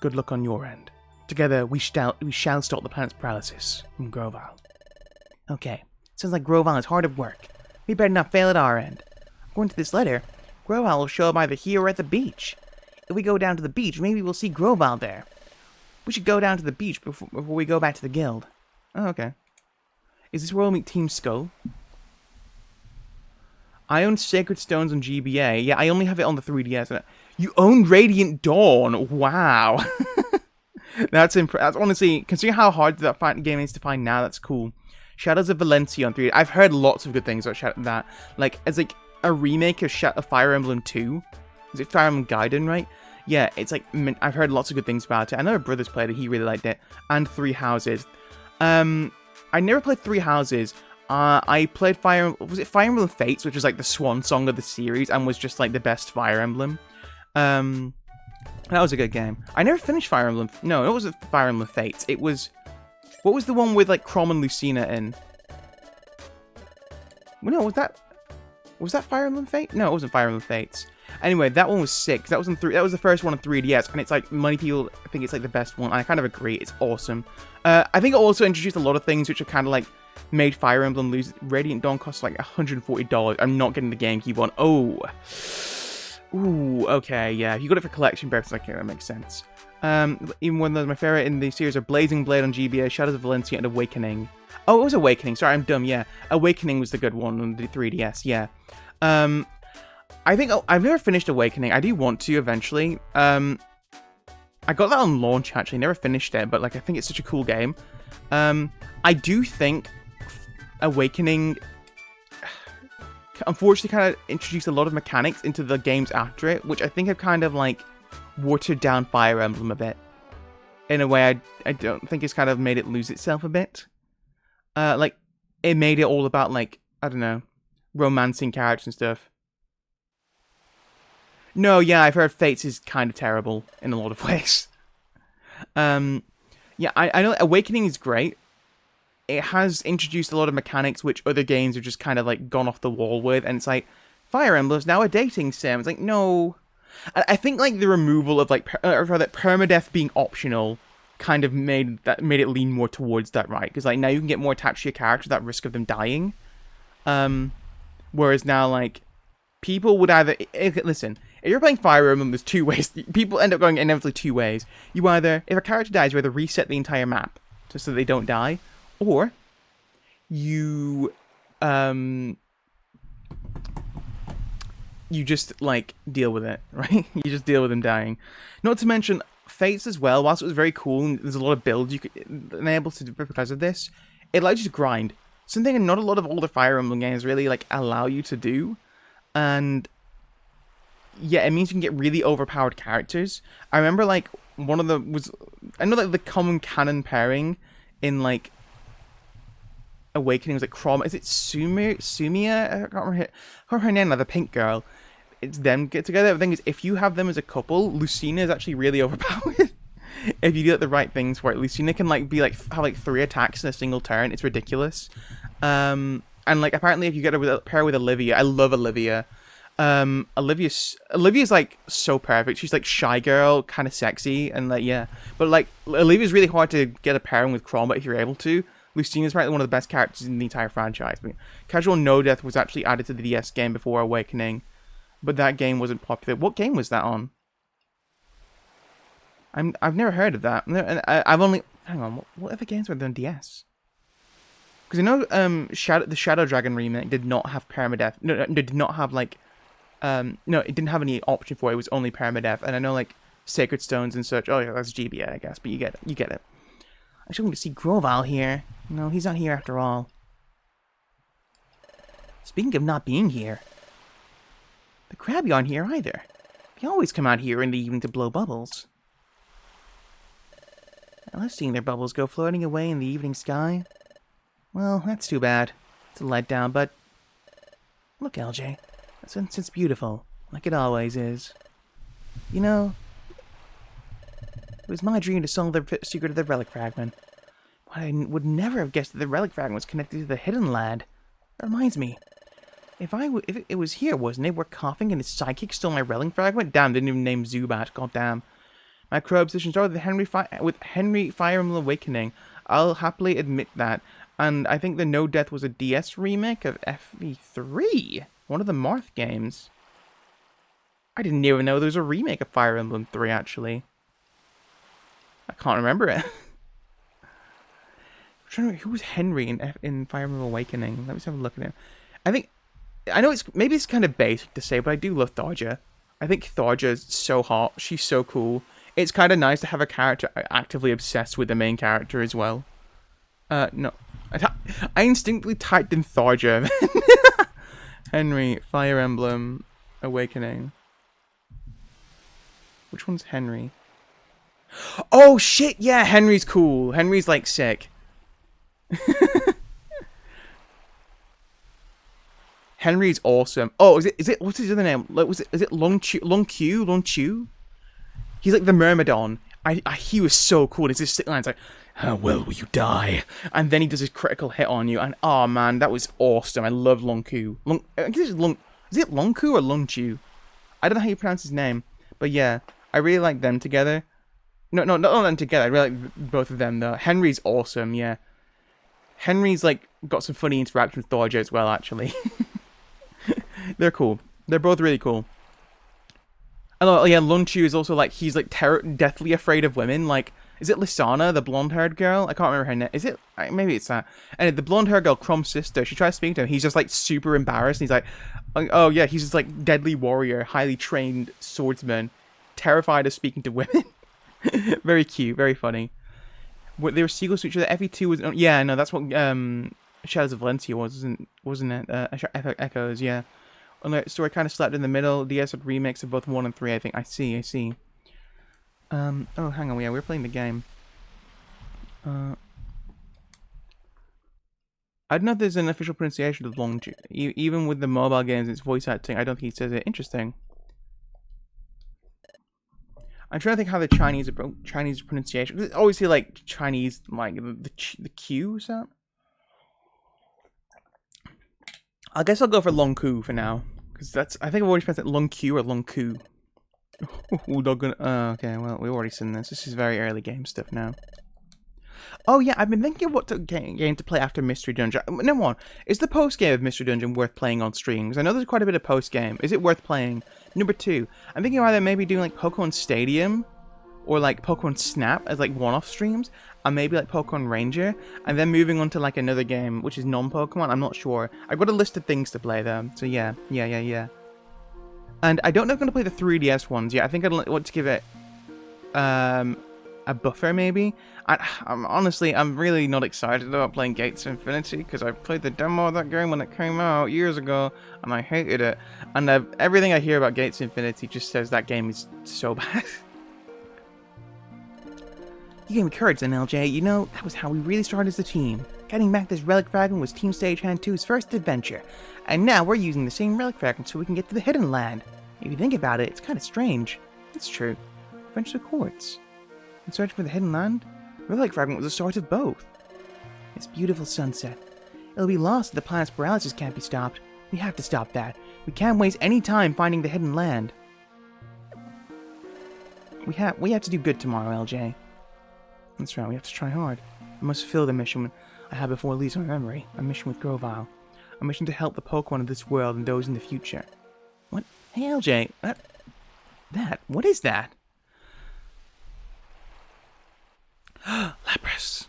[SPEAKER 1] Good luck on your end. Together, we shall stop the planet's paralysis. From Grovyle. Okay. Sounds like Grovyle is hard at work. We better not fail at our end. According to this letter, Grovyle will show up either here or at the beach. If we go down to the beach, maybe we'll see Grovyle there. We should go down to the beach before we go back to the guild. Oh, okay. Is this where we'll meet Team Skull? I own Sacred Stones on GBA. Yeah, I only have it on the 3DS. You own Radiant Dawn. Wow. That's honestly, considering how hard that game is to find now, that's cool. Shadows of Valencia on 3D. I've heard lots of good things about that. Like, as like a remake of Fire Emblem 2. Is it Fire Emblem Gaiden, right? Yeah, it's like, I've heard lots of good things about it. I know my brother's played it, he really liked it. And Three Houses. I never played Three Houses. I played was it Fire Emblem Fates, which was like the swan song of the series, and was just like the best Fire Emblem. That was a good game. I never finished Fire Emblem. No, it wasn't Fire Emblem Fates. It was, what was the one with like Chrom and Lucina in? Well, no, was that Fire Emblem Fate? No, it wasn't Fire Emblem Fates. Anyway, that one was sick. That was the first one on 3DS, and it's like many people think it's like the best one. And I kind of agree. It's awesome. I think it also introduced a lot of things which are kind of like made Fire Emblem lose. Radiant Dawn costs like $140. I'm not getting the GameCube one. Oh. Ooh, okay, yeah. If you got it for collection purposes, okay, that makes sense. Even one of my favorite in the series are Blazing Blade on GBA, Shadows of Valencia, and Awakening. Oh, it was Awakening. Sorry, I'm dumb, yeah. Awakening was the good one on the 3DS, yeah. I think I've never finished Awakening. I do want to eventually. I got that on launch, actually. Never finished it, but like I think it's such a cool game. I do think Awakening unfortunately kind of introduced a lot of mechanics into the games after it, which I think have kind of like watered down Fire Emblem a bit. In a way I don't think it's kind of made it lose itself a bit. Like, it made it all about like, I don't know, romancing characters and stuff. No, yeah, I've heard Fates is kind of terrible in a lot of ways. Yeah, I know Awakening is great. It has introduced a lot of mechanics which other games have just kind of like gone off the wall with, and it's like, Fire Emblem's now a dating sim. It's like, no. I think like the removal of like, permadeath being optional kind of made it lean more towards that, right? Because like now you can get more attached to your character without risk of them dying. Whereas now like, people would either listen. If you're playing Fire Emblem, there's two ways. People end up going inevitably two ways. You either, if a character dies, you either reset the entire map just so they don't die, or you you just like deal with it, right? You just deal with them dying. Not to mention Fates as well. Whilst it was very cool, and there's a lot of builds you could enable to do because of this, it allows you to grind. Something not a lot of older Fire Emblem games really like allow you to do, and yeah, it means you can get really overpowered characters. I remember like one of the I know like the common canon pairing in like Awakening was like Chroma. Is it Sumia? I can't remember her name. Like the pink girl. It's them get together. The thing is, if you have them as a couple, Lucina is actually really overpowered. If you do the right things for it, Lucina can like be like have like 3 attacks in a single turn. It's ridiculous. And like apparently, if you get a pair with Olivia, I love Olivia. Olivia's like so perfect. She's like shy girl, kind of sexy, and like yeah. But like Olivia's really hard to get a pairing with Chroma if you're able to. Lucina's probably one of the best characters in the entire franchise. I mean, Casual No Death was actually added to the DS game before Awakening, but that game wasn't popular. What game was that on? I've never heard of that. I've only hang on. What other games were there on DS? Because I know the Shadow Dragon remake did not have permadeath. No, it did not have like no, it didn't have any option for it. It was only permadeath. And I know like Sacred Stones and such. Oh yeah, that's GBA, I guess. But you get it. You get it. I should want to see Grovyle here. No, he's not here after all. Speaking of not being here, the Krabby aren't here either. They always come out here in the evening to blow bubbles. I love seeing their bubbles go floating away in the evening sky. Well, that's too bad. It's a letdown, but... Look, LJ. It's beautiful, like it always is. You know, it was my dream to solve the secret of the relic fragment. But I would never have guessed that the relic fragment was connected to the hidden land. That reminds me. If it was here, wasn't it, where Coughing and his sidekick stole my relic fragment? Damn, didn't even name Zubat. God damn. My crow obsession started with Henry Fire Emblem Awakening. I'll happily admit that. And I think the No Death was a DS remake of FE3. One of the Marth games. I didn't even know there was a remake of Fire Emblem 3, actually. I can't remember it. I'm trying to remember who was Henry in Fire Emblem Awakening. Let me just have a look at him. I know maybe it's kind of basic to say, but I do love Tharja. I think Tharja is so hot. She's so cool. It's kind of nice to have a character actively obsessed with the main character as well. No. I instinctively typed in Tharja. Henry, Fire Emblem, Awakening. Which one's Henry? Oh shit, yeah, Henry's cool. Henry's like sick. Henry's awesome. Oh, is it what's his other name? Like is it Long Chu? He's like the Myrmidon. He was so cool. It's this sick line. It's like, how well will you die? And then he does his critical hit on you. And oh man, that was awesome. I love Long Ku. I guess is it Long Ku or Long Chu? I don't know how you pronounce his name. But yeah, I really like them together. No, not them together. I really like both of them though. Henry's awesome, yeah. Henry's like got some funny interaction with Tharja as well, actually. They're cool. They're both really cool. Oh yeah, Lun Chu is also like, he's like deathly afraid of women. Like, is it Lysana, the blonde-haired girl? I can't remember her name. Is it? Maybe it's that. And the blonde-haired girl, Chrom's sister, she tries to speak to him. He's just like super embarrassed. And he's like, oh yeah, he's just like deadly warrior, highly trained swordsman, terrified of speaking to women. Very cute, very funny. They were sequels to each other. FE2 was, yeah, no, that's what Shadows of Valencia wasn't it? Echoes, yeah. And the story kind of slept in the middle. DS had remakes of both 1 and 3, I think. I see. Oh, hang on, yeah, we're playing the game. I don't know if there's an official pronunciation of Long Chu. Even with the mobile games, it's voice acting. I don't think he says it. Interesting. I'm trying to think how the Chinese pronunciation. Always say like Chinese, like the Q sound. I guess I'll go for Long Ku for now, because I think I've already pronounced it Long Q or Long Ku. Oh, okay, well we've already seen this. This is very early game stuff now. Oh yeah, I've been thinking of what game to play after Mystery Dungeon. Number one, is the post game of Mystery Dungeon worth playing on streams? I know there's quite a bit of post game. Is it worth playing? Number two, I'm thinking of either maybe doing like Pokemon Stadium or like Pokemon Snap as like one-off streams, and maybe like Pokemon Ranger, and then moving on to like another game which is non-Pokemon. I'm not sure. I've got a list of things to play though. So yeah. And I don't know if I'm gonna play the 3DS ones yet. I think I'd want to give it a buffer maybe. I'm really not excited about playing Gates of Infinity because I played the demo of that game when it came out years ago and I hated it. And everything I hear about Gates of Infinity just says that game is so bad.
[SPEAKER 2] You gave me courage then, LJ. You know, that was how we really started as a team. Getting back this Relic Fragment was Team Stagehand 2's first adventure. And now we're using the same Relic Fragment so we can get to the Hidden Land. If you think about it, it's kind of strange. It's true. French the Quartz. In searching for the Hidden Land, Relic Fragment was the start of both. This beautiful sunset. It'll be lost if the planet's paralysis can't be stopped. We have to stop that. We can't waste any time finding the Hidden Land. We have to do good tomorrow, LJ. That's right, we have to try hard. I must fulfill the mission I had before it leaves my memory. A mission with Grovyle. A mission to help the Pokemon of this world and those in the future. What? Hey, LJ. What is that? Lapras.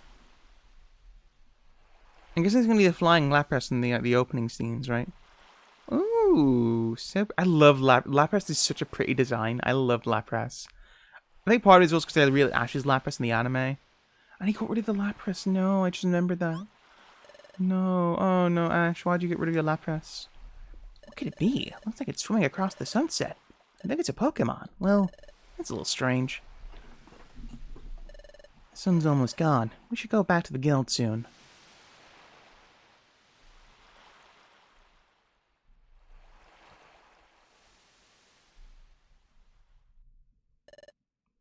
[SPEAKER 2] I guess there's going to be a flying Lapras in the opening scenes, right? Ooh, so I love Lapras is such a pretty design. I love Lapras. I think part of it is also because I really Ash's Lapras in the anime. And he got rid of the Lapras. No, I just remembered that. No. Oh no, Ash, why'd you get rid of your Lapras? What could it be? It looks like it's swimming across the sunset. I think it's a Pokemon. Well, that's a little strange. The sun's almost gone. We should go back to the guild soon.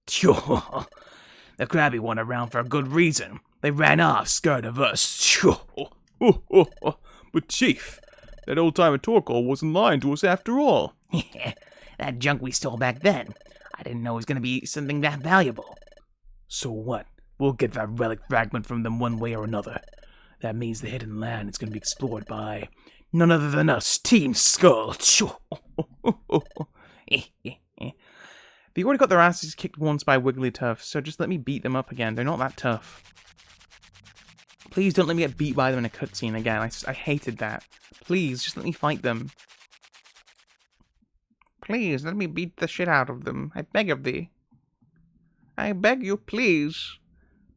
[SPEAKER 3] Sure. The Krabby weren't around for a good reason. They ran off scared of us. Sure.
[SPEAKER 4] But Chief, that old-timer Torkoal wasn't lying to us after all.
[SPEAKER 3] That junk we stole back then. I didn't know it was going to be something that valuable. So what? We'll get that relic fragment from them one way or another. That means the Hidden Land is going to be explored by none other than us, Team Skull. Sure.
[SPEAKER 1] They already got their asses kicked once by Wigglytuff, so just let me beat them up again. They're not that tough. Please don't let me get beat by them in a cutscene again. I hated that. Please, just let me fight them. Please, let me beat the shit out of them. I beg of thee. I beg you, please.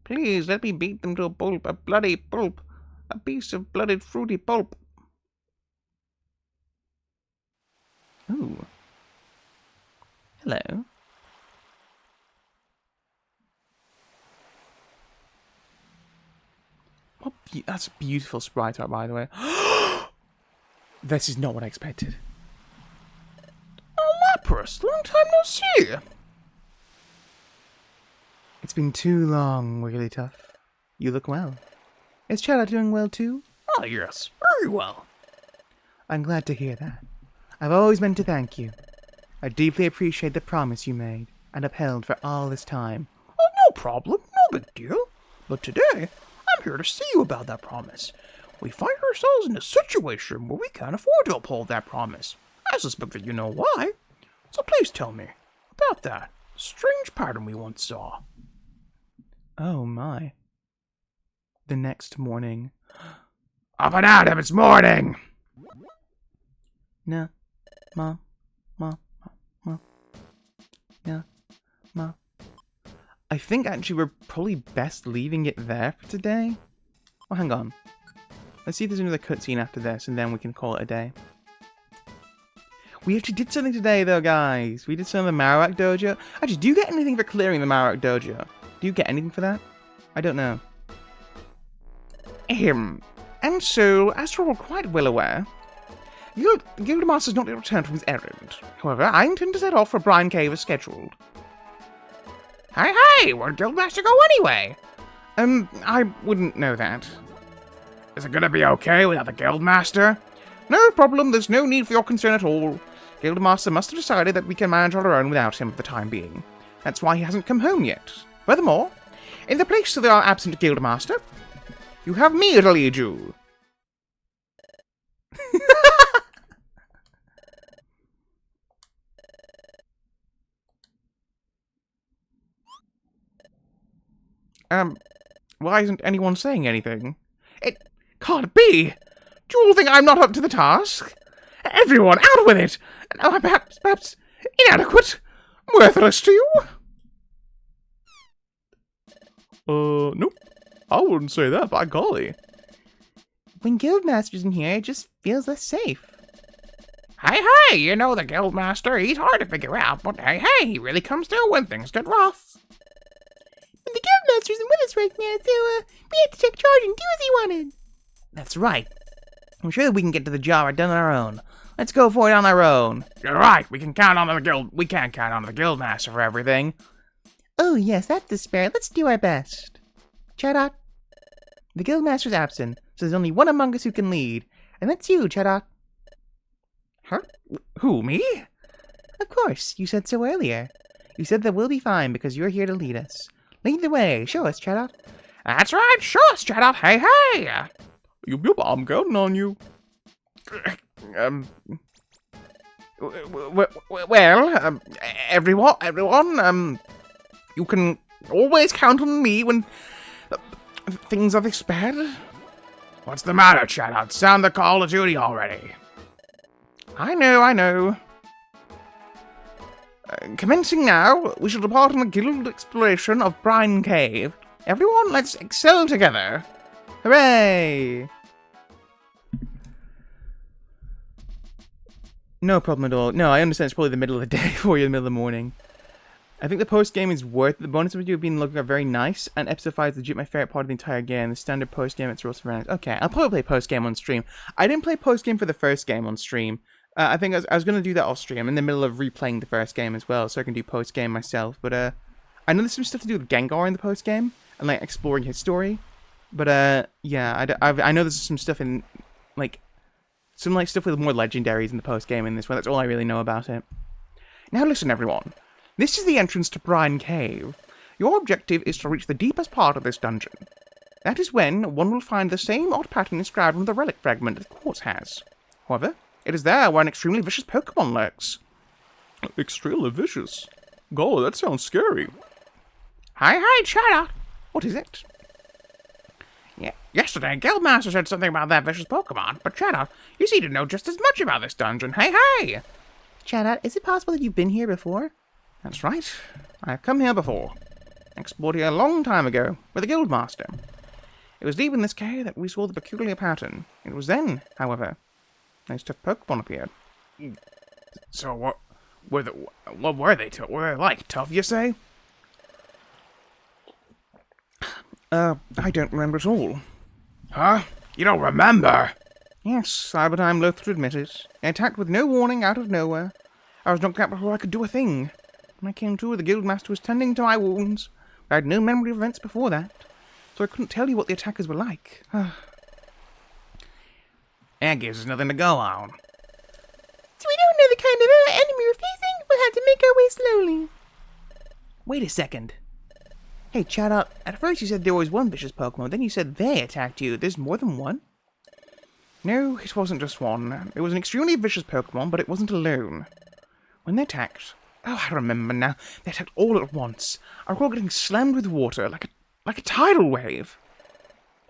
[SPEAKER 1] Please, let me beat them to a pulp, a bloody pulp. A piece of blooded fruity pulp. Ooh. Hello. That's beautiful sprite art, by the way. This is not what I expected.
[SPEAKER 3] Oh, Lapras, long time no see.
[SPEAKER 1] It's been too long, Wigglytuff. You look well. Is Charlotte doing well too?
[SPEAKER 3] Ah, yes, very well.
[SPEAKER 1] I'm glad to hear that. I've always meant to thank you. I deeply appreciate the promise you made and upheld for all this time.
[SPEAKER 3] Oh, no problem, no big deal. But today, I'm here to see you about that promise. We find ourselves in a situation where we can't afford to uphold that promise. I suspect that you know why. So please tell me about that strange pattern we once saw.
[SPEAKER 1] Oh my. The next morning.
[SPEAKER 3] Up and Adam, it's morning!
[SPEAKER 1] No. Ma. I think actually we're probably best leaving it there for today. Oh, hang on. Let's see if there's another cutscene after this, and then we can call it a day. We actually did something today, though, guys. We did some of the Marowak Dojo. Actually, do you get anything for clearing the Marowak Dojo? Do you get anything for that? I don't know. And so, as you're all quite well aware, Guildmaster's not yet returned from his errand. However, I intend to set off for Brine Cave as scheduled.
[SPEAKER 3] Hey, where'd Guildmaster go anyway?
[SPEAKER 1] I wouldn't know that.
[SPEAKER 3] Is it gonna be okay without the Guildmaster?
[SPEAKER 1] No problem, there's no need for your concern at all. Guildmaster must have decided that we can manage on our own without him for the time being. That's why he hasn't come home yet. Furthermore, In the place of our absent guildmaster, you have me to lead you. Why isn't anyone saying anything? It can't be! Do you all think I'm not up to the task? Everyone, out with it! And am I perhaps inadequate? Worthless to you? Nope. I wouldn't say that, by golly.
[SPEAKER 2] When Guildmaster's in here, it just feels less safe.
[SPEAKER 3] Hey, you know the Guildmaster, he's hard to figure out, but hey, he really comes through when things get rough.
[SPEAKER 5] But the Guildmaster isn't with us right now, so, we had to take charge and do as he wanted.
[SPEAKER 2] That's right. I'm sure that we can get to the job done on our own. Let's go for it on our own.
[SPEAKER 3] You're right, we can't count on the Guildmaster for everything.
[SPEAKER 2] Oh, yes, that's the spirit. Let's do our best. Chadot. The Guildmaster's absent, so there's only one among us who can lead. And that's you, Chadot.
[SPEAKER 1] Huh? Who, me?
[SPEAKER 2] Of course, you said so earlier. You said that we'll be fine because you're here to lead us. Lead the way. Show us, Chadot.
[SPEAKER 3] That's right, show us, Chadot. Hey!
[SPEAKER 1] Yup, I'm counting on you. Well, everyone, you can always count on me when things are this bad.
[SPEAKER 3] What's the matter, Chadot? Sound the call of duty already.
[SPEAKER 1] I know. Commencing now, we shall depart on a guild exploration of Brine Cave. Everyone, let's excel together. Hooray! No problem at all. No, I understand it's probably the middle of the day for you, the middle of the morning. I think the post-game is worth it. The bonus video have been looking at very nice, and episode 5 is legit my favorite part of the entire game. The standard post-game, it's also very nice. Okay, I'll probably play post-game on stream. I didn't play post-game for the first game on stream. I think I was going to do that off stream. I'm in the middle of replaying the first game as well, so I can do post-game myself. But I know there's some stuff to do with Gengar in the post-game, and like exploring his story. But yeah, I know there's some stuff in, like, some like stuff with more legendaries in the post-game in this one. That's all I really know about it. Now listen, everyone. This is the entrance to Brine Cave. Your objective is to reach the deepest part of this dungeon. That is when one will find the same odd pattern inscribed on the relic fragment that Quartz has. However, it is there where an extremely vicious Pokemon lurks. Extremely vicious? Golly, that sounds scary.
[SPEAKER 3] Hey, Chadot.
[SPEAKER 1] What is it?
[SPEAKER 3] Yeah, yesterday, Guildmaster said something about that vicious Pokemon, but Chadot, you seem to know just as much about this dungeon. Hey!
[SPEAKER 2] Chadot, is it possible that you've been here before?
[SPEAKER 1] That's right. I've come here before. Explored here a long time ago with the Guildmaster. It was deep in this cave that we saw the peculiar pattern. It was then, however, those tough Pokemon appeared.
[SPEAKER 3] So what were they? What were they like? Tough, you say?
[SPEAKER 1] I don't remember at all.
[SPEAKER 3] Huh? You don't remember?
[SPEAKER 1] Yes, but I'm loath to admit it. I attacked with no warning out of nowhere. I was knocked out before I could do a thing. When I came to, the Guildmaster was tending to my wounds. But I had no memory of events before that, so I couldn't tell you what the attackers were like.
[SPEAKER 3] That gives us nothing to go on.
[SPEAKER 5] So we don't know the kind of enemy we're facing. We'll have to make our way slowly.
[SPEAKER 2] Wait a second. Hey, Chadot, at first you said there was one vicious Pokemon, then you said they attacked you. There's more than one?
[SPEAKER 1] No, it wasn't just one. It was an extremely vicious Pokemon, but it wasn't alone. When they attacked... Oh, I remember now. They attacked all at once. I recall getting slammed with water, like a tidal wave.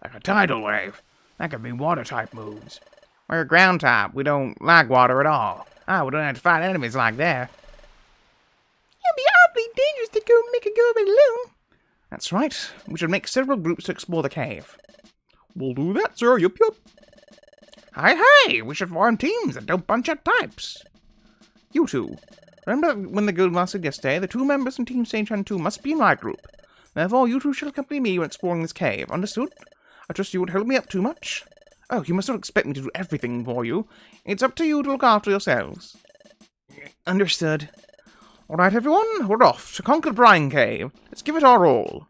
[SPEAKER 3] Like a tidal wave? That could be water-type moves.
[SPEAKER 1] We're a ground-type. We don't like water at all. We don't have to fight enemies like that.
[SPEAKER 5] It'd be awfully dangerous to go make a go of it alone.
[SPEAKER 1] That's right. We should make several groups to explore the cave. We'll do that, sir. Yup.
[SPEAKER 3] Hey! We should form teams and don't bunch up types.
[SPEAKER 1] You two. Remember when the Guildmaster said yesterday, the 2 members from Team Saint Chan 2 must be in my group. Therefore, you two shall accompany me when exploring this cave. Understood? I trust you won't hold me up too much. Oh, you must not expect me to do everything for you. It's up to you to look after yourselves.
[SPEAKER 2] Understood.
[SPEAKER 1] Alright, everyone, we're off to conquer Brine Cave. Let's give it our all.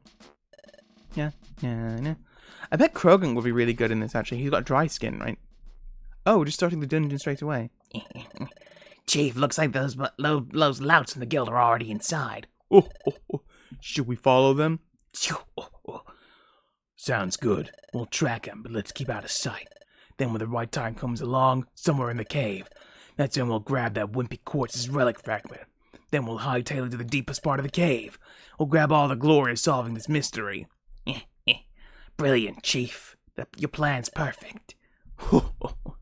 [SPEAKER 1] Yeah. I bet Krogan will be really good in this, actually. He's got dry skin, right? Oh, we're just starting the dungeon straight away.
[SPEAKER 2] Chief, looks like those louts in the guild are already inside.
[SPEAKER 1] Oh. Should we follow them?
[SPEAKER 3] Sounds good. We'll track him, but let's keep out of sight. Then when the right time comes along, somewhere in the cave, that's when we'll grab that wimpy quartz's relic fragment. Then we'll hightail it to the deepest part of the cave. We'll grab all the glory of solving this mystery. Brilliant, Chief. Your plan's perfect.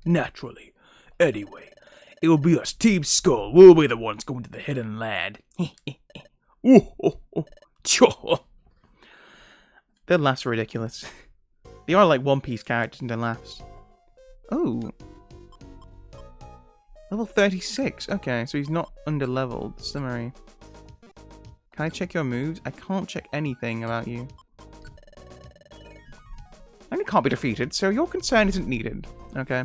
[SPEAKER 3] Naturally. Anyway, it will be us, Team Skull. We'll be the ones going to the hidden land.
[SPEAKER 1] Their laughs are ridiculous. They are like One Piece characters in their laughs. Oh. Level 36. Okay, so he's not under-leveled. Summary. Can I check your moves? I can't check anything about you. And you can't be defeated, so your concern isn't needed. Okay.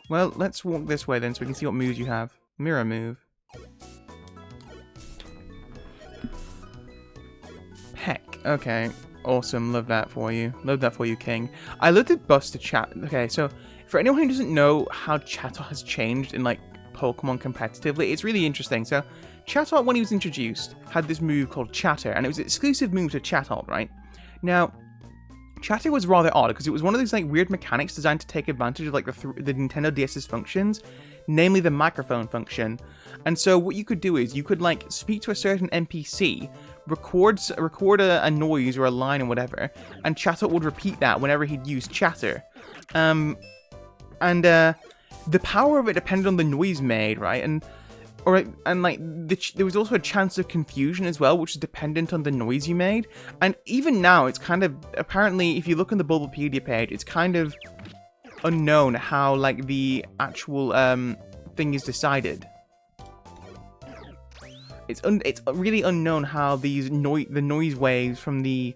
[SPEAKER 1] Well, let's walk this way then so we can see what moves you have. Mirror move. Heck. Okay. Awesome. Love that for you. Love that for you, King. I looked at Buster Chat. Okay, so for anyone who doesn't know how Chatot has changed in, like, Pokemon competitively, it's really interesting. So, Chatot, when he was introduced, had this move called Chatter, and it was an exclusive move to Chatot, right? Now, Chatter was rather odd, because it was one of those, like, weird mechanics designed to take advantage of, like, the Nintendo DS's functions, namely the microphone function. And so what you could do is, you could, like, speak to a certain NPC, record a noise or a line or whatever, and Chatot would repeat that whenever he'd use Chatter. The power of it depended on the noise made, right? There was also a chance of confusion as well, which is dependent on the noise you made. And even now, it's kind of, apparently, if you look on the Bulbapedia page, it's kind of unknown how, like, the actual thing is decided. It's really unknown how these the noise waves from the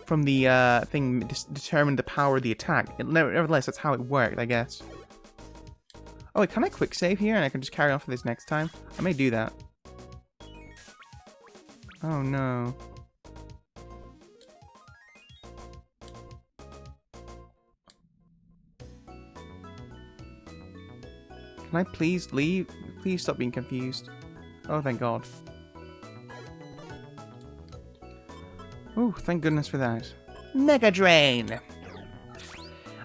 [SPEAKER 1] thing determine the power of the attack. Nevertheless, that's how it worked, I guess. Oh, wait, can I quick save here and I can just carry on for this next time? I may do that. Oh no. Can I please leave? Please stop being confused. Oh, thank God. Oh, thank goodness for that. Mega Drain!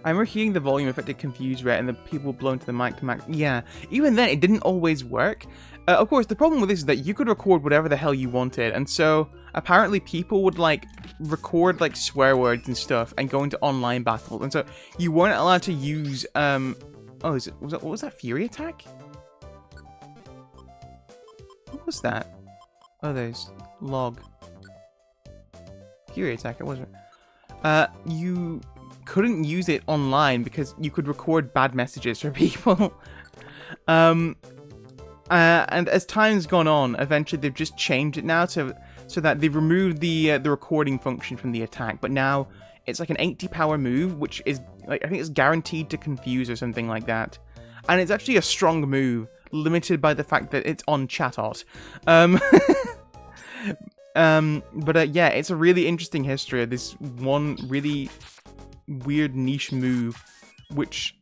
[SPEAKER 1] I remember hearing the volume affected confused Rhett and the people blown to the mic to max. Yeah, even then it didn't always work. Of course, the problem with this is that you could record whatever the hell you wanted, and so apparently people would like record like swear words and stuff and go into online battles, and so you weren't allowed to use what was that Fury attack? What was that? Oh, there's log. Fury attack, it wasn't. You couldn't use it online because you could record bad messages for people. And as time's gone on, eventually they've just changed it now so that they've removed the recording function from the attack. But now it's like an 80 power move, which is like I think it's guaranteed to confuse or something like that. And it's actually a strong move, limited by the fact that it's on Chatot. Yeah, it's a really interesting history of this one really weird niche move, which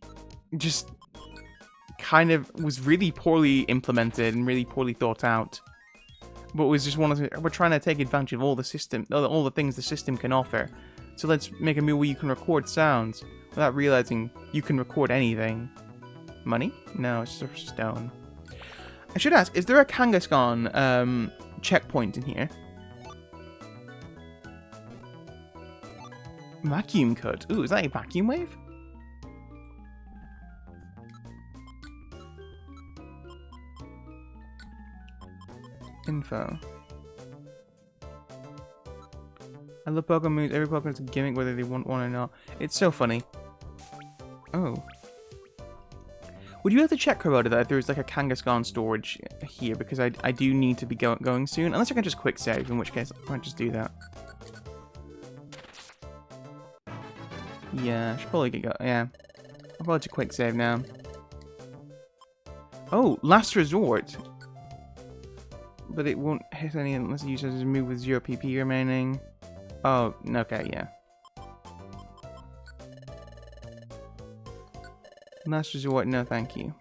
[SPEAKER 1] just kind of was really poorly implemented and really poorly thought out. But was just one of the, we're trying to take advantage of all the things the system can offer. So let's make a move where you can record sounds without realizing you can record anything. Money? No, it's just stone. I should ask, is there a Kangaskhan checkpoint in here? Vacuum cut. Ooh, is that a vacuum wave? Info. I love Pokemon moves. Every Pokemon's a gimmick, whether they want one or not. It's so funny. Oh. Would you have to check, Kubota, that if there's like a Kangaskhan storage here? Because I do need to be going soon. Unless I can just quick save, in which case I might just do that. Yeah, I should probably get yeah. I'll probably just quick save now. Oh, last resort. But it won't hit any unless it uses a move with 0 PP remaining. Oh, okay, yeah. Last resort, no thank you.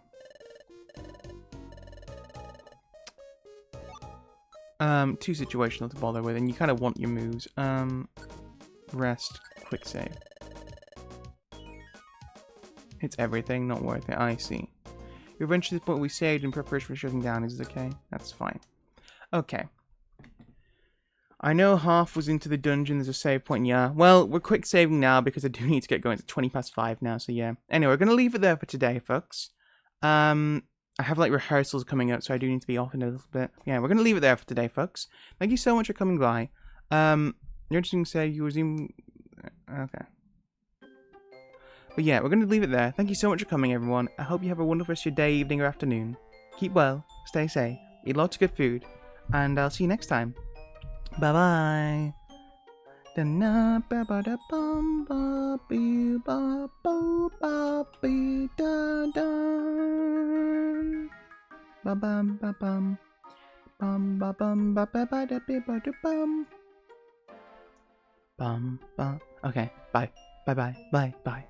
[SPEAKER 1] Too situational to bother with, and you kind of want your moves. Rest, quick save. It's everything, not worth it. I see. You've reached this point we saved in preparation for shutting down. Is it okay? That's fine. Okay. I know half was into the dungeon. There's a save point. Yeah. Well, we're quick saving now because I do need to get going. It's 20 past 5 now. So yeah. Anyway, we're going to leave it there for today, folks. I have like rehearsals coming up, so I do need to be off in a little bit. Yeah, we're going to leave it there for today, folks. Thank you so much for coming by. You're interesting to say you resume. Okay. But yeah, we're going to leave it there. Thank you so much for coming, everyone. I hope you have a wonderful rest of your day, evening, or afternoon. Keep well, stay safe, eat lots of good food, and I'll see you next time. Bye-bye. Okay, bye. Bye-bye. Bye. Bye.